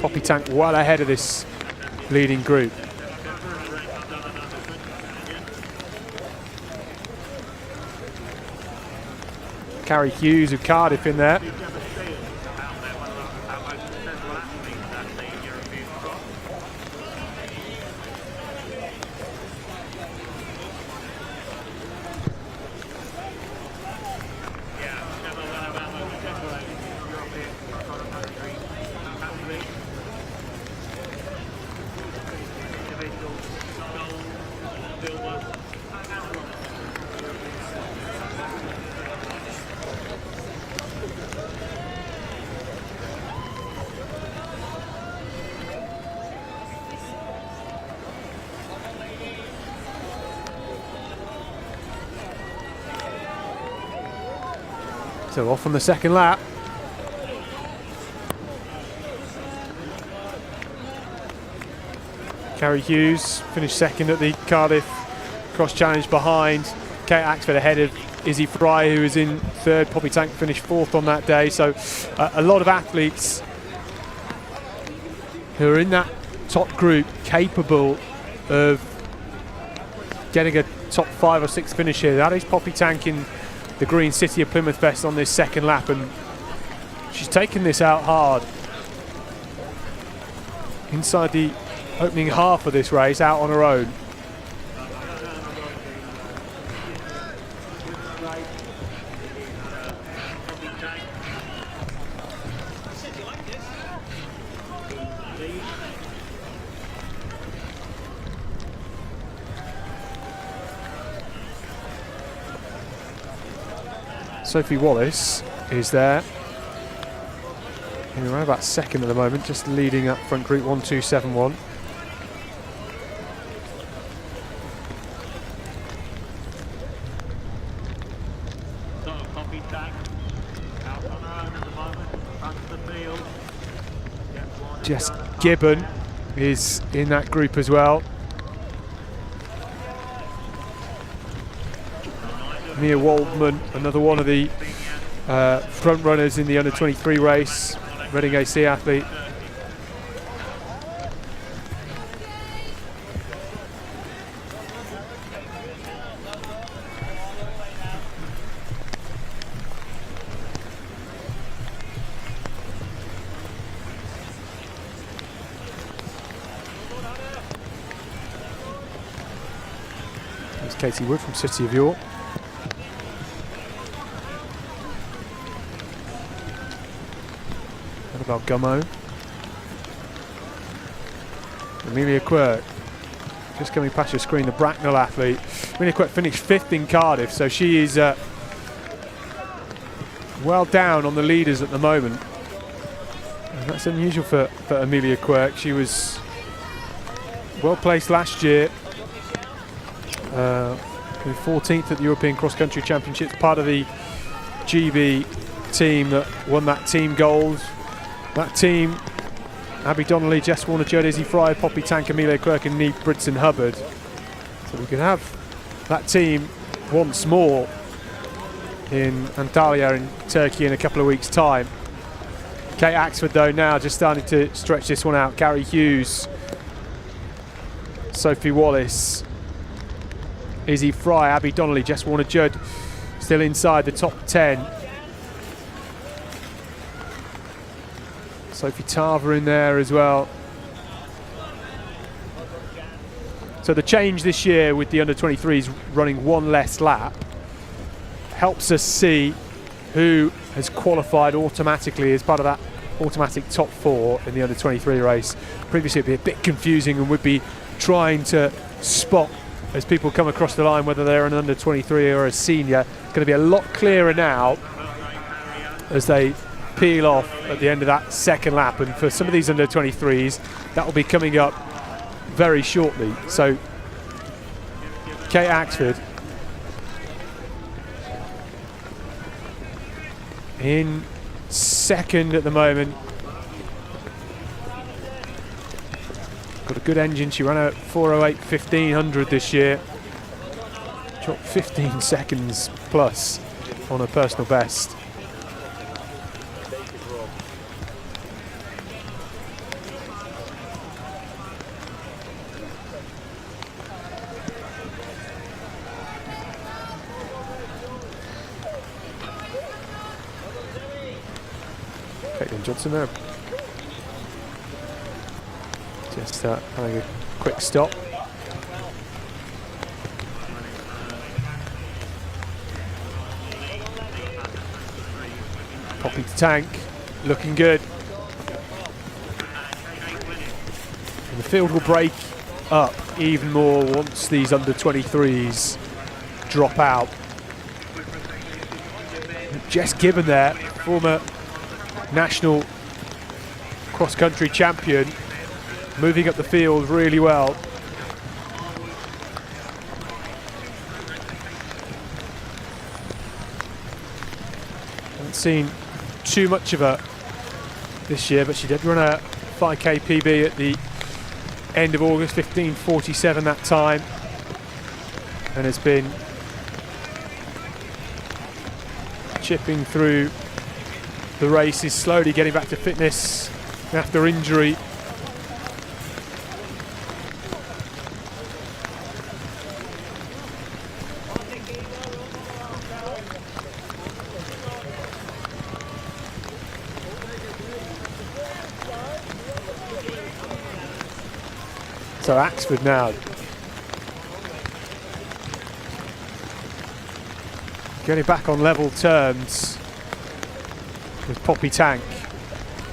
Poppy Tank well ahead of this leading group. Carrie Hughes of Cardiff in there. So off on the second lap. Carrie Hughes finished second at the Cardiff Cross Challenge behind Kate Axford, ahead of Izzy Fry, who was in third. Poppy Tank finished fourth on that day. So a lot of athletes who are in that top group capable of getting a top 5 or 6 finish here. That is Poppy Tank in the green City of Plymouth vest on this second lap, and she's taken this out hard. Inside the opening half of this race, out on her own. Sophie Wallace is there. Around about second at the moment, just leading up front group 1-2-7-1. Jess Gibbon is in that group as well. Mia Waldman, another one of the front runners in the under-23 race, Reading AC athlete. There's Katie Wood from City of York. Annabelle Gummo. Amelia Quirk. Just coming past your screen, the Bracknell athlete. Amelia Quirk finished 5th in Cardiff, so she is well down on the leaders at the moment. And that's unusual for Amelia Quirk. She was well placed last year. 14th at the European Cross Country Championships, part of the GB team that won that team gold. That team, Abby Donnelly, Jess Warner-Judd, Izzy Fry, Poppy Tank, Amelia Quirk and Neve Bridson-Hubbard. So we could have that team once more in Antalya in Turkey in a couple of weeks' time. Kate Axford though now just starting to stretch this one out. Gary Hughes, Sophie Wallace, Izzy Fry, Abby Donnelly, Jess Warner-Judd still inside the top 10. Sophie Tarver in there as well. So the change this year with the under-23s running one less lap helps us see who has qualified automatically as part of that automatic top 4 in the under-23 race. Previously it'd be a bit confusing and we'd be trying to spot as people come across the line whether they're an under-23 or a senior. It's going to be a lot clearer now as they peel off at the end of that second lap, and for some of these under-23s that will be coming up very shortly. So Kate Axford in second at the moment. Got a good engine. She ran out 4:08 1500 this year. Dropped 15 seconds plus on her personal best. Caitlin Johnson there. Just having a quick stop. Poppy to Tank, looking good. And the field will break up even more once these under-23s drop out. Jess Gibbon there, former national cross-country champion, moving up the field really well. Haven't seen too much of her this year, but she did run a 5k PB at the end of August, 15:47 that time, and has been chipping through the races, slowly getting back to fitness after injury. So Axford now getting back on level terms with Poppy Tank.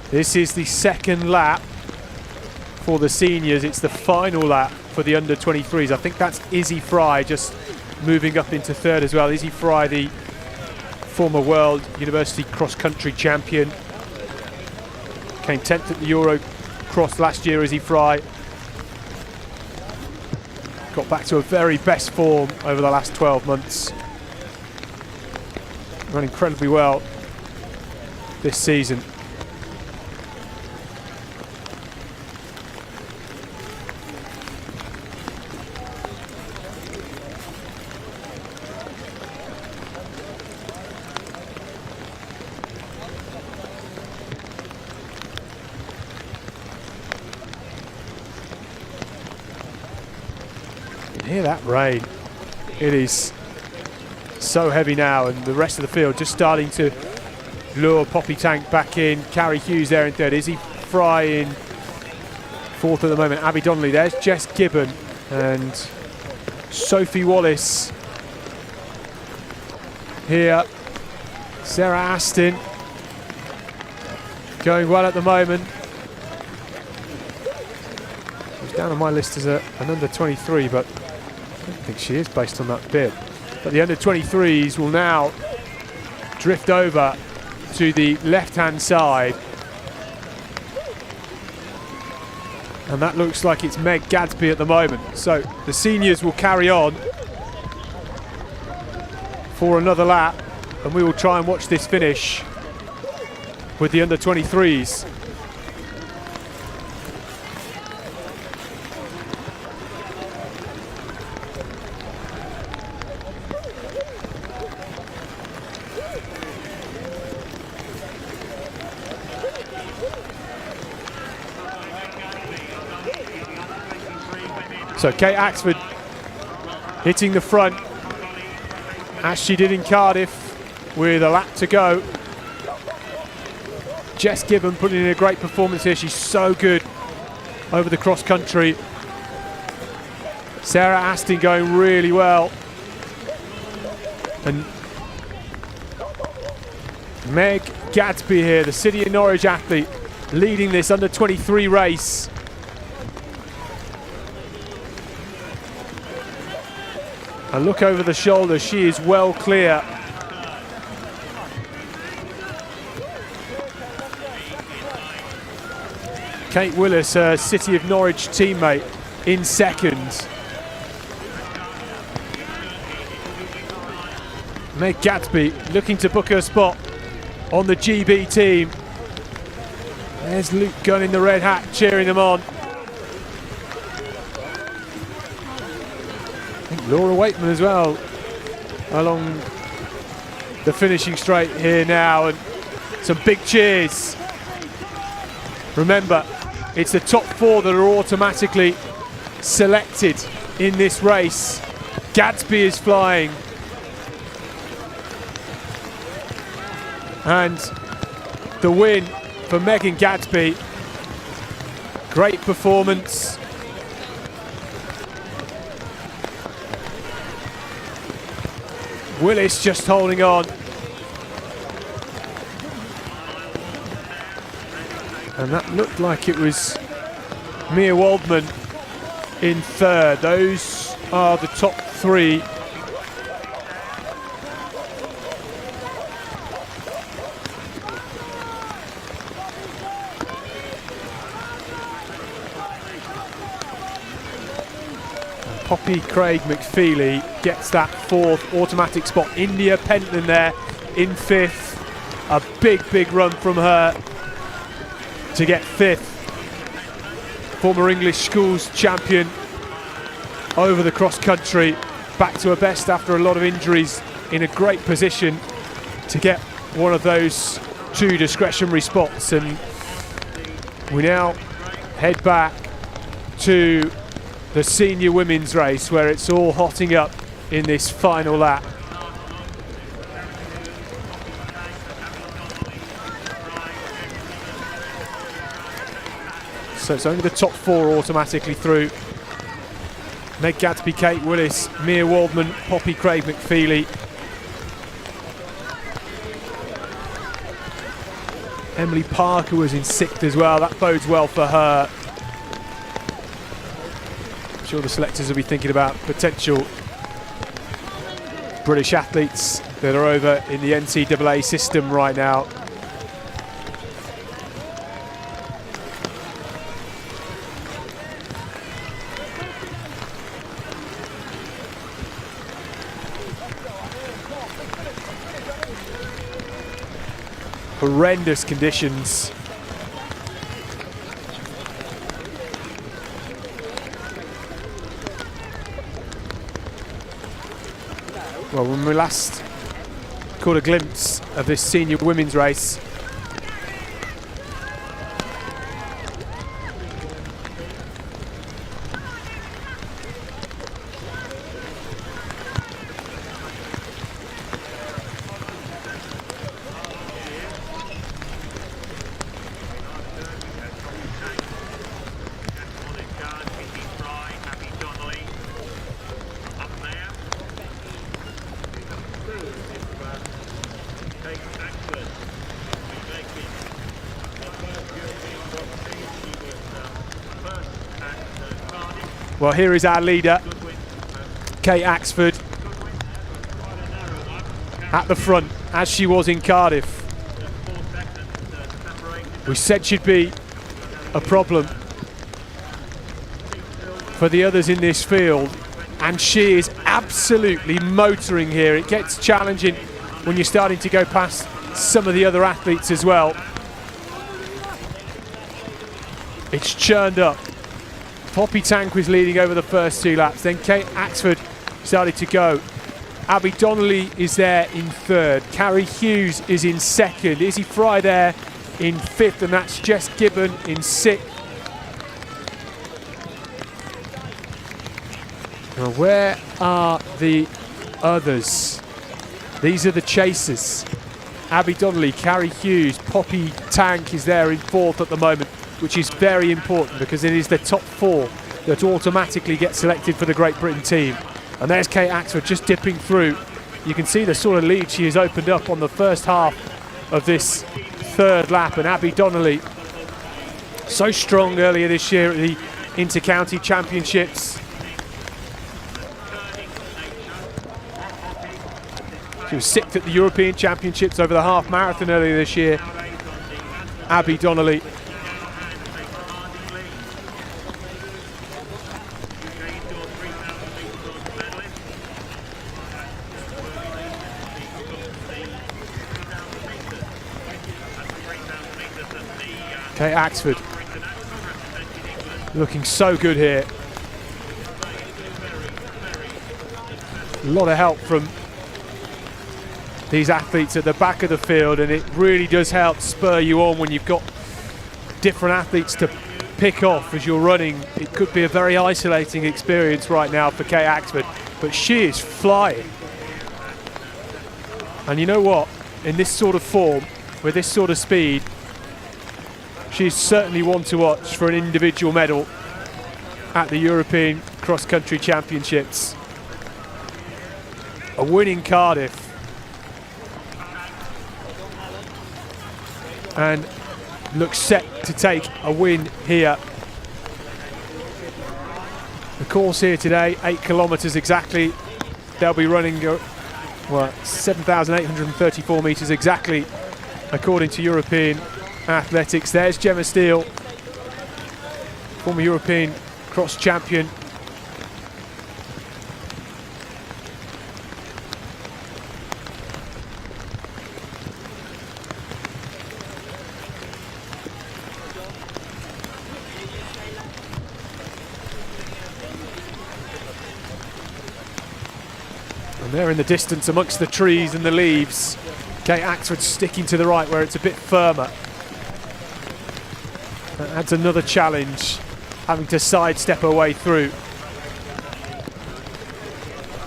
This is the second lap for the seniors. It's the final lap for the under-23s. I think that's Izzy Fry just moving up into third as well. Izzy Fry, the former world university cross-country champion. Came 10th at the Euro Cross last year, Izzy Fry. Got back to a very best form over the last 12 months. Run incredibly well this season. hear that rain? It is so heavy now, and the rest of the field just starting to lure Poppy Tank back in. Carrie Hughes there in third. Izzy Fry in fourth at the moment. Abby Donnelly. There's Jess Gibbon and Sophie Wallace here. Sarah Aston going well at the moment. She's down on my list as an under 23, but I don't think she is based on that bid. But the under 23s will now drift over to the left-hand side. And that looks like it's Meg Gadsby at the moment. So the seniors will carry on for another lap, and we will try and watch this finish with the under 23s. So Kate Axford hitting the front, as she did in Cardiff, with a lap to go. Jess Gibbon putting in a great performance here. She's so good over the cross country. Sarah Aston going really well. And Meg Gadsby here, the City of Norwich athlete, leading this under 23 race. And look over the shoulder, she is well clear. Kate Willis, her City of Norwich teammate, in second. Meg Gadsby looking to book her spot on the GB team. There's Luke Gunn in the red hat cheering them on. Laura Waitman as well along the finishing straight here now, and some big cheers. Remember, it's the top four that are automatically selected in this race. Gadsby is flying, and the win for Megan Gadsby. Great performance. Willis just holding on. And that looked like it was Mia Waldman in third. Those are the top three. Poppy Craig McFeely gets that fourth automatic spot. India Pentland there in fifth. A big run from her to get fifth. Former English schools champion over the cross country. Back to her best after a lot of injuries, in a great position to get one of those two discretionary spots. And we now head back to the senior women's race, where it's all hotting up in this final lap. So it's only the top four automatically through. Meg Gadsby, Kate Willis, Mia Waldman, Poppy Craig McFeely. Emily Parker was in sixth as well. That bodes well for her. I'm sure the selectors will be thinking about potential British athletes that are over in the NCAA system right now. Horrendous conditions. Well, when we last caught a glimpse of this senior women's race, Well, here is our leader, Kate Axford, at the front, as she was in Cardiff. We said she'd be a problem for the others in this field, and she is absolutely motoring here. It gets challenging when you're starting to go past some of the other athletes as well. It's churned up. Poppy Tank was leading over the first 2 laps, then Kate Axford started to go. Abby Donnelly is there in 3rd. Carrie Hughes is in 2nd. Izzy Fry there in 5th, and that's Jess Gibbon in 6th. Now, where are the others? These are the chasers. Abby Donnelly, Carrie Hughes, Poppy Tank is there in 4th at the moment, which is very important because it is the top 4 that automatically get selected for the Great Britain team. And there's Kate Axford just dipping through. You can see the sort of lead she has opened up on the first half of this 3rd lap. And Abby Donnelly, so strong earlier this year at the Inter-County Championships. She was 6th at the European Championships over the half marathon earlier this year. Abby Donnelly. Kate Axford looking so good here. A lot of help from these athletes at the back of the field, and it really does help spur you on when you've got different athletes to pick off as you're running. It could be a very isolating experience right now for Kate Axford, but she is flying. And you know what? In this sort of form, with this sort of speed, she's certainly one to watch for an individual medal at the European Cross Country Championships. A win in Cardiff. And looks set to take a win here. The course here today, 8 kilometres exactly. They'll be running 7,834 metres exactly, according to European Athletics. There's Gemma Steele, former European cross champion. And there in the distance amongst the trees and the leaves, Kate Axford sticking to the right where it's a bit firmer. That adds another challenge, having to sidestep her way through.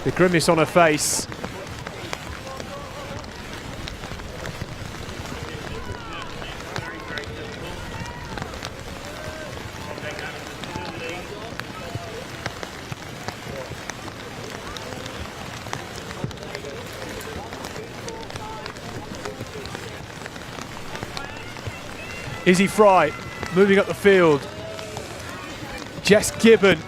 The grimace on her face. Izzy Fry moving up the field. Jess Gibbon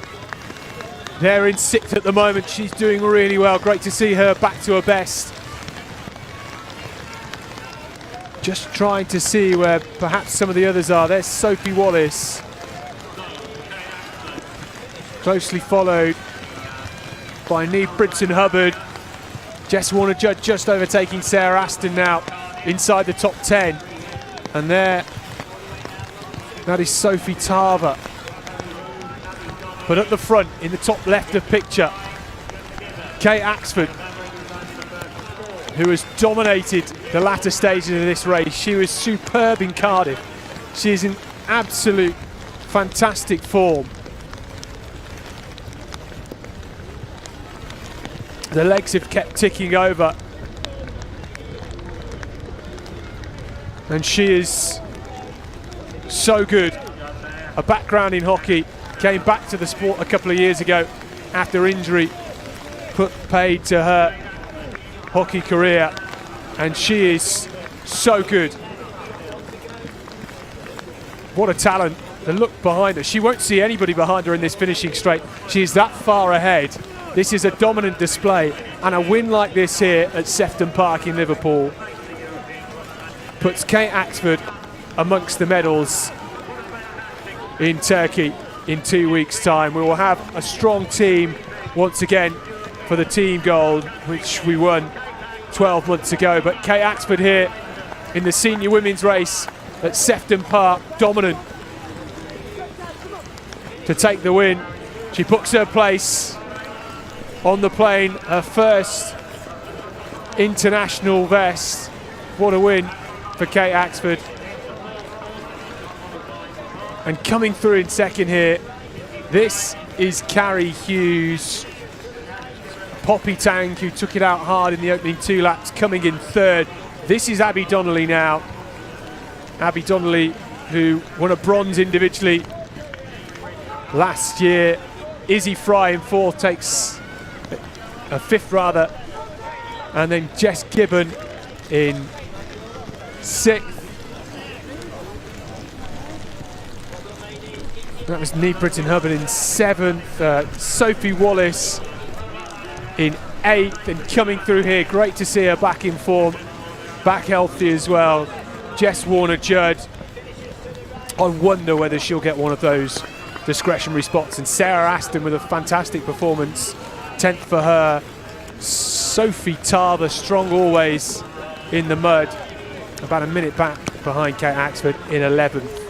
there in 6th at the moment. She's doing really well. Great to see her back to her best. Just trying to see where perhaps some of the others are. There's Sophie Wallace. Closely followed by Neve Brinson Hubbard. Jess Warner-Judd just overtaking Sarah Aston now inside the top 10. And there, that is Sophie Tarver. But at the front, in the top left of picture, Kate Axford, who has dominated the latter stages of this race. She was superb in Cardiff. She is in absolute fantastic form. The legs have kept ticking over. And she is so good. A background in hockey, came back to the sport a couple of years ago after injury, put paid to her hockey career, and she is so good. What a talent the look behind her. She won't see anybody behind her in this finishing straight. She is that far ahead. This is a dominant display, and a win like this here at Sefton Park in Liverpool puts Kate Axford amongst the medals in Turkey in 2 weeks' time. We will have a strong team once again for the team gold, which we won 12 months ago. But Kate Axford here in the senior women's race at Sefton Park, dominant to take the win. She books her place on the plane, her first international vest. What a win for Kate Axford. And coming through in second here, this is Carrie Hughes. Poppy Tank, who took it out hard in the opening 2 laps, coming in third. This is Abby Donnelly now. Abby Donnelly, who won a bronze individually last year. Izzy Fry in fourth, takes a fifth rather. And then Jess Gibbon in sixth. That was Niebrit and Hubbard in seventh. Sophie Wallace in eighth, and coming through here, great to see her back in form, back healthy as well. Jess Warner-Judd. I wonder whether she'll get one of those discretionary spots. And Sarah Aston with a fantastic performance, 10th for her. Sophie Tarver, strong always in the mud, about a minute back behind Kate Axford in 11th.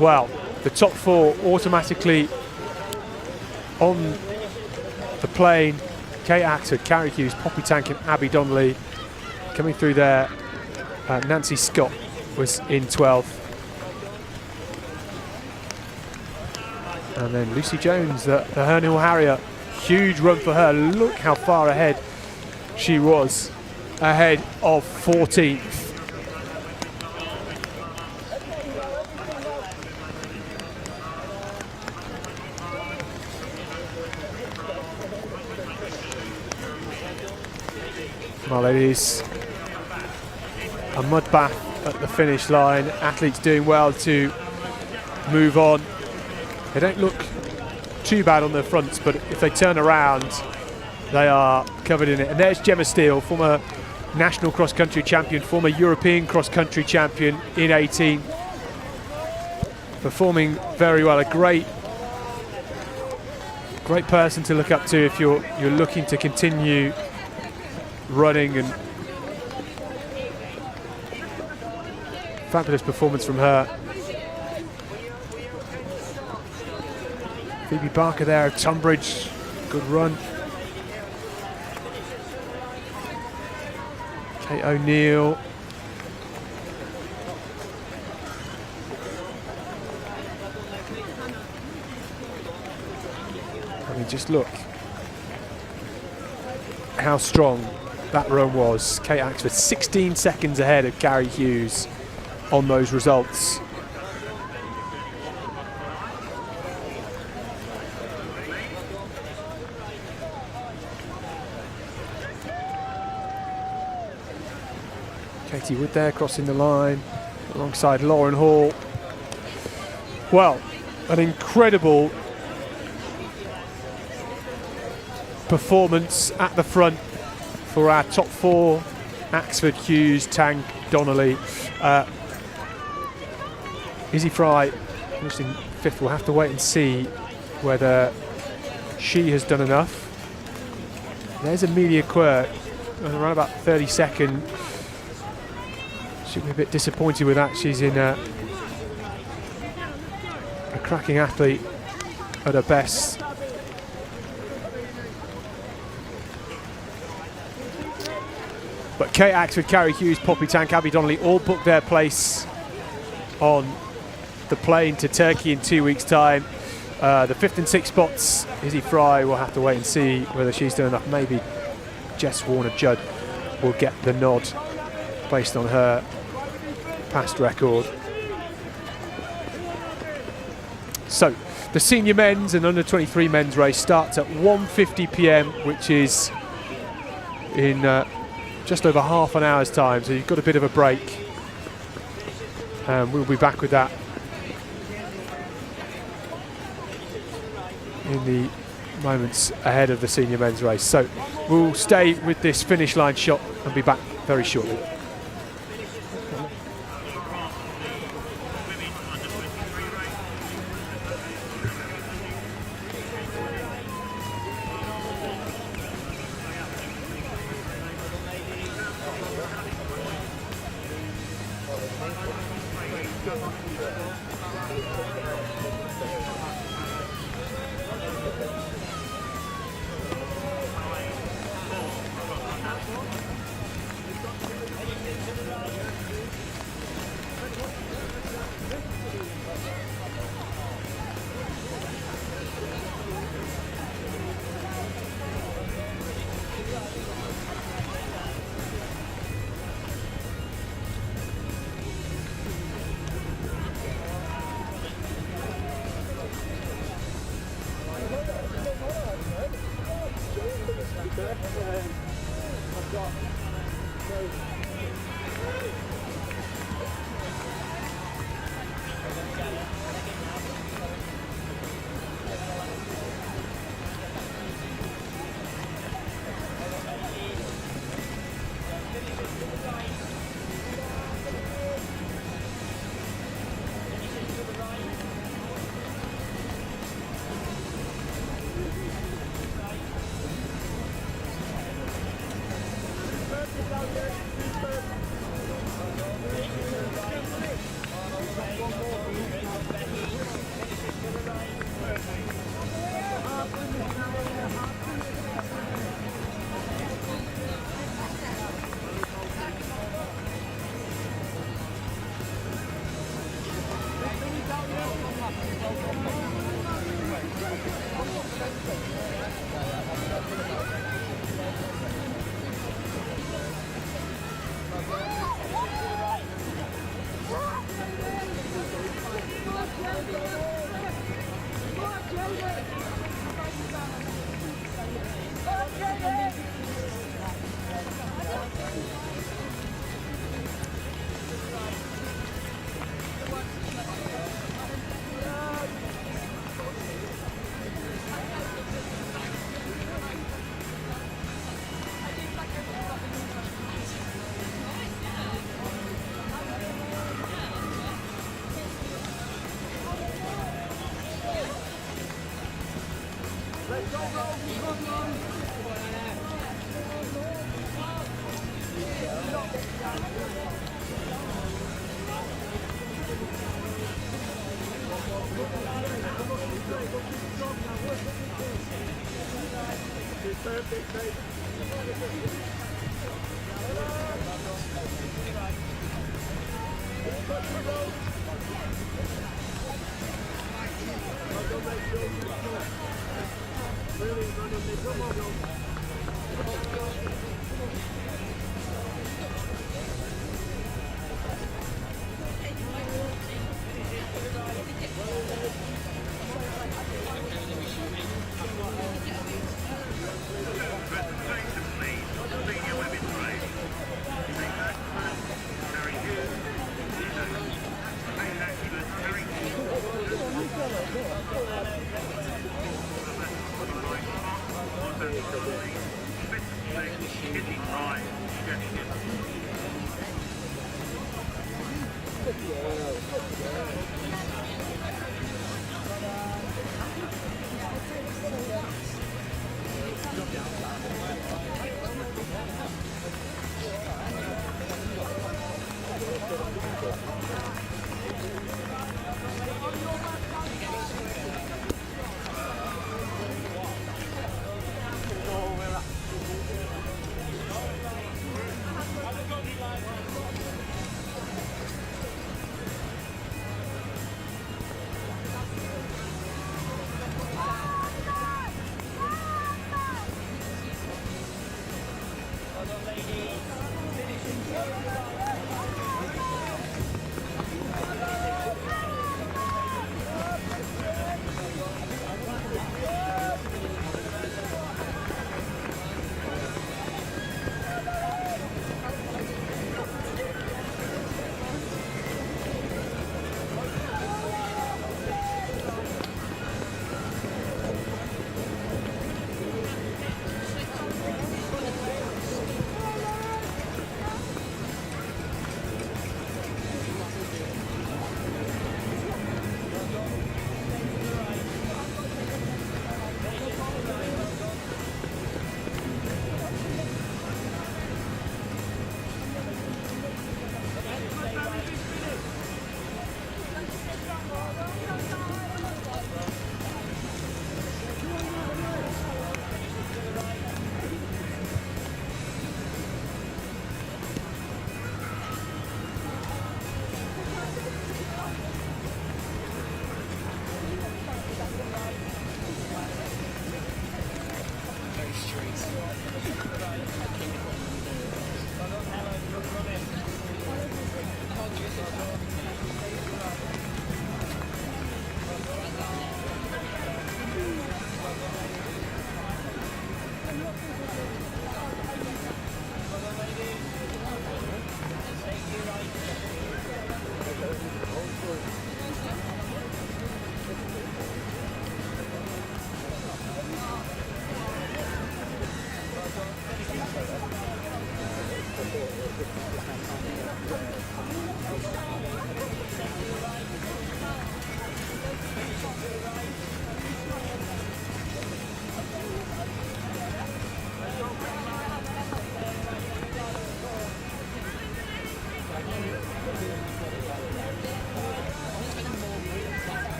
Well, the top 4 automatically on the plane. Kate Axford, Carrie Hughes, Poppy Tank and Abby Donnelly. Coming through there, Nancy Scott was in 12th. And then Lucy Jones, the Hernhill Harrier, huge run for her. Look how far ahead she was, ahead of 14th. Well, it is a mud bath at the finish line. Athletes doing well to move on. They don't look too bad on their fronts, but if they turn around, they are covered in it. And there's Gemma Steele, former national cross-country champion, former European cross-country champion in 18. Performing very well. A great person to look up to if you're looking to continue running, and fabulous performance from her. Phoebe Barker there of Tunbridge, good run. Kate O'Neill. I mean, just look how strong that run was. Kate Axford 16 seconds ahead of Carrie Hughes on those results. Katie Wood there crossing the line alongside Lauren Hall. Well, an incredible performance at the front for our top 4, Axford, Hughes, Tank, Donnelly. Izzy Fry finished in 5th. We'll have to wait and see whether she has done enough. There's Amelia Quirk, around about 32nd. She'll be a bit disappointed with that. She's in a cracking athlete at her best. But Kate Axford, Carrie Hughes, Poppy Tank, Abby Donnelly all booked their place on the plane to Turkey in 2 weeks' time. The 5th and 6th spots, Izzy Fry, we'll have to wait and see whether she's done enough. Maybe Jess Warner-Judd will get the nod based on her past record. So the senior men's and under 23 men's race starts at 1:50 p.m, which is in just over half an hour's time, so you've got a bit of a break. We'll be back with that in the moments ahead of the senior men's race. So we'll stay with this finish line shot and be back very shortly.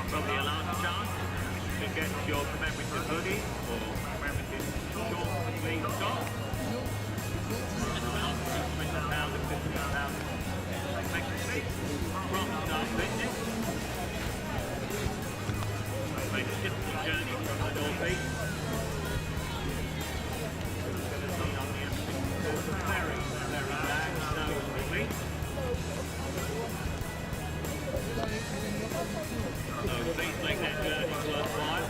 Probably a last chance to get your commemorative hoodie or commemorative short sleeve top. From Start Fitness. Made a difficult journey from the northeast. Very, very bad snow this week. So please make that journey worthwhile.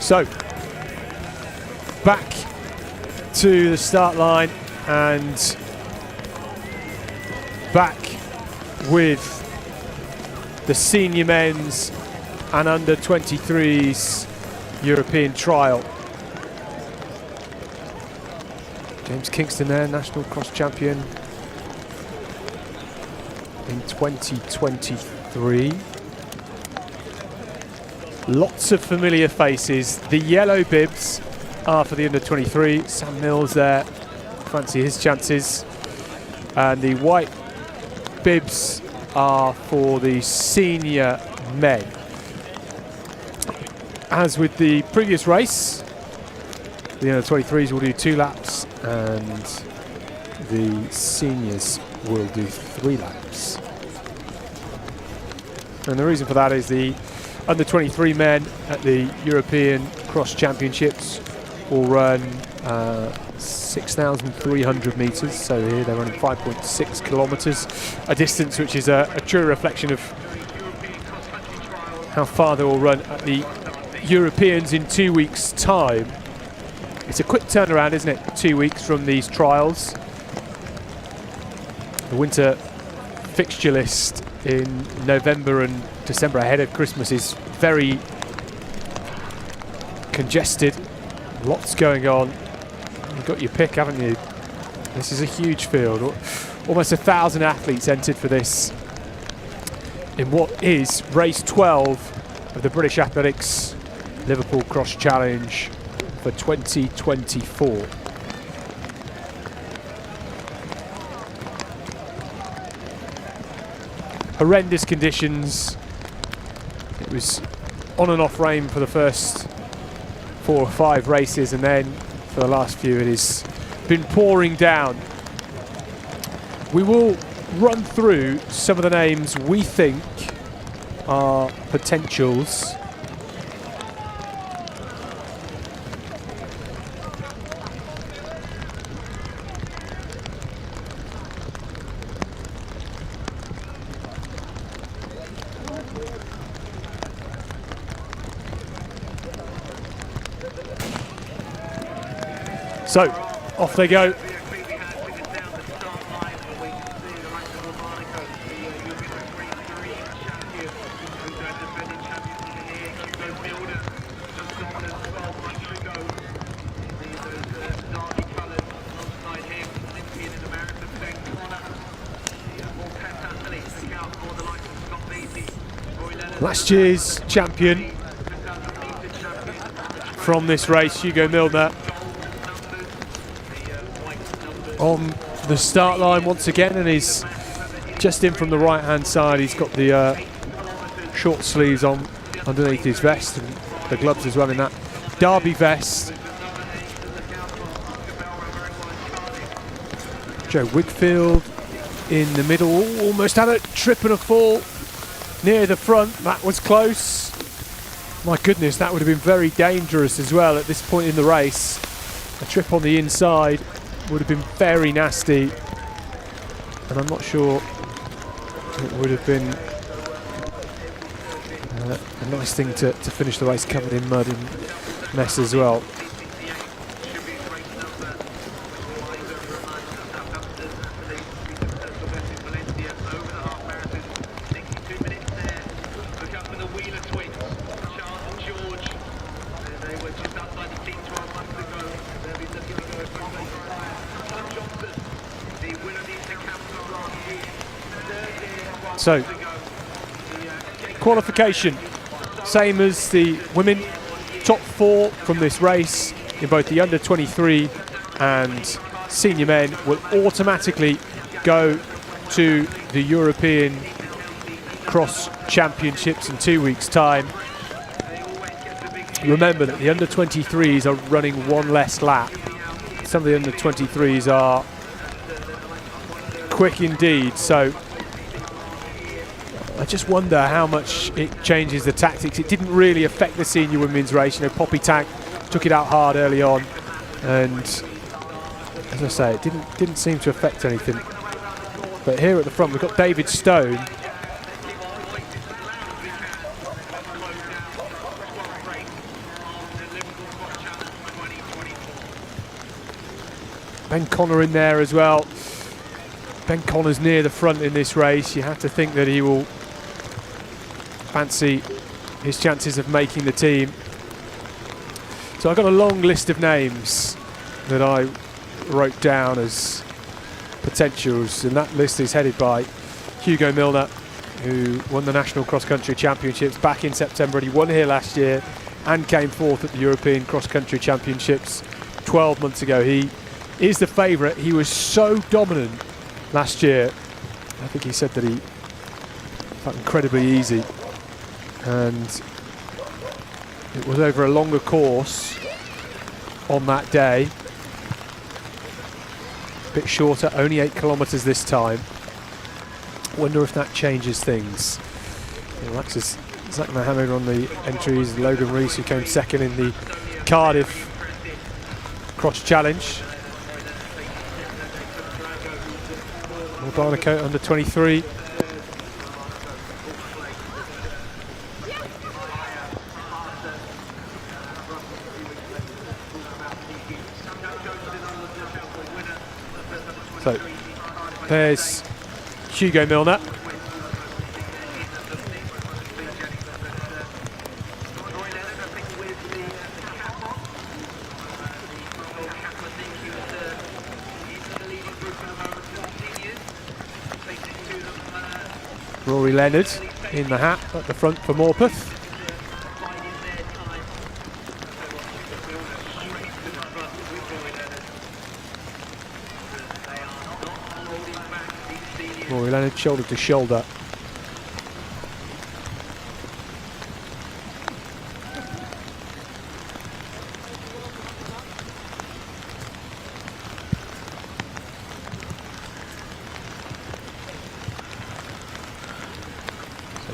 So, back to the start line and back with the senior men's and under 23s European trial. James Kingston there, national cross champion in 2023. Lots of familiar faces. The yellow bibs are for the under 23. Sam Mills there, fancy his chances. And the white bibs are for the senior men. As with the previous race, the under 23s will do 2 laps and the seniors will do 3 laps. And the reason for that is the under 23 men at the European Cross Championships will run 6,300 metres. So here they're running 5.6 kilometres, a distance which is a true reflection of how far they will run at the Europeans in 2 weeks' time. It's a quick turnaround, isn't it? 2 weeks from these trials. The winter fixture list in November and December ahead of Christmas is very congested. Lots going on. You've got your pick, haven't you? This is a huge field. Almost 1,000 athletes entered for this in what is race 12 of the British Athletics Liverpool Cross Challenge for 2024. Horrendous conditions. It was on and off rain for the first 4 or 5 races, and then for the last few it has been pouring down. We will run through some of the names we think are potentials. So, off they go. Last year's champion from this race, Hugo Milner, on the start line once again, and he's just in from the right hand side. He's got the short sleeves on underneath his vest and the gloves as well in that derby vest. Joe Wigfield in the middle, almost had a trip and a fall near the front. That was close. My goodness, that would have been very dangerous as well at this point in the race. A trip on the inside would have been very nasty, and I'm not sure it would have been a nice thing to finish the race covered in mud and mess as well. So, qualification, same as the women. Top 4 from this race in both the under 23 and senior men will automatically go to the European Cross Championships in 2 weeks' time. Remember that the under-23s are running one less lap. Some of the under-23s are quick indeed, so I just wonder how much it changes the tactics. It didn't really affect the senior women's race. You know, Poppy Tank took it out hard early on, and as I say, it didn't seem to affect anything. But here at the front, we've got David Stone. Ben Connor in there as well. Ben Connor's near the front in this race. You have to think that he will fancy his chances of making the team. So I've got a long list of names that I wrote down as potentials, and that list is headed by Hugo Milner, who won the National Cross Country Championships back in September, and he won here last year and came fourth at the European Cross Country Championships 12 months ago. He is the favourite. He was so dominant last year. I think he said that he felt incredibly easy, and it was over a longer course on that day. A bit shorter, only 8 kilometres this time. Wonder if that changes things. Alexis Zach Mohammed on the entries, Logan Rees, who came second in the Cardiff Cross Challenge. Barnacote under 23. So there's Hugo Milner. Rory Leonard in the hat at the front for Morpeth. Rory Leonard shoulder to shoulder.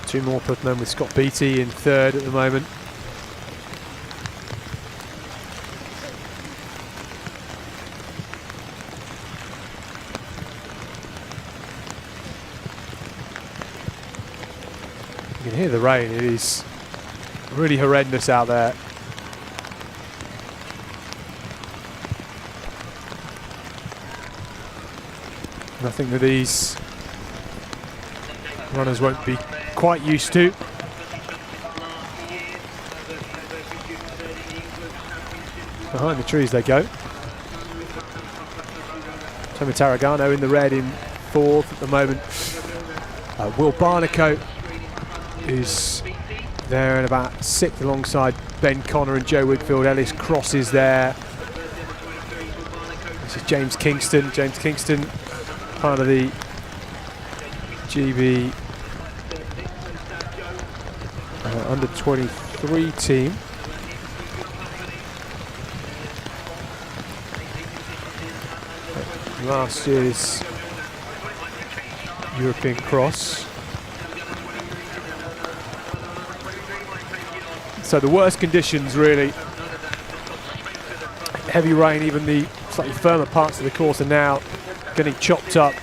Two more Putnam with Scott Beattie in third at the moment. You can hear the rain. It is really horrendous out there. And I think that these runners won't be quite used to. Behind the trees they go. Tommy Tarragano in the red in fourth at the moment. Will Barnacote is there in about sixth alongside Ben Connor and Joe Whitfield. Ellis Cross is there. This is James Kingston. James Kingston, part of the GB under 23 team. Last year's European Cross. So the worst conditions really. Heavy rain, even the slightly firmer parts of the course are now getting chopped up.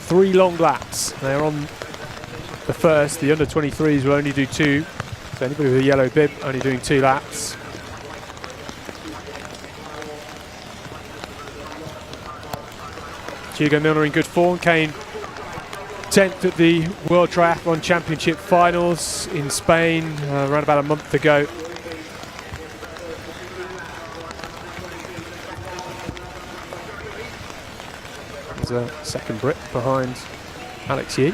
Three long laps. They're on the first. The under 23s will only do two. So anybody with a yellow bib only doing 2 laps. Hugo Milner in good form, came 10th at the World Triathlon Championship Finals in Spain around about a month ago. There's a second Brit behind Alex Yee.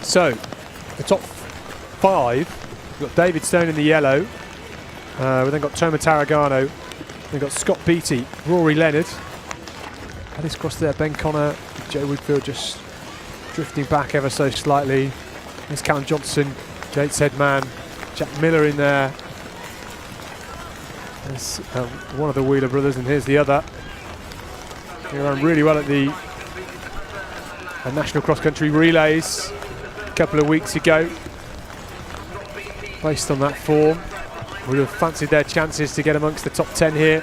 So, the top 5, we've got David Stone in the yellow. We've then got Toma Tarragano. We've got Scott Beattie, Rory Leonard. Ellis Cross there, Ben Connor, Joe Woodfield just drifting back ever so slightly. There's Callum Johnson, Gateshead man, Jack Miller in there. There's one of the Wheeler brothers, and here's the other. They ran really well at the National Cross Country Relays a couple of weeks ago. Based on that form, would have fancied their chances to get amongst the top 10 here.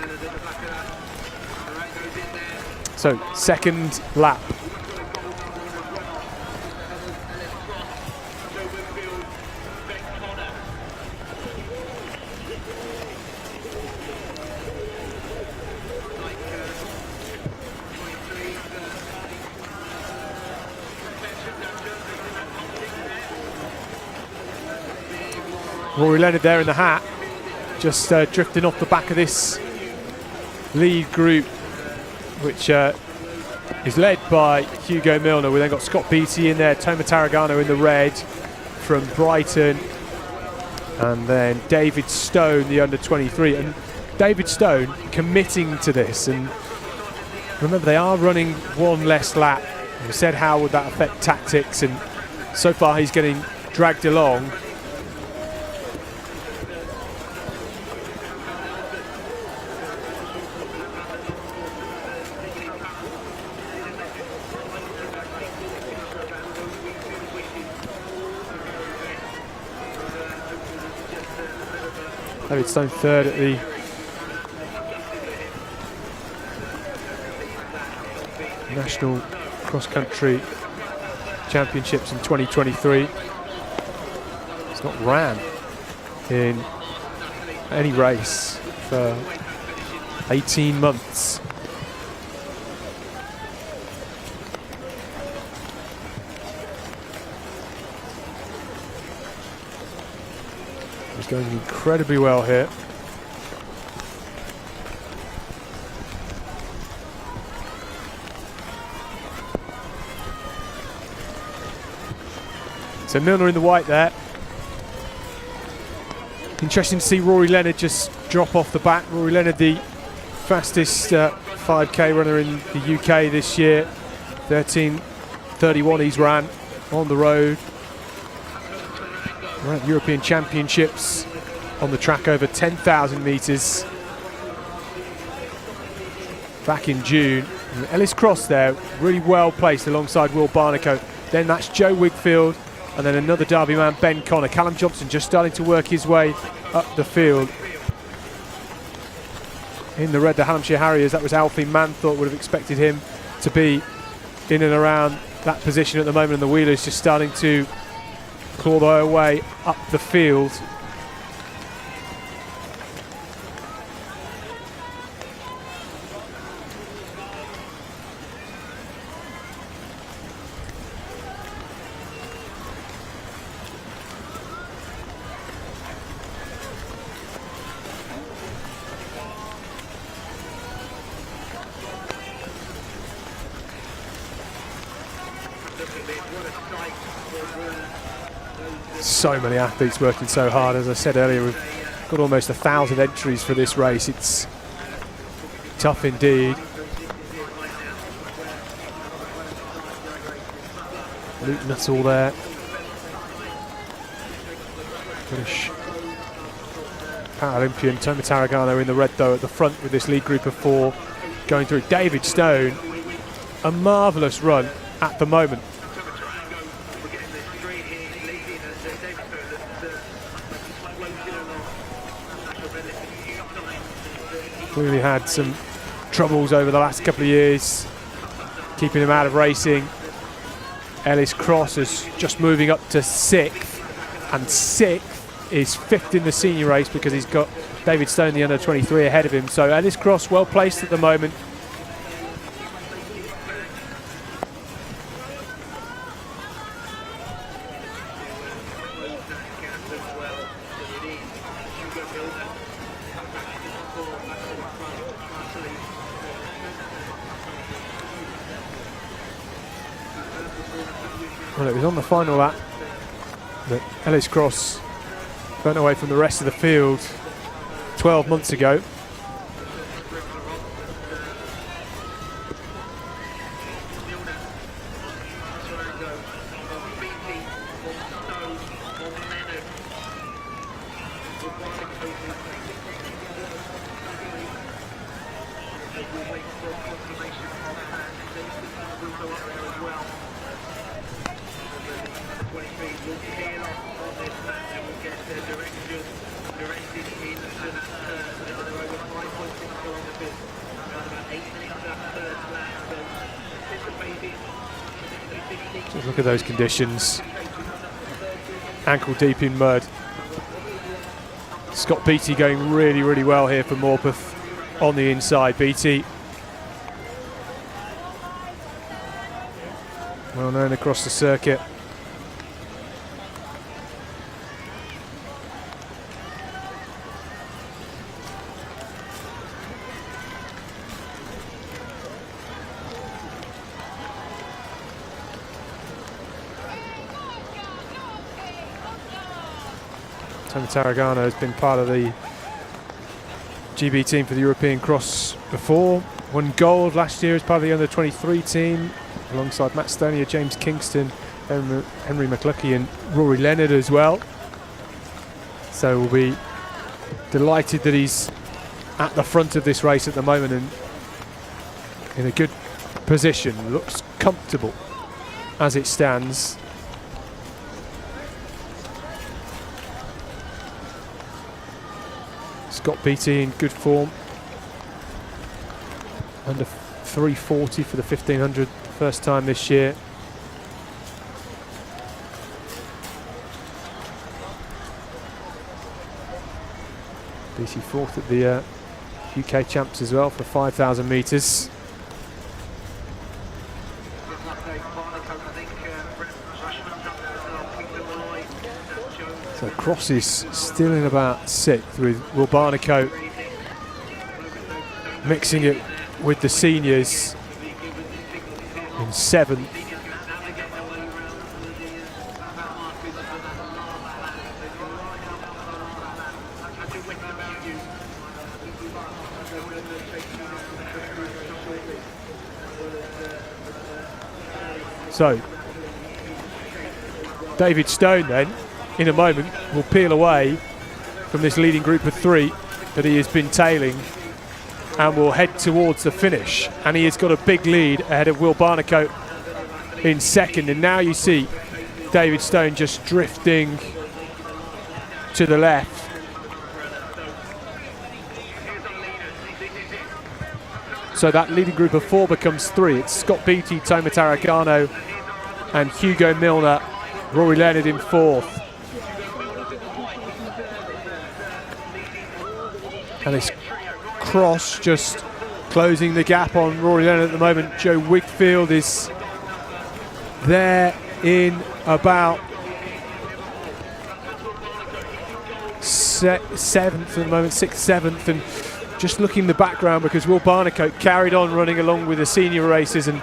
So, second lap. Rory Leonard there in the hat, just drifting off the back of this lead group, which is led by Hugo Milner. We then got Scott Beattie in there, Toma Tarragano in the red from Brighton, and then David Stone, the under-23. And David Stone committing to this, and remember they are running one less lap. We said how would that affect tactics, and so far he's getting dragged along. David Stone third at the National Cross Country Championships in 2023. He's not ran in any race for 18 months. He's going incredibly well here. So Milner in the white there. Interesting to see Rory Leonard just drop off the back. Rory Leonard, the fastest 5k runner in the UK this year. 13:31 he's ran on the road. We're at European Championships on the track over 10,000 metres back in June. And Ellis Cross there, really well placed alongside Will Barnacote. Then that's Joe Wigfield, and then another Derby man, Ben Connor. Callum Johnson just starting to work his way up the field. In the red, the Hallamshire Harriers, that was Alfie Manthorpe, would have expected him to be in and around that position at the moment, and the Wheelers just starting to claw their way up the field. So many athletes working so hard. As I said earlier, we've got almost 1,000 entries for this race. It's tough indeed. Luke Nuttall there. British Paralympian Toma Tarragano in the red though at the front with this lead group of 4 going through. David Stone, a marvellous run at the moment. Clearly had some troubles over the last couple of years, keeping him out of racing. Ellis Cross is just moving up to 6th, and 6th is 5th in the senior race because he's got David Stone, the under-23, ahead of him. So Ellis Cross well placed at the moment. Well, it was on the final lap that Ellis Cross burnt away from the rest of the field 12 months ago. Just look at those conditions. Ankle deep in mud. Scott Beattie going really, really well here for Morpeth on the inside. Beattie, well known across the circuit. Tony Tarragano has been part of the GB team for the European Cross before. Won gold last year as part of the under-23 team, alongside Matt Stonier, James Kingston, Henry McCluskey and Rory Leonard as well. So we'll be delighted that he's at the front of this race at the moment and in a good position. Looks comfortable as it stands. Scott Beattie in good form. Under 340 for the 1500, first time this year. Beattie fourth at the UK Champs as well for 5,000 metres. So Cross is still in about sixth, with Will Barnicoat mixing it with the seniors in seventh. So David Stone then, in a moment, will peel away from this leading group of three that he has been tailing and will head towards the finish. And he has got a big lead ahead of Will Barnicoat in second. And now you see David Stone just drifting to the left. So that leading group of four becomes three. It's Scott Beattie, Toma Tarragano and Hugo Milner. Rory Leonard in fourth. And it's Cross just closing the gap on Rory Leonard at the moment. Joe Wigfield is there in about seventh at the moment, sixth, seventh, and just looking in the background because Will Barnicoat carried on running along with the senior racers and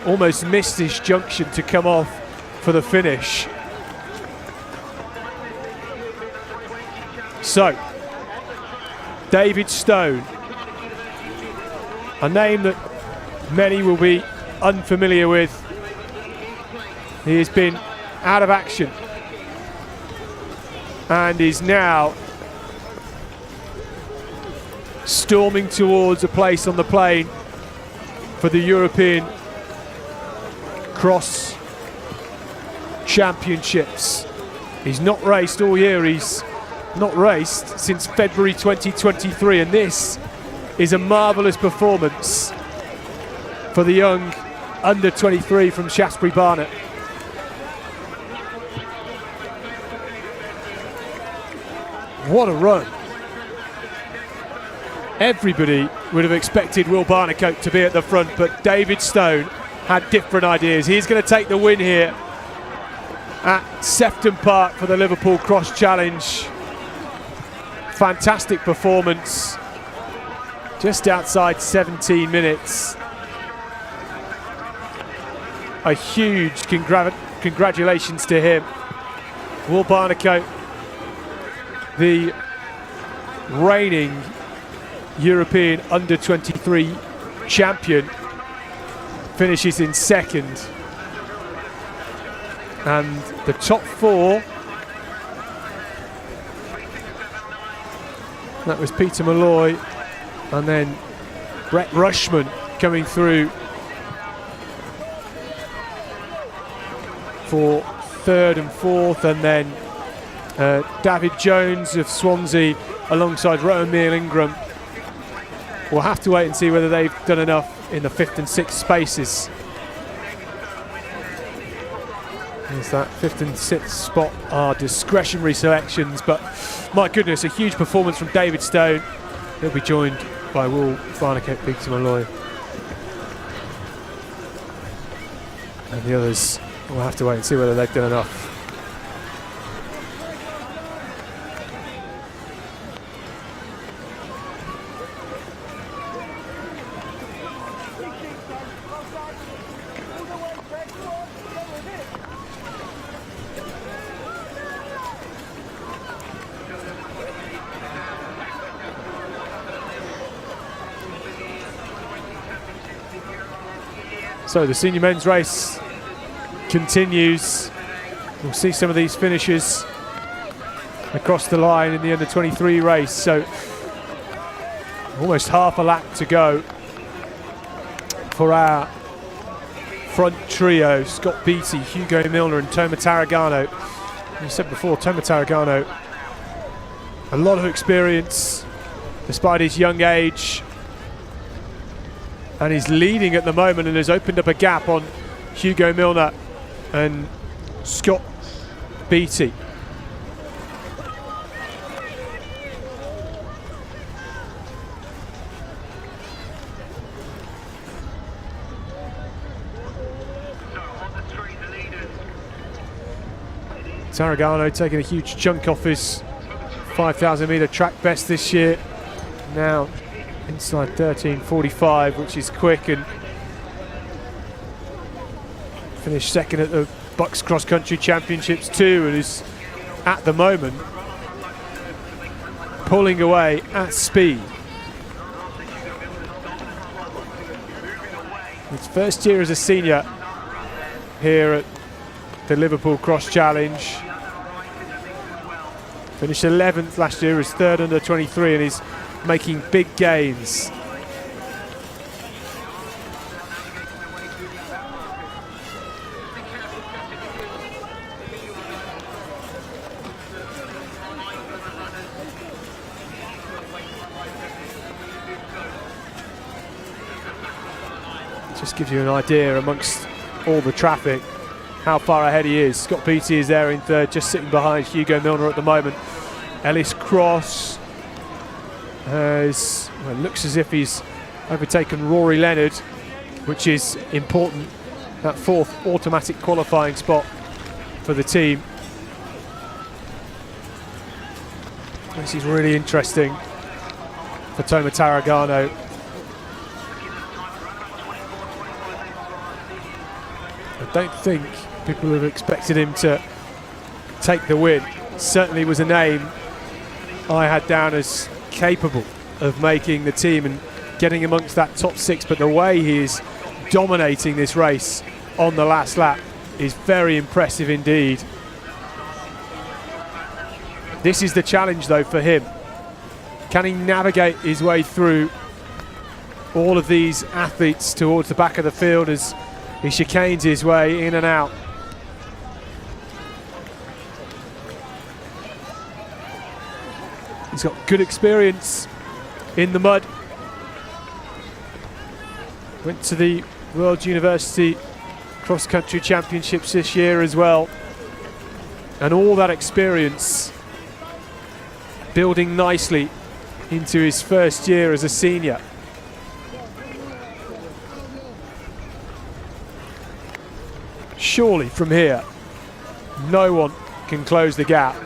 almost missed his junction to come off for the finish. So David Stone, a name that many will be unfamiliar with. He has been out of action and is now storming towards a place on the plane for the European Cross Championships. He's not raced all year. He's not raced since February 2023, and this is a marvellous performance for the young under 23 from Shaftesbury Barnet. What a run. Everybody would have expected Will Barnicoat to be at the front, but David Stone had different ideas. He's going to take the win here at Sefton Park for the Liverpool Cross Challenge. Fantastic performance, just outside 17 minutes. A huge congratulations to him. Will Barnacote, the reigning European under-23 champion, finishes in second. And the top four, that was Peter Malloy and then Brett Rushman coming through for third and fourth, and then David Jones of Swansea alongside Rowan Neil Ingram. We'll have to wait and see whether they've done enough in the fifth and sixth spaces. As that fifth and sixth spot are discretionary selections, but my goodness, a huge performance from David Stone. He'll be joined by Will Barnacote, Peter Malloy, and the others. We'll have to wait and see whether they've done enough. So the senior men's race continues. We'll see some of these finishers across the line in the under-23 race. So almost half a lap to go for our front trio: Scott Beattie, Hugo Milner and Toma Tarragano. As I said before, Toma Tarragano, a lot of experience despite his young age, and he's leading at the moment and has opened up a gap on Hugo Milner and Scott Beattie. Tarragano taking a huge chunk off his 5,000 metre track best this year. Now inside 13:45, which is quick, and finished second at the Bucks Cross Country Championships too, and is at the moment pulling away at speed. His first year as a senior here at the Liverpool Cross Challenge. Finished 11th last year as third under 23, and he's making big gains. Just gives you an idea amongst all the traffic how far ahead he is. Scott Beattie is there in third, just sitting behind Hugo Milner at the moment. Ellis Cross looks as if he's overtaken Rory Leonard, which is important. That fourth automatic qualifying spot for the team. This is really interesting for Toma Tarragano. I don't think people have expected him to take the win. Certainly was a name I had down as capable of making the team and getting amongst that top six, but the way he is dominating this race on the last lap is very impressive indeed. This is the challenge though for him. Can he navigate his way through all of these athletes towards the back of the field as he chicanes his way in and out? He's got good experience in the mud. Went to the World University Cross Country Championships this year as well. And all that experience building nicely into his first year as a senior. Surely from here, no one can close the gap.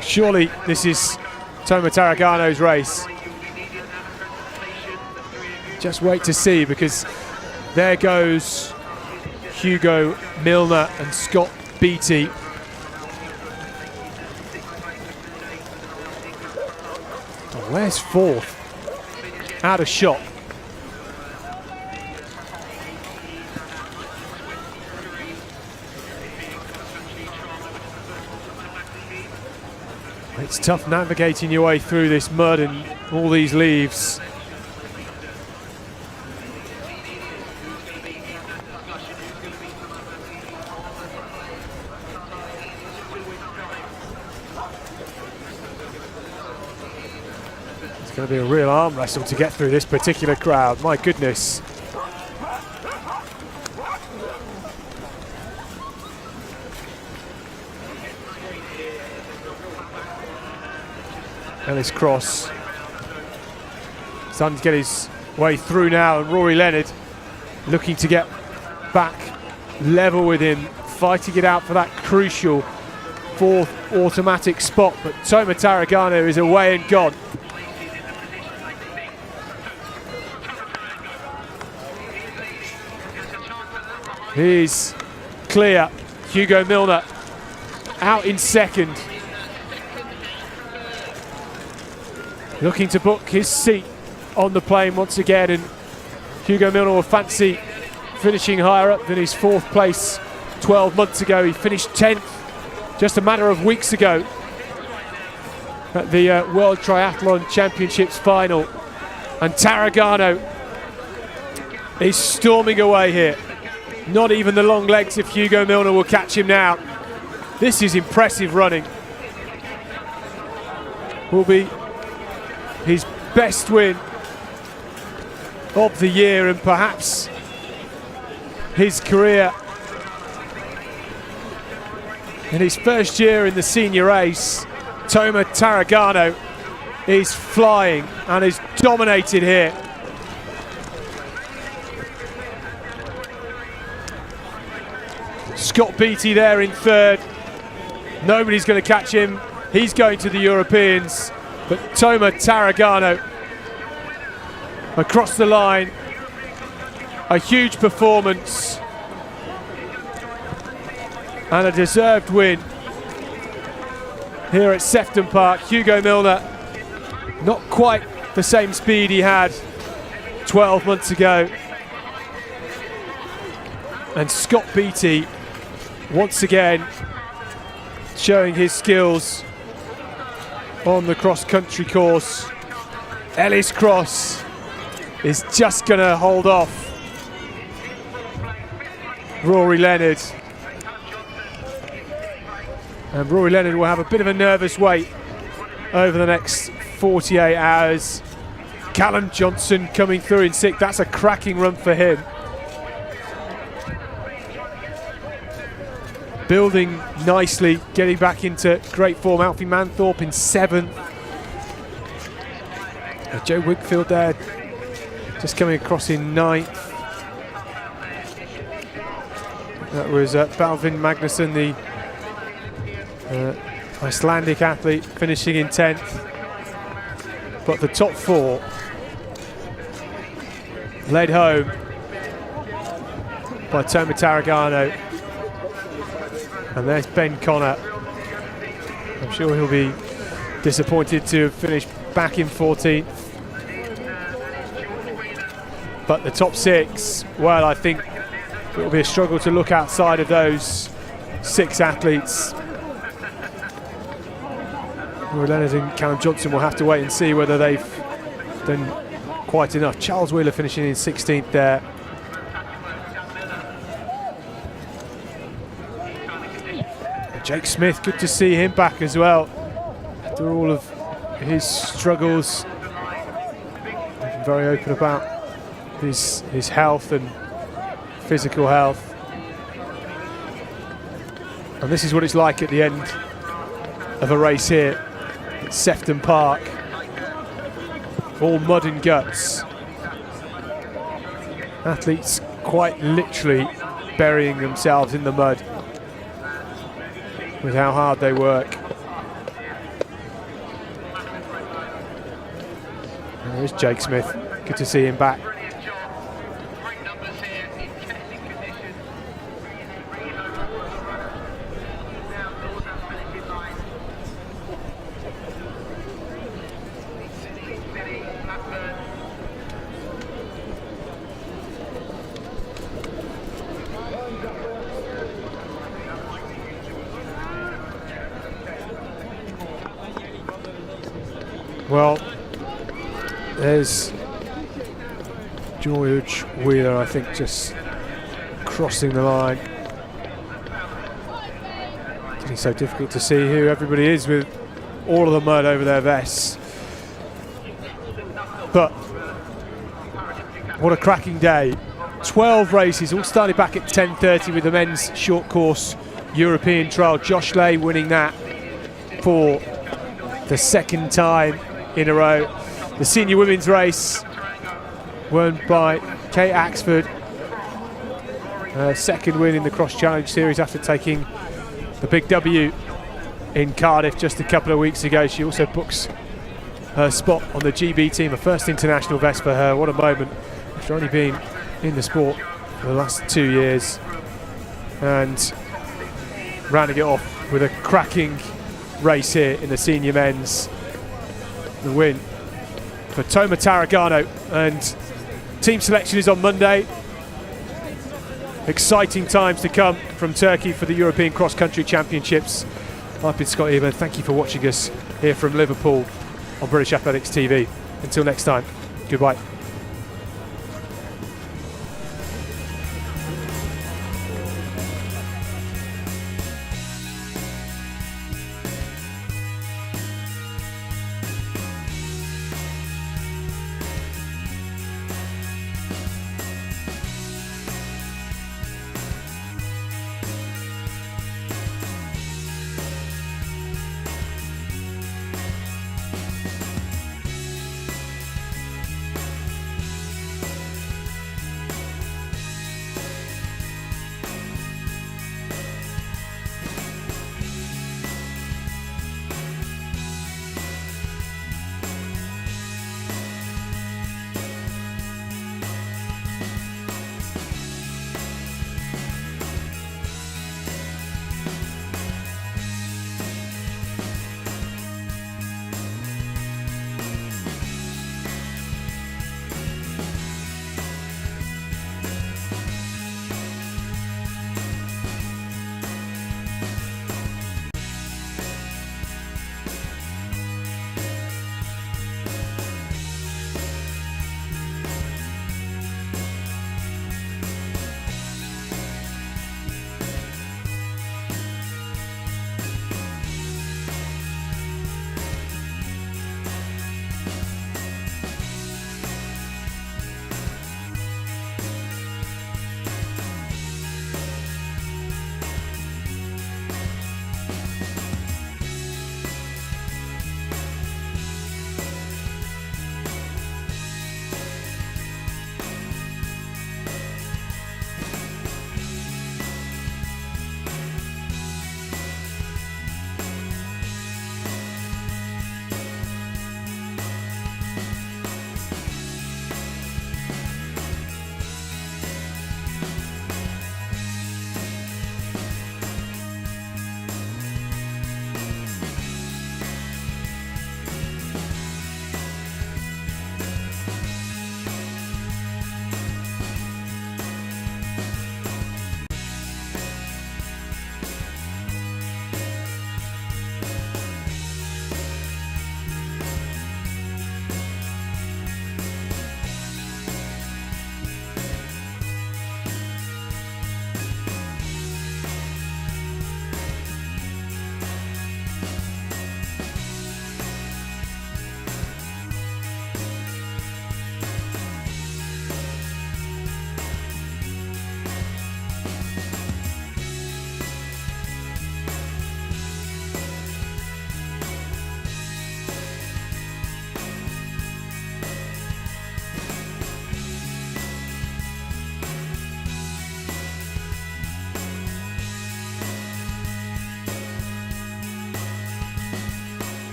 Surely this is Toma Tarragano's race. Just wait to see, because there goes Hugo Milner and Scott Beattie. Oh, where's fourth? Out of shot. It's tough navigating your way through this mud and all these leaves. It's going to be a real arm wrestle to get through this particular crowd. My goodness. Ellis Cross starting to get his way through now, and Rory Leonard looking to get back level with him, fighting it out for that crucial fourth automatic spot, but Toma Tarragano is away and gone. He's clear. Hugo Milner out in second. Looking to book his seat on the plane once again, and Hugo Milner will fancy finishing higher up than his fourth place 12 months ago. He finished 10th just a matter of weeks ago at the World Triathlon Championships final, and Tarragano is storming away here. Not even the long legs of Hugo Milner will catch him now. This is impressive running. Will be his best win of the year and perhaps his career. In his first year in the senior race, Toma Tarragano is flying and is dominated here. Scott Beattie there in third. Nobody's going to catch him. He's going to the Europeans. But Toma Tarragano across the line, a huge performance and a deserved win here at Sefton Park. Hugo Milner, not quite the same speed he had 12 months ago. And Scott Beattie, once again, showing his skills on the cross-country course. Ellis Cross is just going to hold off Rory Leonard. And Rory Leonard will have a bit of a nervous wait over the next 48 hours. Callum Johnson coming through in sixth. That's a cracking run for him. Building nicely, getting back into great form. Alfie Manthorpe in seventh. Joe Wigfield there, just coming across in ninth. That was Balvin Magnusson, the Icelandic athlete, finishing in 10th. But the top four led home by Toma Tarragano. And there's Ben Connor. I'm sure he'll be disappointed to have finished back in 14th. But the top six, well, I think it will be a struggle to look outside of those six athletes. Rory Leonard and Callum Johnson will have to wait and see whether they've done quite enough. Charles Wheeler finishing in 16th there. Jake Smith, good to see him back as well after all of his struggles. He's very open about his health and physical health. And this is what it's like at the end of a race here at Sefton Park. All mud and guts. Athletes quite literally burying themselves in the mud with how hard they work. And there's Jake Smith. Good to see him back. Well, there's George Wheeler, I think, just crossing the line. It's so difficult to see who everybody is with all of the mud over their vests. But what a cracking day. 12 races, all started back at 10:30 with the men's short course European trial. Josh Lay winning that for the second time in a row. The senior women's race won by Kate Axford. Her second win in the Cross Challenge Series after taking the big W in Cardiff just a couple of weeks ago. She also books her spot on the GB team, a first international vest for her. What a moment after only being in the sport for the last 2 years, and rounding it off with a cracking race here in the senior men's. The win for Toma Tarragano, and team selection is on Monday. Exciting times to come from Turkey for the European Cross Country Championships. I've been Scott Eber. Thank you for watching us here from Liverpool on British Athletics TV. Until next time, goodbye.